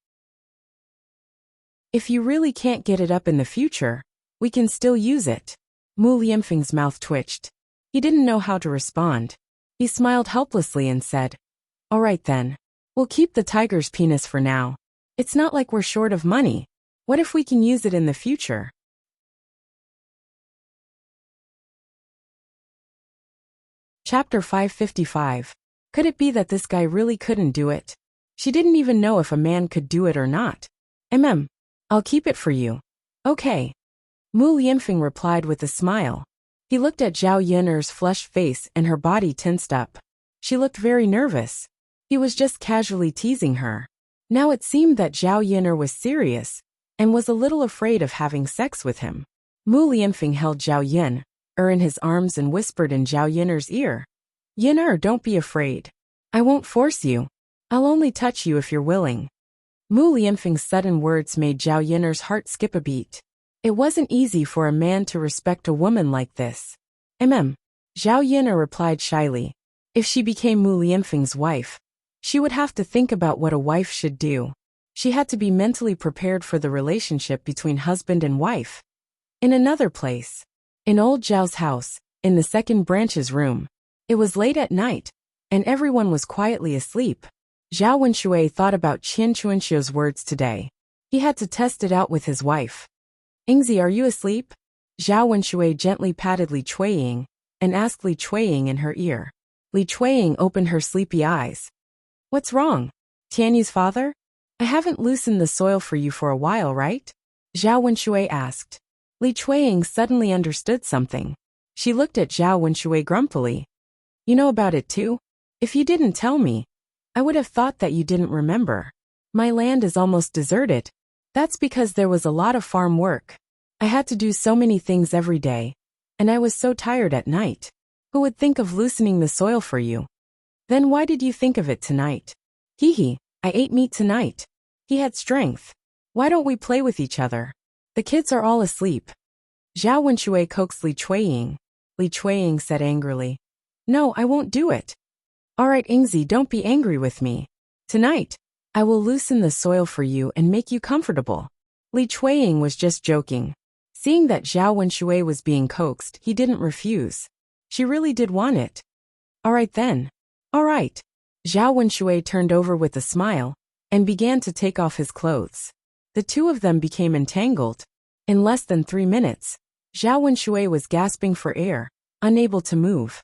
If you really can't get it up in the future, we can still use it. Mu Lianfeng's mouth twitched. He didn't know how to respond. He smiled helplessly and said, All right then. We'll keep the tiger's penis for now. It's not like we're short of money. What if we can use it in the future? Chapter 555. Could it be that this guy really couldn't do it? She didn't even know if a man could do it or not. I'll keep it for you. Okay. Mu Lianfeng replied with a smile. He looked at Zhao Yin'er's flushed face and her body tensed up. She looked very nervous. He was just casually teasing her. Now it seemed that Zhao Yin'er was serious and was a little afraid of having sex with him. Mu Lianfeng held Zhao Yin'er in his arms and whispered in Zhao Yin'er's ear. Yin'er, don't be afraid. I won't force you. I'll only touch you if you're willing. Mu Lianfeng's sudden words made Zhao Yin'er's heart skip a beat. It wasn't easy for a man to respect a woman like this. Zhao Yin'er replied shyly. If she became Mu Lianfeng's wife, she would have to think about what a wife should do. She had to be mentally prepared for the relationship between husband and wife. In another place, in old Zhao's house, in the second branch's room, it was late at night, and everyone was quietly asleep. Zhao Wenshui thought about Qian Chuanxiu's words today. He had to test it out with his wife. Ingzi, are you asleep? Zhao Wenshui gently patted Li Chuiying and asked Li Chuiying in her ear. Li Chuiying opened her sleepy eyes. What's wrong? Tianyu's father? I haven't loosened the soil for you for a while, right? Zhao Wenshui asked. Li Chuiying suddenly understood something. She looked at Zhao Wenshui grumpily. You know about it too? If you didn't tell me, I would have thought that you didn't remember. My land is almost deserted. That's because there was a lot of farm work. I had to do so many things every day, and I was so tired at night. Who would think of loosening the soil for you? Then why did you think of it tonight? Hee hee, I ate meat tonight. He had strength. Why don't we play with each other? The kids are all asleep. Zhao Wenshui coaxed Li Chuiying. Li Chuiying said angrily. No, I won't do it. All right, Ingzi, don't be angry with me. Tonight, I will loosen the soil for you and make you comfortable. Li Chuiying was just joking. Seeing that Zhao Wenshui was being coaxed, he didn't refuse. She really did want it. All right then. All right. Zhao Wenshui turned over with a smile and began to take off his clothes. The two of them became entangled. In less than 3 minutes, Zhao Wenshui was gasping for air, unable to move.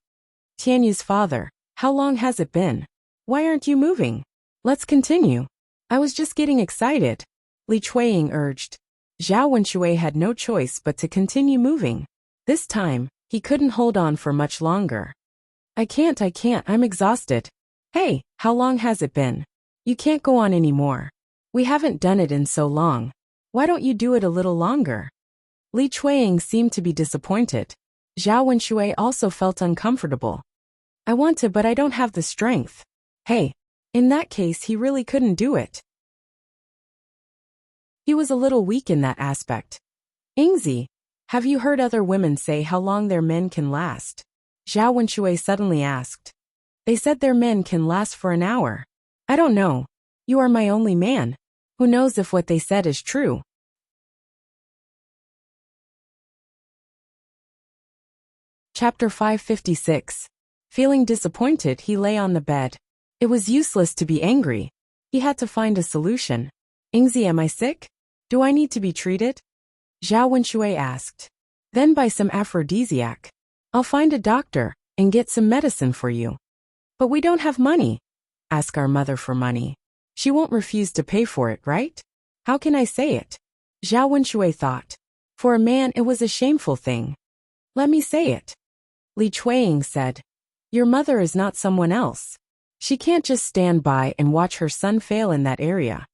Tianyu's father, how long has it been? Why aren't you moving? Let's continue. I was just getting excited. Li Chuiying urged. Zhao Wenshui had no choice but to continue moving. This time, he couldn't hold on for much longer. I can't, I'm exhausted. Hey, how long has it been? You can't go on anymore. We haven't done it in so long. Why don't you do it a little longer? Li Chuiying seemed to be disappointed. Zhao Wenshui also felt uncomfortable. I want to, but I don't have the strength. Hey, in that case he really couldn't do it. He was a little weak in that aspect. Ingzi, have you heard other women say how long their men can last? Zhao Wenshui suddenly asked. They said their men can last for an hour. I don't know. You are my only man. Who knows if what they said is true? Chapter 556. Feeling disappointed, he lay on the bed. It was useless to be angry. He had to find a solution. Ingzi, am I sick? Do I need to be treated? Zhao Wenshui asked. Then buy some aphrodisiac. I'll find a doctor and get some medicine for you. But we don't have money. Ask our mother for money. She won't refuse to pay for it, right? How can I say it? Zhao Wenshui thought. For a man, it was a shameful thing. Let me say it. Li Chuiying said. Your mother is not someone else. She can't just stand by and watch her son fail in that area.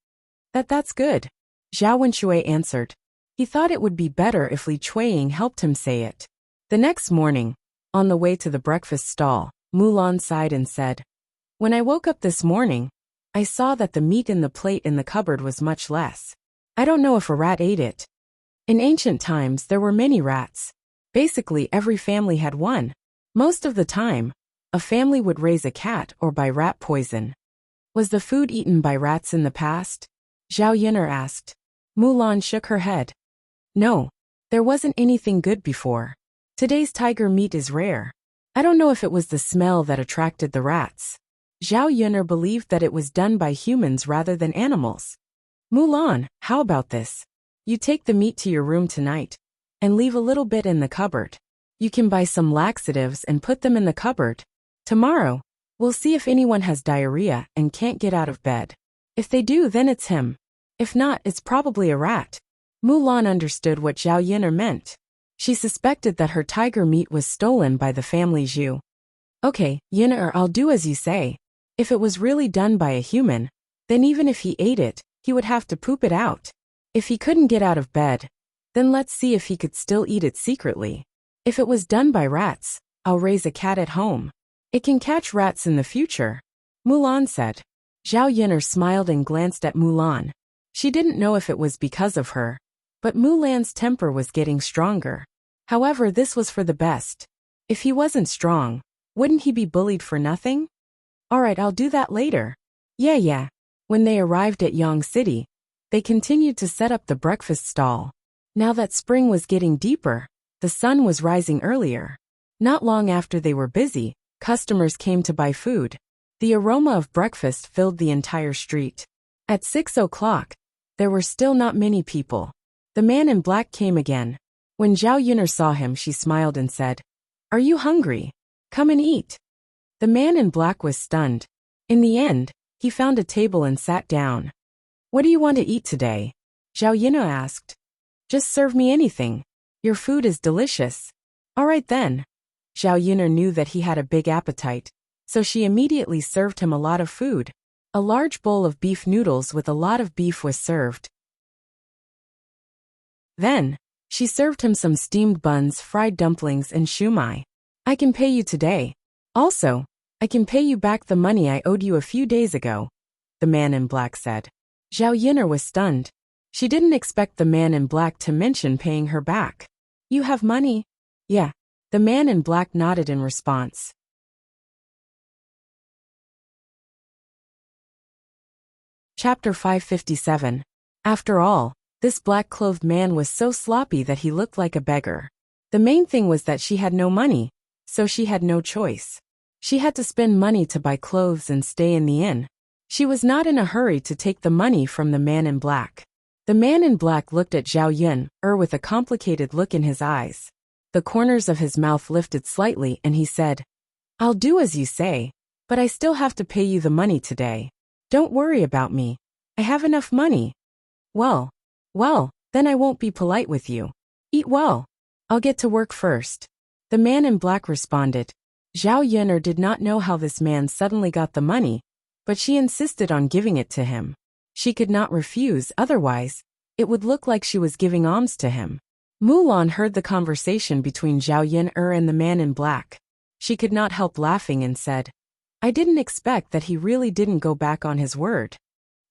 That's good. Zhao Wenshui answered. He thought it would be better if Li Chuiying helped him say it. The next morning, on the way to the breakfast stall, Mulan sighed and said, When I woke up this morning, I saw that the meat in the plate in the cupboard was much less. I don't know if a rat ate it. In ancient times there were many rats. Basically every family had one. Most of the time, a family would raise a cat or buy rat poison. Was the food eaten by rats in the past? Zhao Yin'er asked. Mulan shook her head. No, there wasn't anything good before. Today's tiger meat is rare. I don't know if it was the smell that attracted the rats. Zhao Yin'er believed that it was done by humans rather than animals. Mulan, how about this? You take the meat to your room tonight and leave a little bit in the cupboard. You can buy some laxatives and put them in the cupboard. Tomorrow, we'll see if anyone has diarrhea and can't get out of bed. If they do, then it's him. If not, it's probably a rat. Mulan understood what Zhao Yin'er meant. She suspected that her tiger meat was stolen by the family Zhu. Okay, Yin'er, I'll do as you say. If it was really done by a human, then even if he ate it, he would have to poop it out. If he couldn't get out of bed, then let's see if he could still eat it secretly. If it was done by rats, I'll raise a cat at home. It can catch rats in the future, Mulan said. Zhao Yin'er smiled and glanced at Mulan. She didn't know if it was because of her, but Mulan's temper was getting stronger. However, this was for the best. If he wasn't strong, wouldn't he be bullied for nothing? All right, I'll do that later. Yeah. When they arrived at Yang City, they continued to set up the breakfast stall. Now that spring was getting deeper, the sun was rising earlier. Not long after they were busy, customers came to buy food. The aroma of breakfast filled the entire street. At 6 o'clock, there were still not many people. The man in black came again. When Zhao Yin'er saw him, she smiled and said, Are you hungry? Come and eat. The man in black was stunned. In the end, he found a table and sat down. What do you want to eat today? Zhao Yin'er asked. Just serve me anything. Your food is delicious. All right then. Zhao Yin'er knew that he had a big appetite, so she immediately served him a lot of food. A large bowl of beef noodles with a lot of beef was served. Then, she served him some steamed buns, fried dumplings and shumai. I can pay you today. Also, I can pay you back the money I owed you a few days ago, the man in black said. Zhao Yin'er was stunned. She didn't expect the man in black to mention paying her back. You have money? Yeah. The man in black nodded in response. Chapter 557. After all, this black-clothed man was so sloppy that he looked like a beggar. The main thing was that she had no money, so she had no choice. She had to spend money to buy clothes and stay in the inn. She was not in a hurry to take the money from the man in black. The man in black looked at Zhao Yin'er with a complicated look in his eyes. The corners of his mouth lifted slightly and he said, I'll do as you say, but I still have to pay you the money today. Don't worry about me. I have enough money. Well, then I won't be polite with you. Eat well. I'll get to work first. The man in black responded. Zhao Yin'er did not know how this man suddenly got the money, but she insisted on giving it to him. She could not refuse, otherwise, it would look like she was giving alms to him. Mulan heard the conversation between Zhao Yin'er and the man in black. She could not help laughing and said, I didn't expect that he really didn't go back on his word.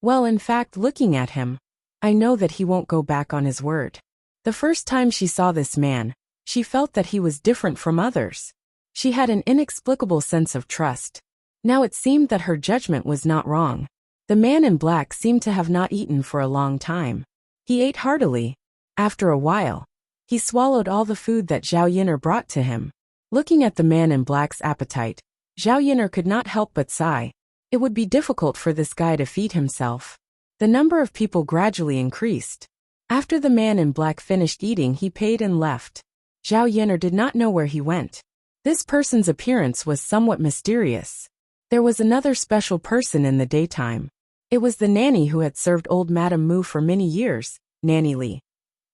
Well, in fact, looking at him, I know that he won't go back on his word. The first time she saw this man, she felt that he was different from others. She had an inexplicable sense of trust. Now it seemed that her judgment was not wrong. The man in black seemed to have not eaten for a long time. He ate heartily. After a while, he swallowed all the food that Zhao Yin'er brought to him. Looking at the man in black's appetite, Zhao Yin'er could not help but sigh. It would be difficult for this guy to feed himself. The number of people gradually increased. After the man in black finished eating, he paid and left. Zhao Yin'er did not know where he went. This person's appearance was somewhat mysterious. There was another special person in the daytime. It was the nanny who had served old Madame Mu for many years, Nanny Li.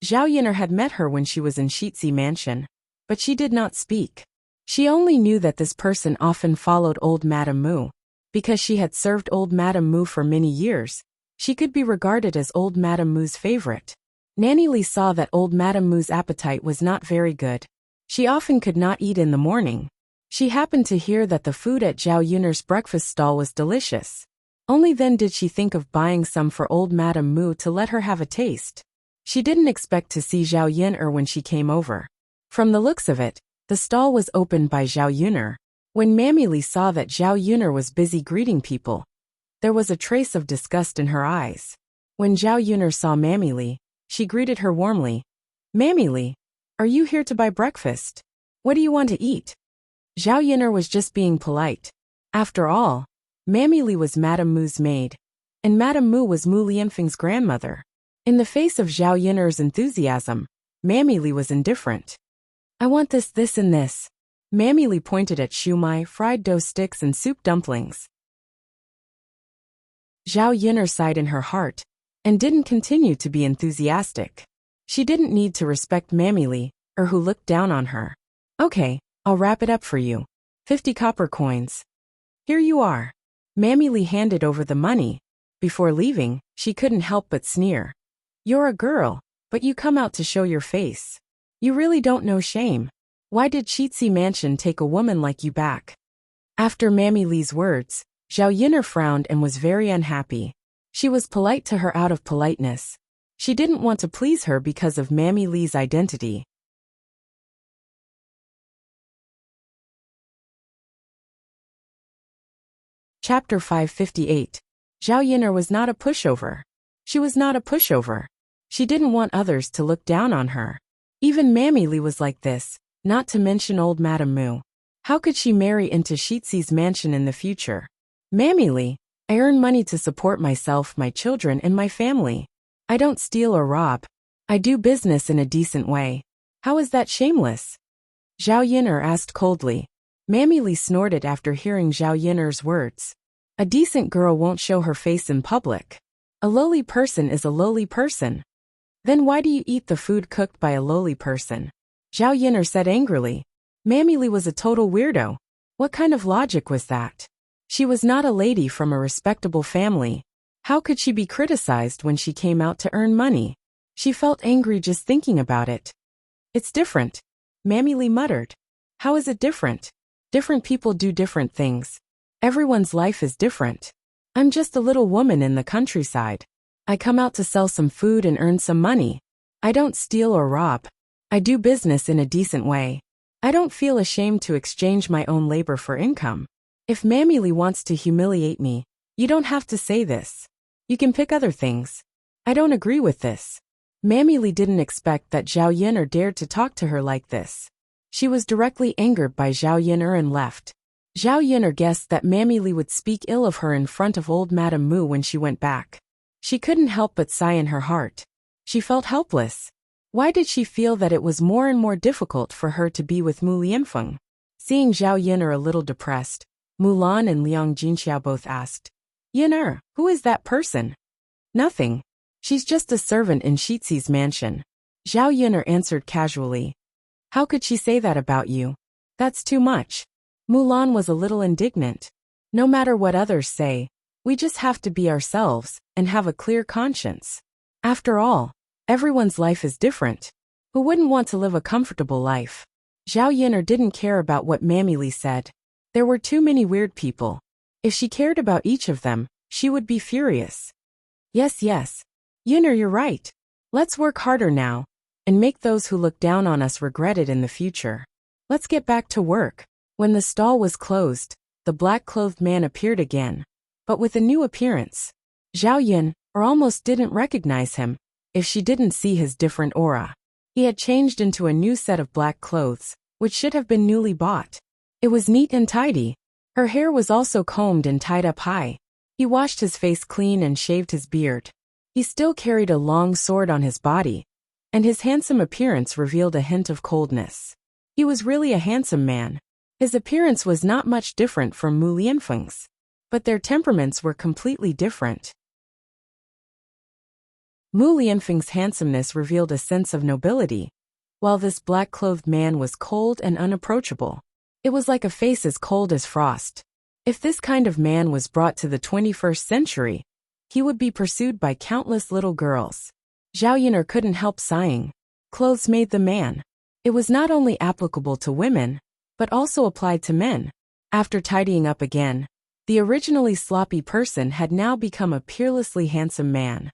Zhao Yin'er had met her when she was in Shitzi Mansion, but she did not speak. She only knew that this person often followed old Madame Mu. Because she had served old Madame Mu for many years, she could be regarded as old Madame Mu's favorite. Nanny Li saw that old Madame Mu's appetite was not very good. She often could not eat in the morning. She happened to hear that the food at Zhao Yin'er's breakfast stall was delicious. Only then did she think of buying some for old Madame Mu to let her have a taste. She didn't expect to see Zhao Yin'er when she came over. From the looks of it, the stall was opened by Zhao Yin'er. When Mammy Li saw that Zhao Yin'er was busy greeting people, there was a trace of disgust in her eyes. When Zhao Yin'er saw Mammy Li, she greeted her warmly. Mammy Li, are you here to buy breakfast? What do you want to eat? Zhao Yin'er was just being polite. After all, Mammy Li was Madame Mu's maid, and Madame Mu was Mu Lianfeng's grandmother. In the face of Zhao Yin'er's enthusiasm, Mammy Li was indifferent. I want this and this. Mammy Li pointed at shumai, fried dough sticks and soup dumplings. Zhao Yin'er sighed in her heart, and didn't continue to be enthusiastic. She didn't need to respect Mammy Li, or who looked down on her. Okay, I'll wrap it up for you. 50 copper coins. Here you are. Mammy Li handed over the money. Before leaving, she couldn't help but sneer. You're a girl, but you come out to show your face. You really don't know shame. Why did Shitzi Mansion take a woman like you back? After Mammy Li's words, Zhao Yin'er frowned and was very unhappy. She was polite to her out of politeness. She didn't want to please her because of Mammy Li's identity. Chapter 558. Zhao Yin'er was not a pushover. She was not a pushover. She didn't want others to look down on her. Even Mammy Li was like this, not to mention old Madame Mu. How could she marry into Shitzi's mansion in the future? Mammy Li, I earn money to support myself, my children, and my family. I don't steal or rob. I do business in a decent way. How is that shameless? Zhao Yin'er asked coldly. Mammy Li snorted after hearing Zhao Yin'er's words. A decent girl won't show her face in public. A lowly person is a lowly person. Then why do you eat the food cooked by a lowly person? Zhao Yin'er said angrily. Mammy Li was a total weirdo. What kind of logic was that? She was not a lady from a respectable family. How could she be criticized when she came out to earn money? She felt angry just thinking about it. It's different. Mammy Li muttered. How is it different? Different people do different things. Everyone's life is different. I'm just a little woman in the countryside. I come out to sell some food and earn some money. I don't steal or rob. I do business in a decent way. I don't feel ashamed to exchange my own labor for income. If Mammy Lee wants to humiliate me, you don't have to say this. You can pick other things. I don't agree with this. Mammy Lee didn't expect that Zhao Yin'er dared to talk to her like this. She was directly angered by Zhao Yin'er and left. Zhao Yin'er guessed that Mammy Lee would speak ill of her in front of old Madame Mu when she went back. She couldn't help but sigh in her heart. She felt helpless. Why did she feel that it was more and more difficult for her to be with Mu Lianfeng? Seeing Zhao Yin'er a little depressed, Mulan and Liang Jinxiao both asked, "Yin'er, who is that person?" "Nothing. She's just a servant in Shizi's mansion." Zhao Yin'er answered casually. "How could she say that about you? That's too much." Mulan was a little indignant. "No matter what others say, we just have to be ourselves and have a clear conscience. After all, everyone's life is different. Who wouldn't want to live a comfortable life?" Zhao Yin'er didn't care about what Mammy Lee said. There were too many weird people. If she cared about each of them, she would be furious. Yes, Yin'er, you're right. Let's work harder now and make those who look down on us regret it in the future. Let's get back to work." When the stall was closed, the black-clothed man appeared again, but with a new appearance. Zhao Yin'er almost didn't recognize him if she didn't see his different aura. He had changed into a new set of black clothes, which should have been newly bought. It was neat and tidy. Her hair was also combed and tied up high. He washed his face clean and shaved his beard. He still carried a long sword on his body, and his handsome appearance revealed a hint of coldness. He was really a handsome man. His appearance was not much different from Mu Lianfeng's, but their temperaments were completely different. Mu Lianfeng's handsomeness revealed a sense of nobility, while this black-clothed man was cold and unapproachable. It was like a face as cold as frost. If this kind of man was brought to the 21st century, he would be pursued by countless little girls. Zhao Yin'er couldn't help sighing. Clothes made the man. It was not only applicable to women, but also applied to men. After tidying up again, the originally sloppy person had now become a peerlessly handsome man.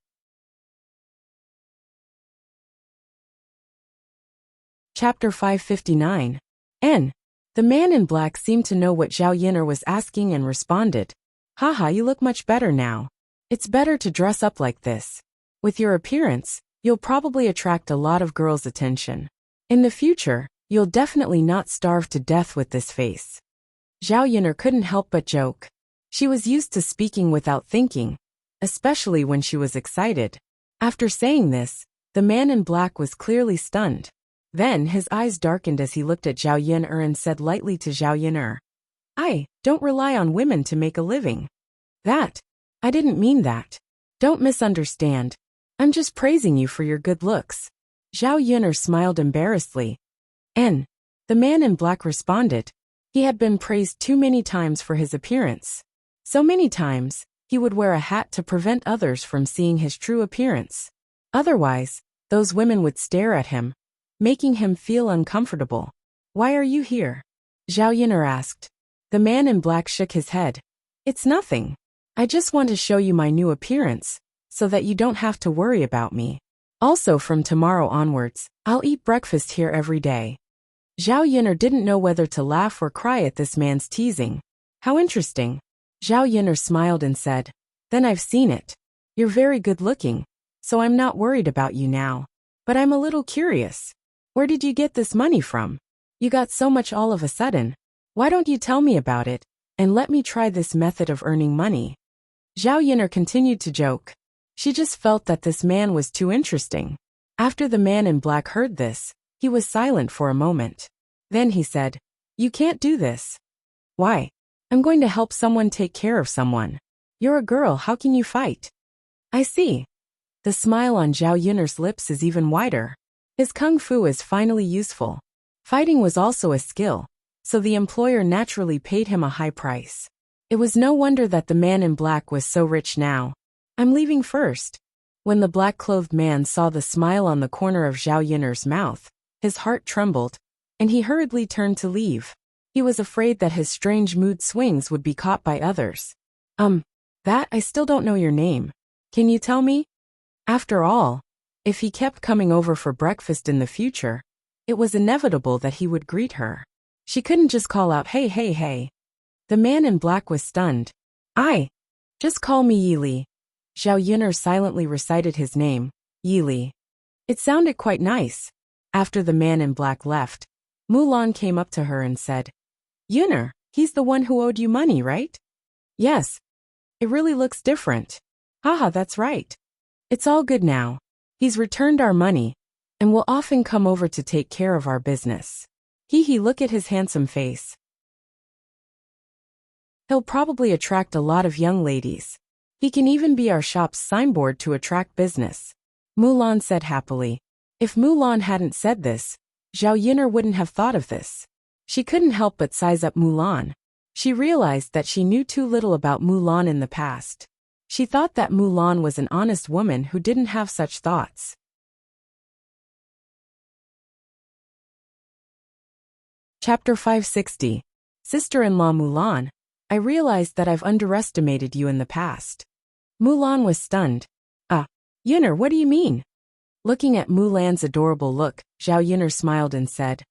Chapter 559. N. The man in black seemed to know what Zhao Yin'er was asking and responded, "Haha, you look much better now. It's better to dress up like this. With your appearance, you'll probably attract a lot of girls' attention. In the future, you'll definitely not starve to death with this face." Zhao Yin'er couldn't help but joke. She was used to speaking without thinking, especially when she was excited. After saying this, the man in black was clearly stunned. Then his eyes darkened as he looked at Zhao Yin'er and said lightly to Zhao Yin'er, "I don't rely on women to make a living." I didn't mean that. Don't misunderstand. I'm just praising you for your good looks." Zhao Yin'er smiled embarrassedly. The man in black responded. He had been praised too many times for his appearance. So many times, he would wear a hat to prevent others from seeing his true appearance. Otherwise, those women would stare at him, making him feel uncomfortable. "Why are you here?" Zhao Yin'er asked. The man in black shook his head. "It's nothing. I just want to show you my new appearance, so that you don't have to worry about me. Also, from tomorrow onwards, I'll eat breakfast here every day." Zhao Yin'er didn't know whether to laugh or cry at this man's teasing. "How interesting." Zhao Yin'er smiled and said, "Then I've seen it. You're very good looking, so I'm not worried about you now. But I'm a little curious. Where did you get this money from? You got so much all of a sudden. Why don't you tell me about it, and let me try this method of earning money?" Zhao Yin'er continued to joke. She just felt that this man was too interesting. After the man in black heard this, he was silent for a moment. Then he said, "You can't do this." "Why?" "I'm going to help someone take care of someone. You're a girl, how can you fight?" "I see." The smile on Zhao Yin'er's lips is even wider. His kung fu is finally useful. Fighting was also a skill, so the employer naturally paid him a high price. It was no wonder that the man in black was so rich now. "I'm leaving first." When the black-clothed man saw the smile on the corner of Zhao Yin'er's mouth, his heart trembled, and he hurriedly turned to leave. He He was afraid that his strange mood swings would be caught by others. I still don't know your name. Can you tell me? After all, if he kept coming over for breakfast in the future, it was inevitable that he would greet her. She couldn't just call out, "Hey, hey, hey." The man in black was stunned. Just call me Yili." Zhao Yun'er silently recited his name, Yili. It sounded quite nice. After the man in black left, Mulan came up to her and said, "Yun'er, he's the one who owed you money, right?" "Yes. It really looks different." "Haha, that's right. It's all good now. He's returned our money, and will often come over to take care of our business. Look at his handsome face. He'll probably attract a lot of young ladies. He can even be our shop's signboard to attract business," Mulan said happily. If Mulan hadn't said this, Zhao Yun'er wouldn't have thought of this. She couldn't help but size up Mulan. She realized that she knew too little about Mulan in the past. She thought that Mulan was an honest woman who didn't have such thoughts. Chapter 560. Sister-in-law Mulan, I realized that I've underestimated you in the past. Mulan was stunned. Yun'er, what do you mean? Looking at Mulan's adorable look, Zhao Yun'er smiled and said,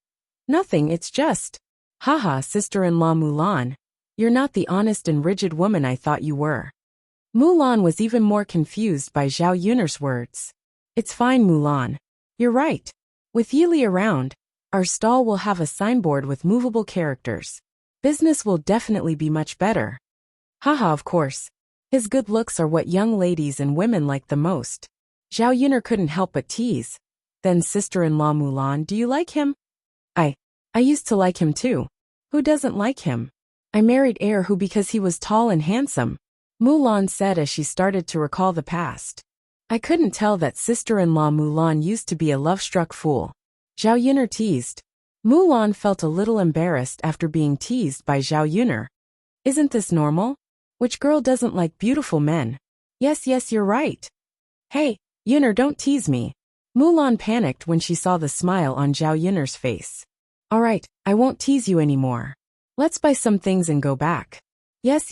"Nothing, it's just." "Haha, sister-in-law Mulan, you're not the honest and rigid woman I thought you were." Mulan was even more confused by Zhao Yun'er's words. "It's fine, Mulan. You're right. With Yili around, our stall will have a signboard with movable characters. Business will definitely be much better." "Haha, of course. His good looks are what young ladies and women like the most." Zhao Yun'er couldn't help but tease. "Then sister-in-law Mulan, do you like him?" I used to like him too. Who doesn't like him? I married heir who because he was tall and handsome," Mulan said as she started to recall the past. I couldn't tell that sister-in-law Mulan used to be a love-struck fool. Zhao Yun'er teased. Mulan felt a little embarrassed after being teased by Zhao Yun'er. Isn't this normal? Which girl doesn't like beautiful men? Yes, you're right. Hey, Yun'er, don't tease me. Mulan panicked when she saw the smile on Zhao Yun'er's face. All right, I won't tease you anymore. Let's buy some things and go back. Yes.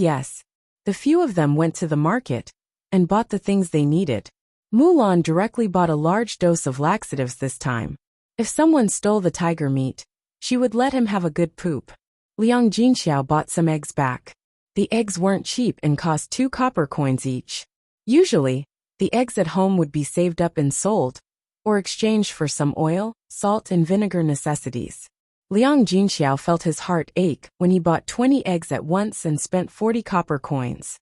The few of them went to the market and bought the things they needed. Mulan directly bought a large dose of laxatives this time. If someone stole the tiger meat, she would let him have a good poop. Liang Jinxiao bought some eggs back. The eggs weren't cheap and cost 2 copper coins each. Usually, the eggs at home would be saved up and sold, or exchanged for some oil, salt and vinegar necessities. Liang Jinxiao felt his heart ache when he bought 20 eggs at once and spent 40 copper coins.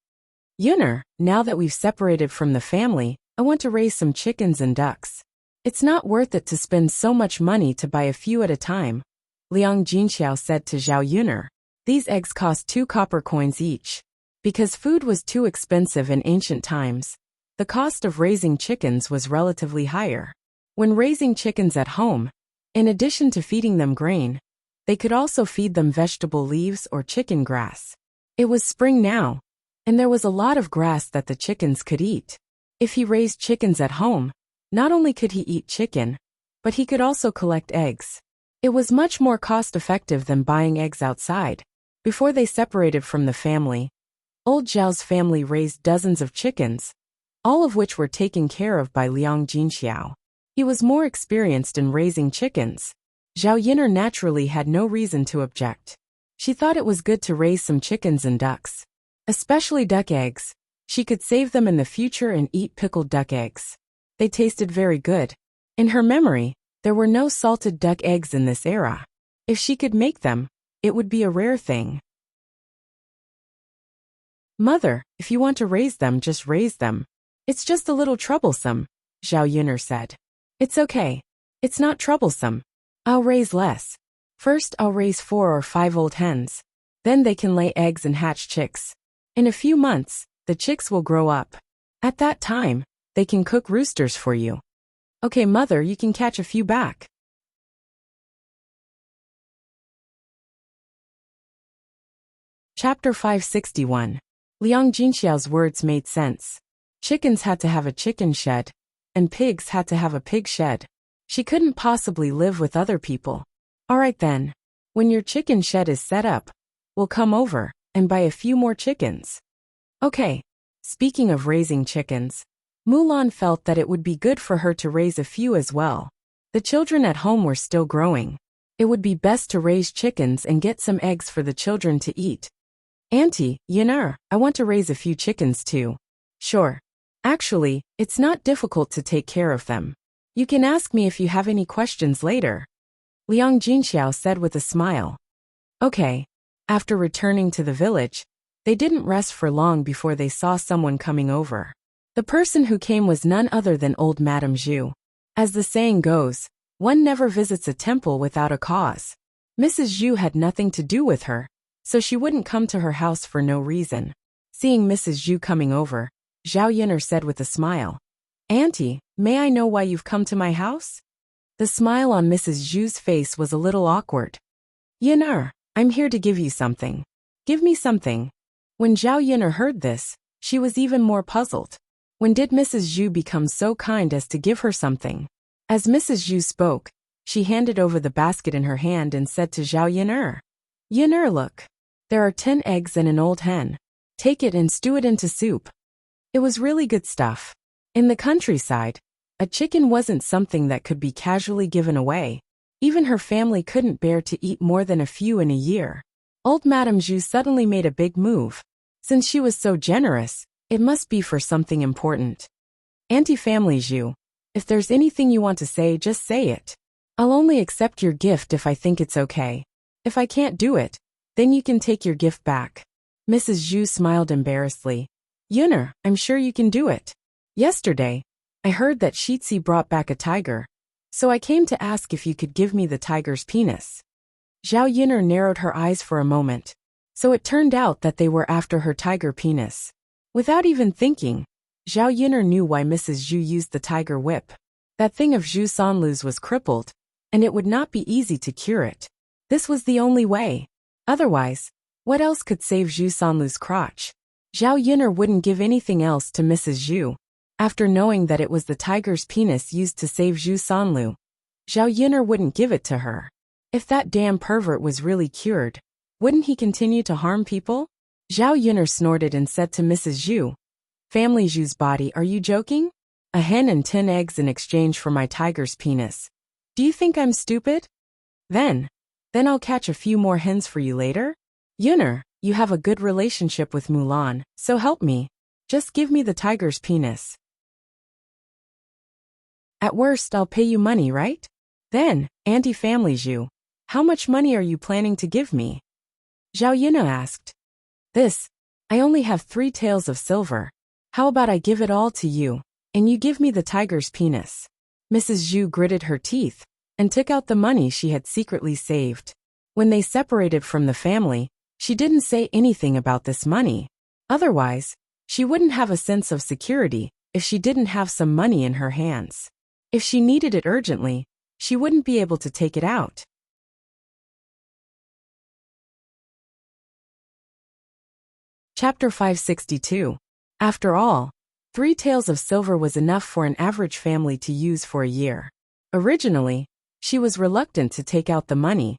Yun'er, now that we've separated from the family, I want to raise some chickens and ducks. It's not worth it to spend so much money to buy a few at a time, Liang Jinxiao said to Zhao Yun'er. These eggs cost 2 copper coins each. Because food was too expensive in ancient times, the cost of raising chickens was relatively higher. When raising chickens at home, in addition to feeding them grain, they could also feed them vegetable leaves or chicken grass. It was spring now, and there was a lot of grass that the chickens could eat. If he raised chickens at home, not only could he eat chicken, but he could also collect eggs. It was much more cost-effective than buying eggs outside. Before they separated from the family, old Zhao's family raised dozens of chickens, all of which were taken care of by Liang Jinxiao. He was more experienced in raising chickens. Zhao Yun'er naturally had no reason to object. She thought it was good to raise some chickens and ducks. Especially duck eggs. She could save them in the future and eat pickled duck eggs. They tasted very good. In her memory, there were no salted duck eggs in this era. If she could make them, it would be a rare thing. Mother, if you want to raise them, just raise them. It's just a little troublesome, Zhao Yun'er said. It's okay. It's not troublesome. I'll raise less. First I'll raise 4 or 5 old hens. Then they can lay eggs and hatch chicks. In a few months, the chicks will grow up. At that time, they can cook roosters for you. Okay, mother, you can catch a few back. Chapter 561. Liang Jinxiao's words made sense. Chickens had to have a chicken shed, and pigs had to have a pig shed. She couldn't possibly live with other people. All right then. When your chicken shed is set up, we'll come over and buy a few more chickens. Okay. Speaking of raising chickens, Mulan felt that it would be good for her to raise a few as well. The children at home were still growing. It would be best to raise chickens and get some eggs for the children to eat. Auntie, I want to raise a few chickens too. Sure. Actually, it's not difficult to take care of them. You can ask me if you have any questions later, Liang Jinxiao said with a smile. Okay. After returning to the village, they didn't rest for long before they saw someone coming over. The person who came was none other than old Madame Zhu. As the saying goes, one never visits a temple without a cause. Mrs. Zhu had nothing to do with her, so she wouldn't come to her house for no reason. Seeing Mrs. Zhu coming over, Zhao Yin'er said with a smile, Auntie, may I know why you've come to my house? The smile on Mrs. Zhu's face was a little awkward. Yin'er, I'm here to give you something. Give me something. When Zhao Yin'er heard this, she was even more puzzled. When did Mrs. Zhu become so kind as to give her something? As Mrs. Zhu spoke, she handed over the basket in her hand and said to Zhao Yin'er, Yin'er, look. There are 10 eggs and an old hen. Take it and stew it into soup. It was really good stuff. In the countryside, a chicken wasn't something that could be casually given away. Even her family couldn't bear to eat more than a few in a year. Old Madame Zhu suddenly made a big move. Since she was so generous, it must be for something important. Auntie Family Zhu, if there's anything you want to say, just say it. I'll only accept your gift if I think it's okay. If I can't do it, then you can take your gift back. Mrs. Zhu smiled embarrassedly. Yin'er, I'm sure you can do it. Yesterday, I heard that Shitzi brought back a tiger, so I came to ask if you could give me the tiger's penis. Zhao Yin'er narrowed her eyes for a moment. So it turned out that they were after her tiger penis. Without even thinking, Zhao Yin'er knew why Mrs. Zhu used the tiger whip. That thing of Zhu Sanlu's was crippled, and it would not be easy to cure it. This was the only way. Otherwise, what else could save Zhu Sanlu's crotch? Zhao Yin'er wouldn't give anything else to Mrs. Zhu. After knowing that it was the tiger's penis used to save Zhu Sanlu, Zhao Yin'er wouldn't give it to her. If that damn pervert was really cured, wouldn't he continue to harm people? Zhao Yin'er snorted and said to Mrs. Zhu, Family Zhu's body, are you joking? A hen and 10 eggs in exchange for my tiger's penis. Do you think I'm stupid? Then I'll catch a few more hens for you later? Yin'er, you have a good relationship with Mulan, so help me. Just give me the tiger's penis. At worst, I'll pay you money, right? Then, Auntie Family Zhu, how much money are you planning to give me? Zhao Yin'er asked. I only have 3 taels of silver. How about I give it all to you, and you give me the tiger's penis? Mrs. Zhu gritted her teeth and took out the money she had secretly saved. When they separated from the family, she didn't say anything about this money. Otherwise, she wouldn't have a sense of security if she didn't have some money in her hands. If she needed it urgently, she wouldn't be able to take it out. Chapter 562. After all, 3 taels of silver was enough for an average family to use for a year. Originally, she was reluctant to take out the money,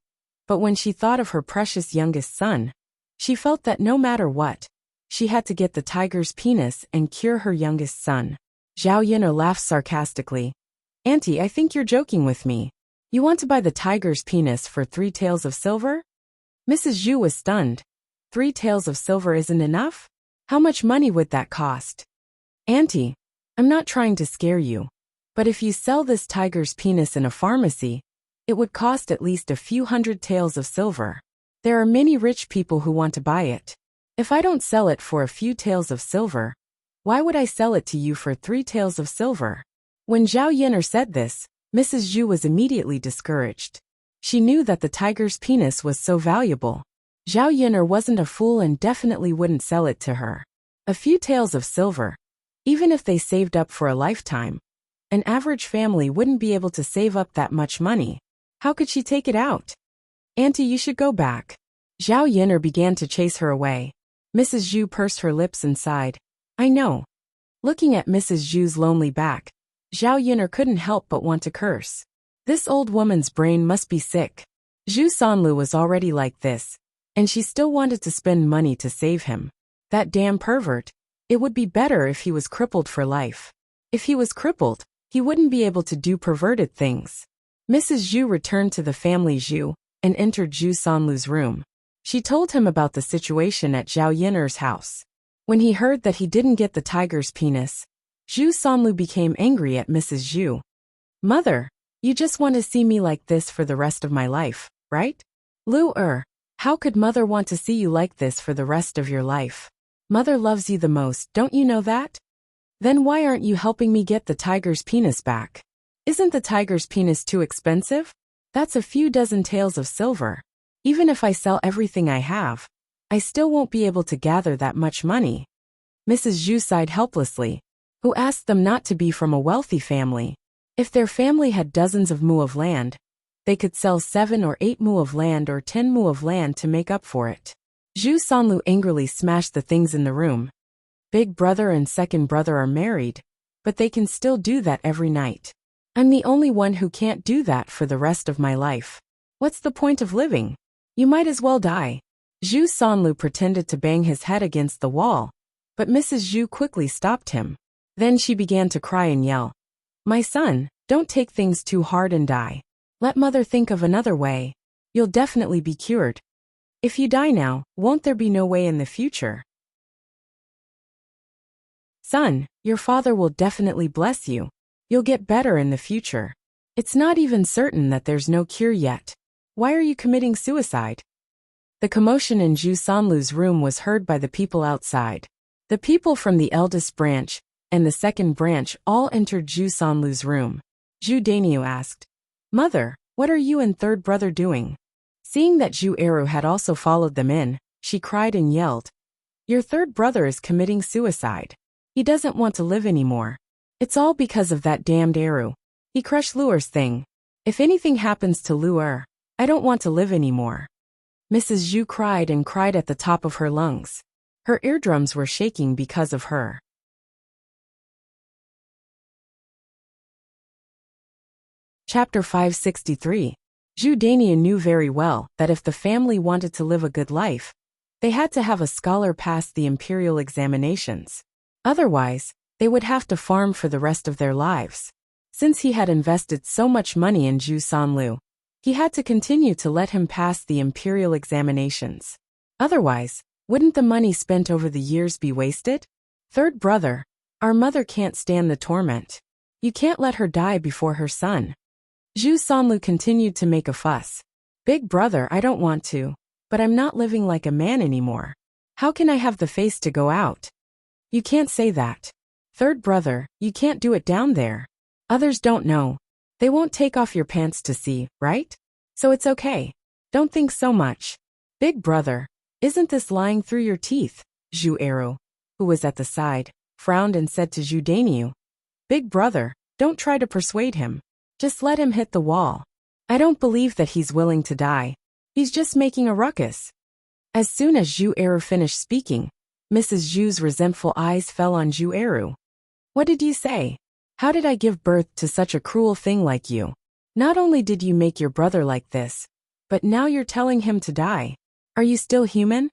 but when she thought of her precious youngest son, she felt that no matter what, she had to get the tiger's penis and cure her youngest son. Zhao Yin'er laughed sarcastically. Auntie, I think you're joking with me. You want to buy the tiger's penis for 3 taels of silver? Mrs. Zhu was stunned. 3 taels of silver isn't enough? How much money would that cost? Auntie, I'm not trying to scare you, but if you sell this tiger's penis in a pharmacy, it would cost at least a few hundred taels of silver. There are many rich people who want to buy it. If I don't sell it for a few taels of silver, why would I sell it to you for 3 taels of silver? When Zhao Yin'er said this, Mrs. Zhu was immediately discouraged. She knew that the tiger's penis was so valuable. Zhao Yin'er wasn't a fool and definitely wouldn't sell it to her. A few taels of silver, even if they saved up for a lifetime, an average family wouldn't be able to save up that much money. How could she take it out? Auntie, you should go back. Zhao Yin'er began to chase her away. Mrs. Zhu pursed her lips and sighed. I know. Looking at Mrs. Zhu's lonely back, Zhao Yin'er couldn't help but want to curse. This old woman's brain must be sick. Zhu Sanlu was already like this, and she still wanted to spend money to save him. That damn pervert. It would be better if he was crippled for life. If he was crippled, he wouldn't be able to do perverted things. Mrs. Zhu returned to the family Zhu and entered Zhu Sanlu's room. She told him about the situation at Zhao Yiner's house. When he heard that he didn't get the tiger's penis, Zhu Sanlu became angry at Mrs. Zhu. Mother, you just want to see me like this for the rest of my life, right? Lu how could mother want to see you like this for the rest of your life? Mother loves you the most, don't you know that? Then why aren't you helping me get the tiger's penis back? Isn't the tiger's penis too expensive? That's a few dozen taels of silver. Even if I sell everything I have, I still won't be able to gather that much money. Mrs. Zhu sighed helplessly. Who asked them not to be from a wealthy family? If their family had dozens of mu of land, they could sell 7 or 8 mu of land or 10 mu of land to make up for it. Zhu Sanlu angrily smashed the things in the room. Big brother and second brother are married, but they can still do that every night. I'm the only one who can't do that for the rest of my life. What's the point of living? You might as well die. Zhu Sanlu pretended to bang his head against the wall, but Mrs. Zhu quickly stopped him. Then she began to cry and yell. My son, don't take things too hard and die. Let mother think of another way. You'll definitely be cured. If you die now, won't there be no way in the future? Son, your father will definitely bless you. You'll get better in the future. It's not even certain that there's no cure yet. Why are you committing suicide? The commotion in Zhu Sanlu's room was heard by the people outside. The people from the eldest branch and the second branch all entered Zhu Sanlu's room. Zhu Daniu asked, Mother, what are you and third brother doing? Seeing that Zhu Eru had also followed them in, she cried and yelled, Your third brother is committing suicide. He doesn't want to live anymore. It's all because of that damned Eru. He crushed Luer's thing. If anything happens to Luer, I don't want to live anymore. Mrs. Zhu cried and cried at the top of her lungs. Her eardrums were shaking because of her. Chapter 563. Zhu Danian knew very well that if the family wanted to live a good life, they had to have a scholar pass the imperial examinations. Otherwise, they would have to farm for the rest of their lives. Since he had invested so much money in Zhu Sanlu, he had to continue to let him pass the imperial examinations. Otherwise, wouldn't the money spent over the years be wasted? Third brother, our mother can't stand the torment. You can't let her die before her son. Zhu Sanlu continued to make a fuss. Big brother, I don't want to, but I'm not living like a man anymore. How can I have the face to go out? You can't say that. Third brother, you can't do it down there. Others don't know. They won't take off your pants to see, right? So it's okay. Don't think so much. Big brother, isn't this lying through your teeth? Zhu Eru, who was at the side, frowned and said to Zhu Daniu, Big brother, don't try to persuade him. Just let him hit the wall. I don't believe that he's willing to die. He's just making a ruckus. As soon as Zhu Eru finished speaking, Mrs. Zhu's resentful eyes fell on Zhu Eru. What did you say? How did I give birth to such a cruel thing like you? Not only did you make your brother like this, but now you're telling him to die. Are you still human?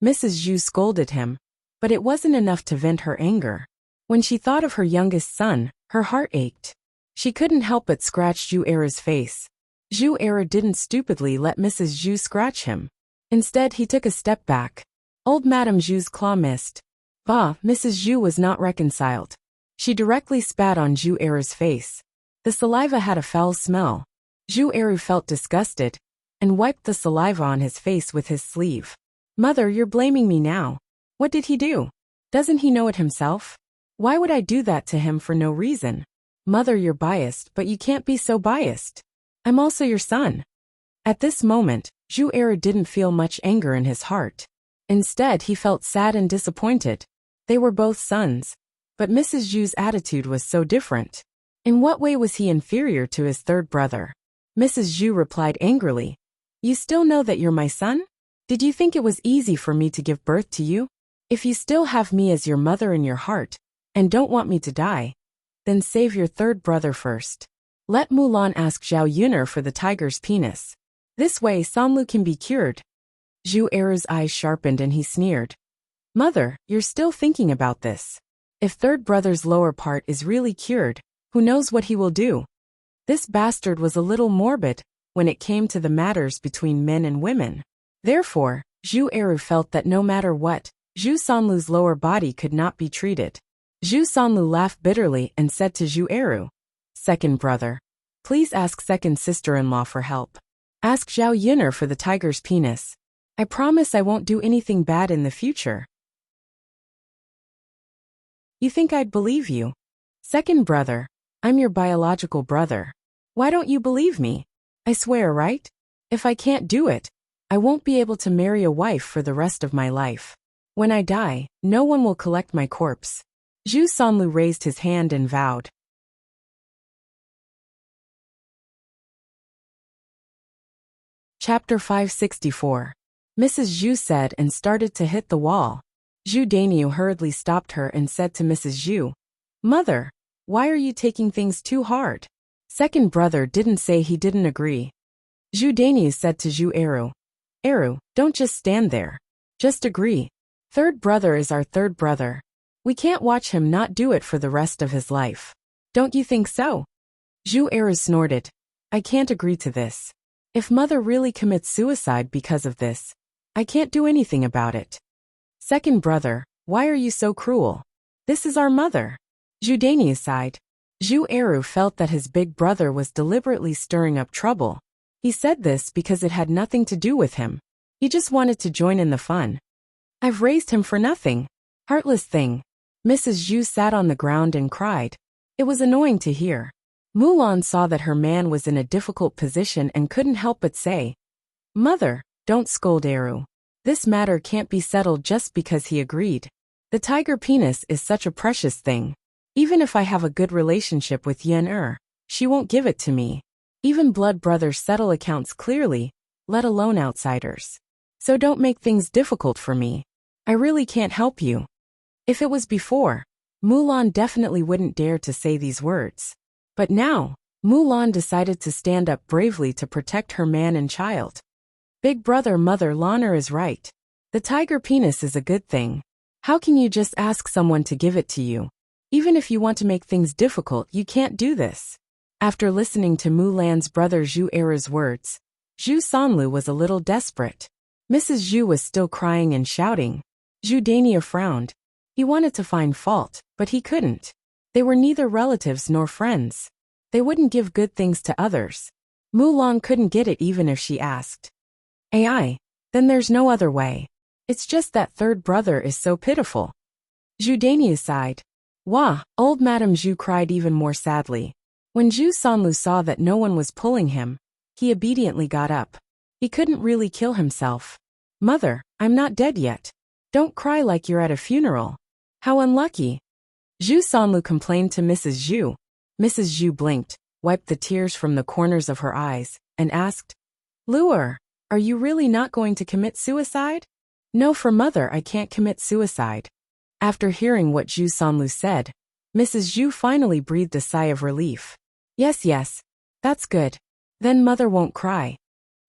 Mrs. Zhu scolded him, but it wasn't enough to vent her anger. When she thought of her youngest son, her heart ached. She couldn't help but scratch Zhu Eru's face. Zhu Eru didn't stupidly let Mrs. Zhu scratch him. Instead, he took a step back. Old Madame Zhu's claw missed. Bah, Mrs. Zhu was not reconciled. She directly spat on Zhu Eru's face. The saliva had a foul smell. Zhu Eru felt disgusted and wiped the saliva on his face with his sleeve. Mother, you're blaming me now. What did he do? Doesn't he know it himself? Why would I do that to him for no reason? Mother, you're biased, but you can't be so biased. I'm also your son. At this moment, Zhu Eru didn't feel much anger in his heart. Instead, he felt sad and disappointed. They were both sons, but Mrs. Zhu's attitude was so different. In what way was he inferior to his third brother? Mrs. Zhu replied angrily, You still know that you're my son? Did you think it was easy for me to give birth to you? If you still have me as your mother in your heart, and don't want me to die, then save your third brother first. Let Mulan ask Zhao Yun'er for the tiger's penis. This way Sanlu can be cured. Zhu Eru's eyes sharpened and he sneered. Mother, you're still thinking about this. If third brother's lower part is really cured, who knows what he will do? This bastard was a little morbid when it came to the matters between men and women. Therefore, Zhu Eru felt that no matter what, Zhu Sanlu's lower body could not be treated. Zhu Sanlu laughed bitterly and said to Zhu Eru, "Second brother, please ask second sister-in-law for help. Ask Zhao Yun'er for the tiger's penis. I promise I won't do anything bad in the future." You think I'd believe you? Second brother, I'm your biological brother. Why don't you believe me? I swear, right? If I can't do it, I won't be able to marry a wife for the rest of my life. When I die, no one will collect my corpse. Zhu Sanlu raised his hand and vowed. Chapter 564. Mrs. Zhu said and started to hit the wall. Zhu Daniu hurriedly stopped her and said to Mrs. Zhu, "Mother, why are you taking things too hard?" Second brother didn't say he didn't agree. Zhu Daniu said to Zhu Eru, "Eru, don't just stand there. Just agree. Third brother is our third brother. We can't watch him not do it for the rest of his life. Don't you think so?" Zhu Eru snorted. "I can't agree to this. If mother really commits suicide because of this, I can't do anything about it." Second brother, why are you so cruel? This is our mother. Zhu Daniu sighed. Zhu Eru felt that his big brother was deliberately stirring up trouble. He said this because it had nothing to do with him. He just wanted to join in the fun. "I've raised him for nothing. Heartless thing." Mrs. Zhu sat on the ground and cried. It was annoying to hear. Mulan saw that her man was in a difficult position and couldn't help but say, "Mother, don't scold Eru. This matter can't be settled just because he agreed. The tiger penis is such a precious thing. Even if I have a good relationship with Yen she won't give it to me. Even blood brothers settle accounts clearly, let alone outsiders. So don't make things difficult for me. I really can't help you." If it was before, Mulan definitely wouldn't dare to say these words. But now, Mulan decided to stand up bravely to protect her man and child. Big brother Mother Lan'er is right. The tiger penis is a good thing. How can you just ask someone to give it to you? Even if you want to make things difficult, you can't do this. After listening to Mulan's brother Zhu Eru's words, Zhu Sanlu was a little desperate. Mrs. Zhu was still crying and shouting. Zhu Daniu frowned. He wanted to find fault, but he couldn't. They were neither relatives nor friends. They wouldn't give good things to others. Mulan couldn't get it even if she asked. "Ai, then there's no other way. It's just that third brother is so pitiful." Zhu Daniu sighed. Wah, old Madame Zhu cried even more sadly. When Zhu Sanlu saw that no one was pulling him, he obediently got up. He couldn't really kill himself. "Mother, I'm not dead yet. Don't cry like you're at a funeral. How unlucky." Zhu Sanlu complained to Mrs. Zhu. Mrs. Zhu blinked, wiped the tears from the corners of her eyes, and asked, "Luer, are you really not going to commit suicide?" "No, for mother I can't commit suicide." After hearing what Zhu Sanlu said, Mrs. Zhu finally breathed a sigh of relief. Yes, that's good. Then mother won't cry."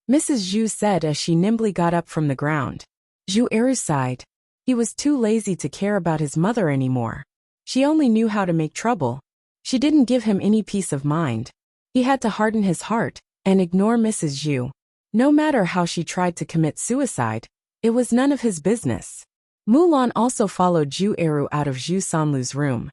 Mrs. Zhu said as she nimbly got up from the ground. Zhu Eru sighed. He was too lazy to care about his mother anymore. She only knew how to make trouble. She didn't give him any peace of mind. He had to harden his heart and ignore Mrs. Zhu. No matter how she tried to commit suicide, it was none of his business. Mulan also followed Zhu Eru out of Zhu Sanlu's room.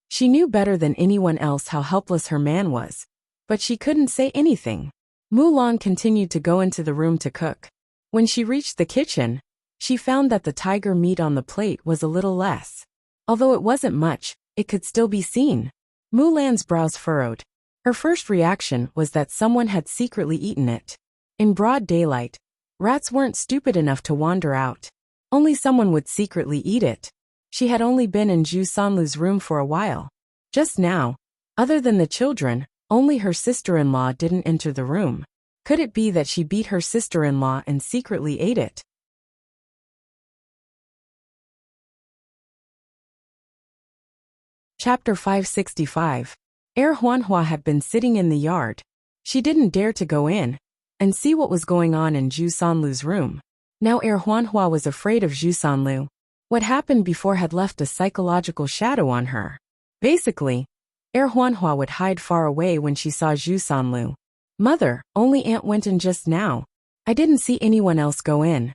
She knew better than anyone else how helpless her man was, but she couldn't say anything. Mulan continued to go into the room to cook. When she reached the kitchen, she found that the tiger meat on the plate was a little less. Although it wasn't much, it could still be seen. Mulan's brows furrowed. Her first reaction was that someone had secretly eaten it. In broad daylight, rats weren't stupid enough to wander out. Only someone would secretly eat it. She had only been in Zhu Sanlu's room for a while. Just now, other than the children, only her sister-in-law didn't enter the room. Could it be that she beat her sister-in-law and secretly ate it? Chapter 565. Huanhua had been sitting in the yard. She didn't dare to go in and see what was going on in Zhu Sanlu's room. Now Huanhua was afraid of Zhu Sanlu. What happened before had left a psychological shadow on her. Basically, Huanhua would hide far away when she saw Zhu Sanlu. Mother, only Aunt went in just now. I didn't see anyone else go in.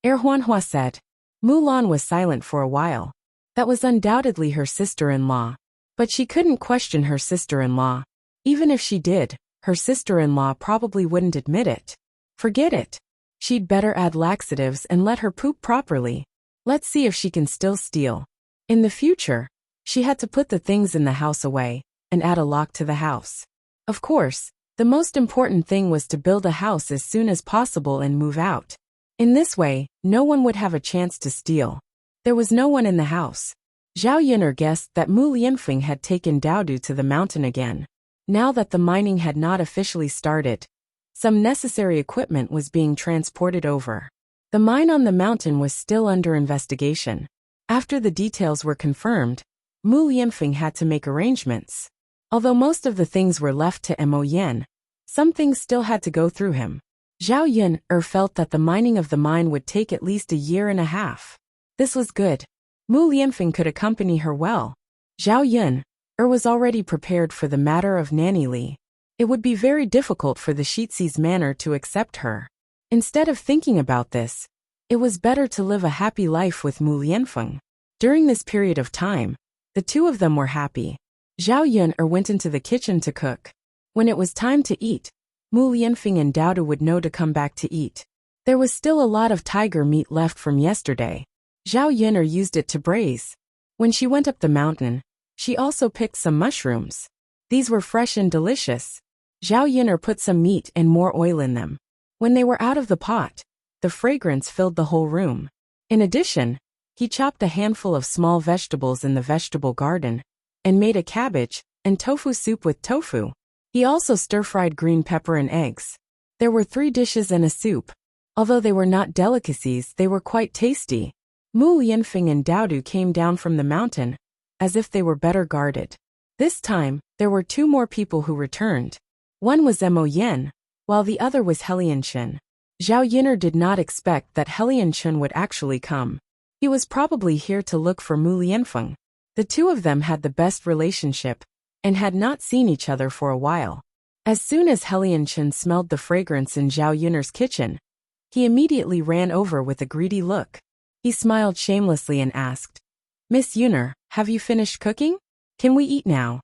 Huanhua said. Mulan was silent for a while. That was undoubtedly her sister-in-law. But she couldn't question her sister-in-law. Even if she did, her sister-in-law probably wouldn't admit it. Forget it. She'd better add laxatives and let her poop properly. Let's see if she can still steal. In the future, she had to put the things in the house away and add a lock to the house. Of course, the most important thing was to build a house as soon as possible and move out. In this way, no one would have a chance to steal. There was no one in the house. Zhao Yuner guessed that Mu Lianfeng had taken Daodu to the mountain again. Now that the mining had not officially started, some necessary equipment was being transported over. The mine on the mountain was still under investigation. After the details were confirmed, Mu Lianfeng had to make arrangements. Although most of the things were left to Mo Yan, some things still had to go through him. Zhao Yuner felt that the mining of the mine would take at least a year and a half. This was good. Mu Lianfeng could accompany her well. Zhao Yuner was already prepared for the matter of Nanny Li. It would be very difficult for the Shiitzi's manor to accept her. Instead of thinking about this, it was better to live a happy life with Mu Lianfeng. During this period of time, the two of them were happy. Zhao Yuner went into the kitchen to cook. When it was time to eat, Mu Lianfeng and Daodu would know to come back to eat. There was still a lot of tiger meat left from yesterday. Zhao Yuner used it to braise. When she went up the mountain, she also picked some mushrooms. These were fresh and delicious. Zhao Yuner put some meat and more oil in them. When they were out of the pot, the fragrance filled the whole room. In addition, he chopped a handful of small vegetables in the vegetable garden and made a cabbage and tofu soup with tofu. He also stir-fried green pepper and eggs. There were 3 dishes and a soup. Although they were not delicacies, they were quite tasty. Mu Lianfeng and Daodu came down from the mountain, as if they were better guarded. This time, there were 2 more people who returned. One was Mo Yan, while the other was Helianchen. Zhao Yuner did not expect that Helianchen would actually come. He was probably here to look for Mu Lianfeng. The two of them had the best relationship, and had not seen each other for a while. As soon as Helianchen smelled the fragrance in Zhao Yuner's kitchen, he immediately ran over with a greedy look. He smiled shamelessly and asked, "Miss Yuner, have you finished cooking? Can we eat now?"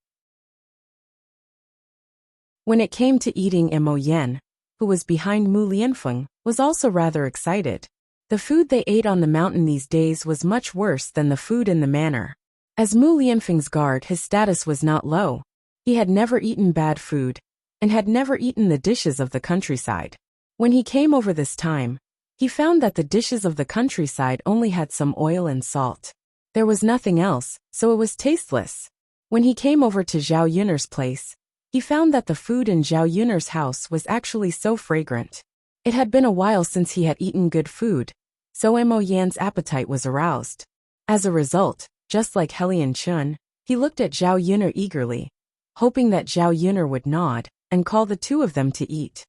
When it came to eating, Mo Yan, who was behind Mu Lianfeng, was also rather excited. The food they ate on the mountain these days was much worse than the food in the manor. As Mu Lianfeng's guard, his status was not low. He had never eaten bad food, and had never eaten the dishes of the countryside. When he came over this time, he found that the dishes of the countryside only had some oil and salt. There was nothing else, so it was tasteless. When he came over to Zhao Yuner's place, he found that the food in Zhao Yuner's house was actually so fragrant. It had been a while since he had eaten good food, so Mo Yan's appetite was aroused. As a result, just like Helianchen, he looked at Zhao Yuner eagerly, hoping that Zhao Yuner would nod and call the two of them to eat.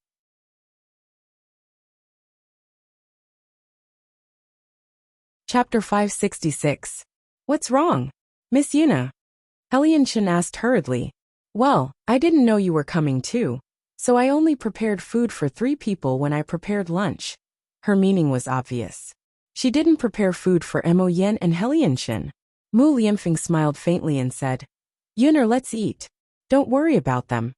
Chapter 566. What's wrong, Miss Yuna? Helianchen asked hurriedly. Well, I didn't know you were coming too, so I only prepared food for 3 people when I prepared lunch. Her meaning was obvious. She didn't prepare food for Mo Yan and Helianchen. Mu Lianfeng smiled faintly and said, "Yuner, let's eat. Don't worry about them."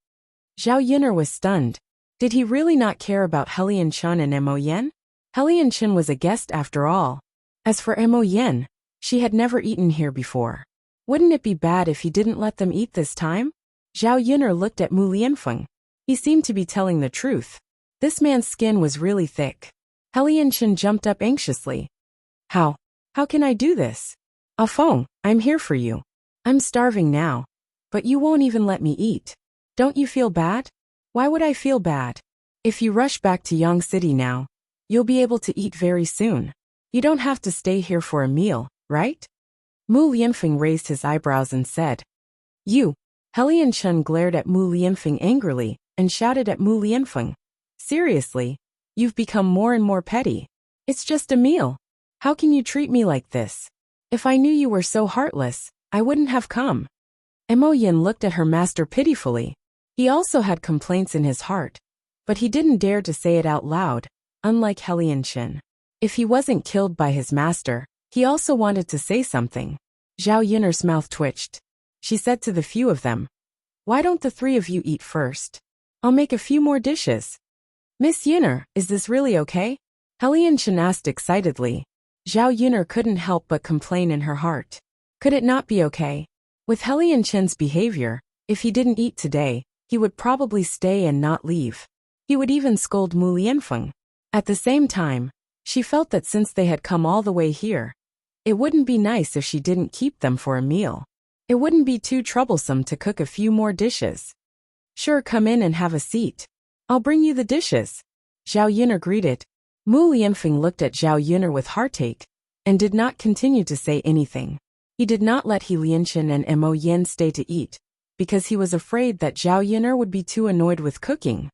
Zhao Yuner was stunned. Did he really not care about Helianchen and Mo Yan? Helianchen was a guest after all. As for Mo Yan, she had never eaten here before. Wouldn't it be bad if he didn't let them eat this time? Zhao Yuner looked at Mu Lianfeng. He seemed to be telling the truth. This man's skin was really thick. Helianchen jumped up anxiously. How can I do this? Afeng, I'm here for you. I'm starving now, but you won't even let me eat. Don't you feel bad? Why would I feel bad? If you rush back to Yang City now, you'll be able to eat very soon. You don't have to stay here for a meal, right? Mu Lianfeng raised his eyebrows and said, You. Helianchen glared at Mu Lianfeng angrily and shouted at Mu Lianfeng. Seriously? You've become more and more petty. It's just a meal. How can you treat me like this? If I knew you were so heartless, I wouldn't have come. Mo Yin looked at her master pitifully. He also had complaints in his heart, but he didn't dare to say it out loud, unlike Helianchen. If he wasn't killed by his master, he also wanted to say something. Zhao Yun'er's mouth twitched. She said to the few of them, "Why don't the three of you eat first? I'll make a few more dishes." "Miss Yun'er, is this really okay?" Helianchen asked excitedly. Zhao Yun'er couldn't help but complain in her heart. Could it not be okay? With Helianchen's behavior, if he didn't eat today, he would probably stay and not leave. He would even scold Mu Lianfeng. At the same time, she felt that since they had come all the way here, it wouldn't be nice if she didn't keep them for a meal. It wouldn't be too troublesome to cook a few more dishes. "Sure, come in and have a seat. I'll bring you the dishes." Zhao Yun'er greeted. Mu Lianfeng looked at Zhao Yun'er with heartache, and did not continue to say anything. He did not let He Lianchen and Mo Yin stay to eat, because he was afraid that Zhao Yun'er would be too annoyed with cooking.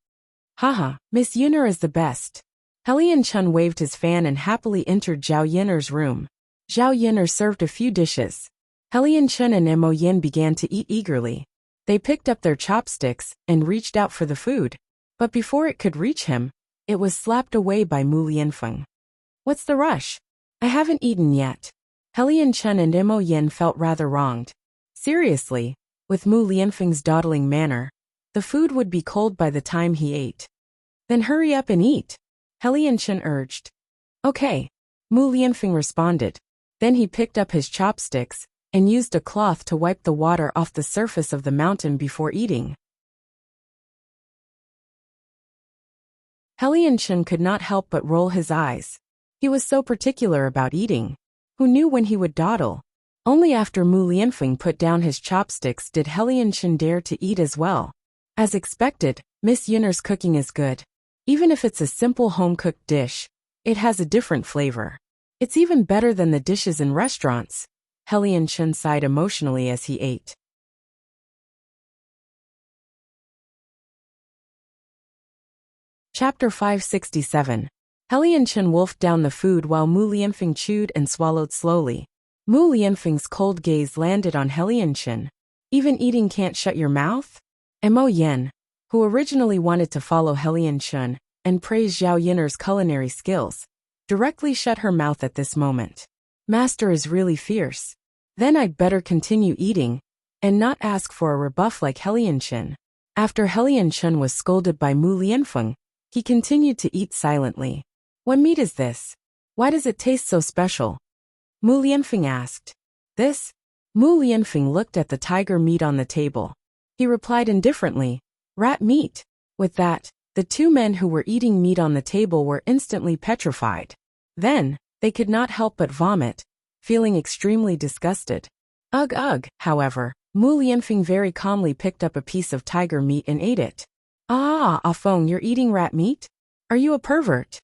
"Haha, Miss Yun'er is the best." Helianchen waved his fan and happily entered Zhao Yun'er's room. Zhao Yun'er served a few dishes. Helianchen and Mo Yin began to eat eagerly. They picked up their chopsticks and reached out for the food, but before it could reach him, it was slapped away by Mu Lianfeng. "What's the rush? I haven't eaten yet." Helianchen and Mo Yin felt rather wronged. Seriously, with Mu Lianfeng's dawdling manner, the food would be cold by the time he ate. "Then hurry up and eat," Helianchen urged. "Okay," Mu Lianfeng responded. Then he picked up his chopsticks and used a cloth to wipe the water off the surface of the mountain before eating. Helianchen could not help but roll his eyes. He was so particular about eating. Who knew when he would dawdle? Only after Mu Lianfeng put down his chopsticks did Helianchen dare to eat as well. As expected, Miss Yun'er's cooking is good. Even if it's a simple home-cooked dish, it has a different flavor. It's even better than the dishes in restaurants. Helianchen sighed emotionally as he ate. Chapter 567. Helianchen wolfed down the food while Mu Lianfeng chewed and swallowed slowly. Mu Lianfeng's cold gaze landed on Helianchen. "Even eating can't shut your mouth?" Mo Yin, who originally wanted to follow Helianchen and praise Zhao Yun'er's culinary skills, directly shut her mouth at this moment. "Master is really fierce. Then I'd better continue eating, and not ask for a rebuff like Helianchen." After Helianchen was scolded by Mu Lianfeng, he continued to eat silently. "What meat is this? Why does it taste so special?" Mu Lianfeng asked. "This?" Mu Lianfeng looked at the tiger meat on the table. He replied indifferently, "Rat meat." With that, the two men who were eating meat on the table were instantly petrified. Then, they could not help but vomit, feeling extremely disgusted. Ugh, however, Mu Lianfeng very calmly picked up a piece of tiger meat and ate it. "Ah, Afeng, you're eating rat meat? Are you a pervert?"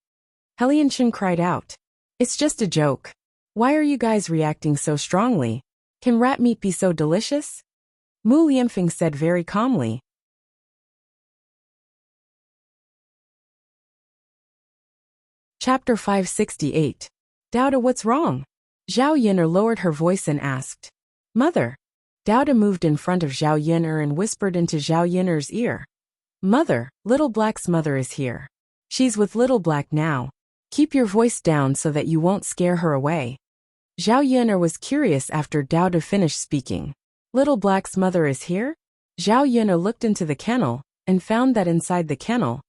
Helianchen cried out. "It's just a joke. Why are you guys reacting so strongly? Can rat meat be so delicious?" Mu Lianfeng said very calmly. Chapter 568. "Dauda, what's wrong?" Zhao Yun'er lowered her voice and asked. "Mother." Dauda moved in front of Zhao Yun'er and whispered into Zhao Yun'er's ear. "Mother, Little Black's mother is here. She's with Little Black now. Keep your voice down so that you won't scare her away." Zhao Yun'er was curious after Dauda finished speaking. "Little Black's mother is here?" Zhao Yun'er looked into the kennel and found that inside the kennel,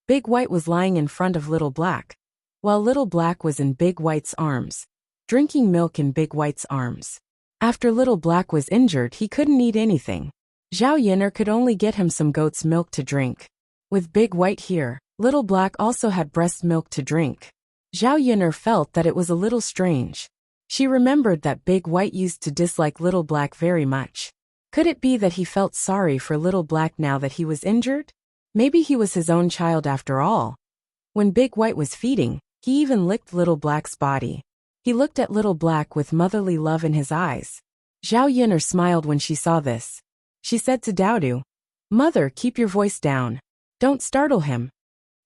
Big White was lying in front of Little Black, while Little Black was in Big White's arms, drinking milk in Big White's arms. After Little Black was injured, he couldn't eat anything. Zhao Yun'er could only get him some goat's milk to drink. With Big White here, Little Black also had breast milk to drink. Zhao Yun'er felt that it was a little strange. She remembered that Big White used to dislike Little Black very much. Could it be that he felt sorry for Little Black now that he was injured? Maybe he was his own child after all. When Big White was feeding, he even licked Little Black's body. He looked at Little Black with motherly love in his eyes. Zhao Yun'er smiled when she saw this. She said to Daudu, "Mother, keep your voice down. Don't startle him.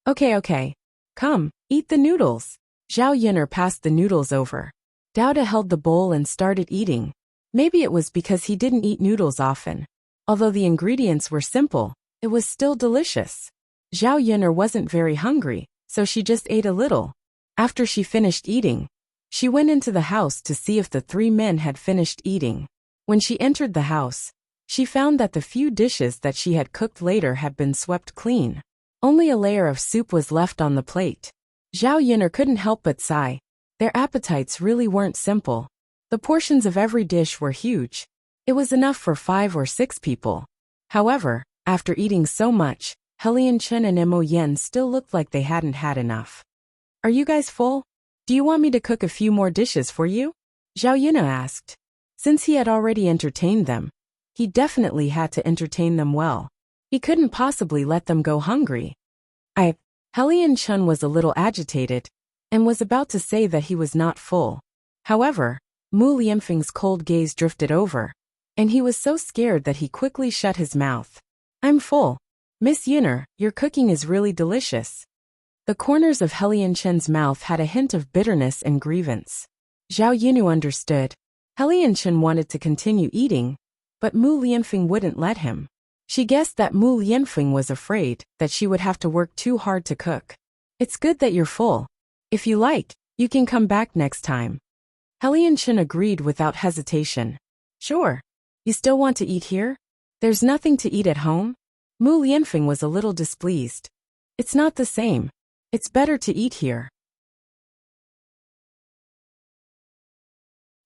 Okay. Come, eat the noodles. Zhao Yun'er passed the noodles over. Dowda held the bowl and started eating. Maybe it was because he didn't eat noodles often. Although the ingredients were simple, it was still delicious. Zhao Yun'er wasn't very hungry, so she just ate a little. After she finished eating, she went into the house to see if the three men had finished eating. When she entered the house, she found that the few dishes that she had cooked later had been swept clean. Only a layer of soup was left on the plate. Zhao Yun'er couldn't help but sigh. Their appetites really weren't simple. The portions of every dish were huge. It was enough for 5 or 6 people. However, after eating so much, Helian Chen and Mo Yen still looked like they hadn't had enough. Are you guys full? Do you want me to cook a few more dishes for you? Zhao Yun'er asked. Since he had already entertained them, he definitely had to entertain them well. He couldn't possibly let them go hungry. Helian Chen was a little agitated, and was about to say that he was not full. However, Mu Lianfeng's cold gaze drifted over, and he was so scared that he quickly shut his mouth. I'm full. Miss Yun'er, your cooking is really delicious. The corners of Helian Chen's mouth had a hint of bitterness and grievance. Zhao Yun'er understood. Helian Chen wanted to continue eating, but Mu Lianfeng wouldn't let him. She guessed that Mu Lianfeng was afraid that she would have to work too hard to cook. It's good that you're full. If you like, you can come back next time. Helian Chen agreed without hesitation. Sure. You still want to eat here? There's nothing to eat at home? Mu Lianfeng was a little displeased. It's not the same. It's better to eat here.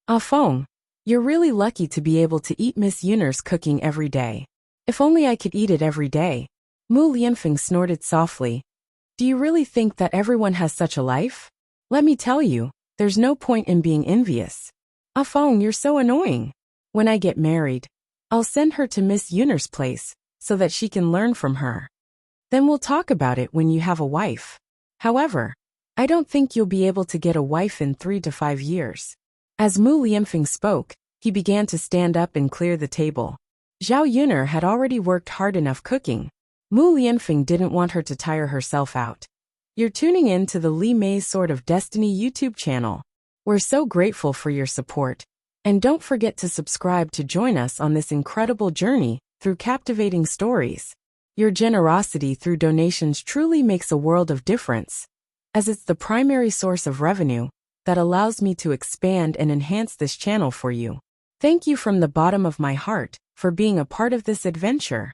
Ah Feng, you're really lucky to be able to eat Miss Yun'er's cooking every day. If only I could eat it every day. Mu Lianfeng snorted softly. Do you really think that everyone has such a life? Let me tell you, there's no point in being envious. Ah Feng, you're so annoying. When I get married, I'll send her to Miss Yun'er's place, so that she can learn from her. Then we'll talk about it when you have a wife. However, I don't think you'll be able to get a wife in 3 to 5 years. As Mu Lianfeng spoke, he began to stand up and clear the table. Zhao Yun'er had already worked hard enough cooking. Mu Lianfeng didn't want her to tire herself out. You're tuning in to the Li Mei's Sword of Destiny YouTube channel. We're so grateful for your support. And don't forget to subscribe to join us on this incredible journey through captivating stories. Your generosity through donations truly makes a world of difference, as it's the primary source of revenue that allows me to expand and enhance this channel for you. Thank you from the bottom of my heart for being a part of this adventure.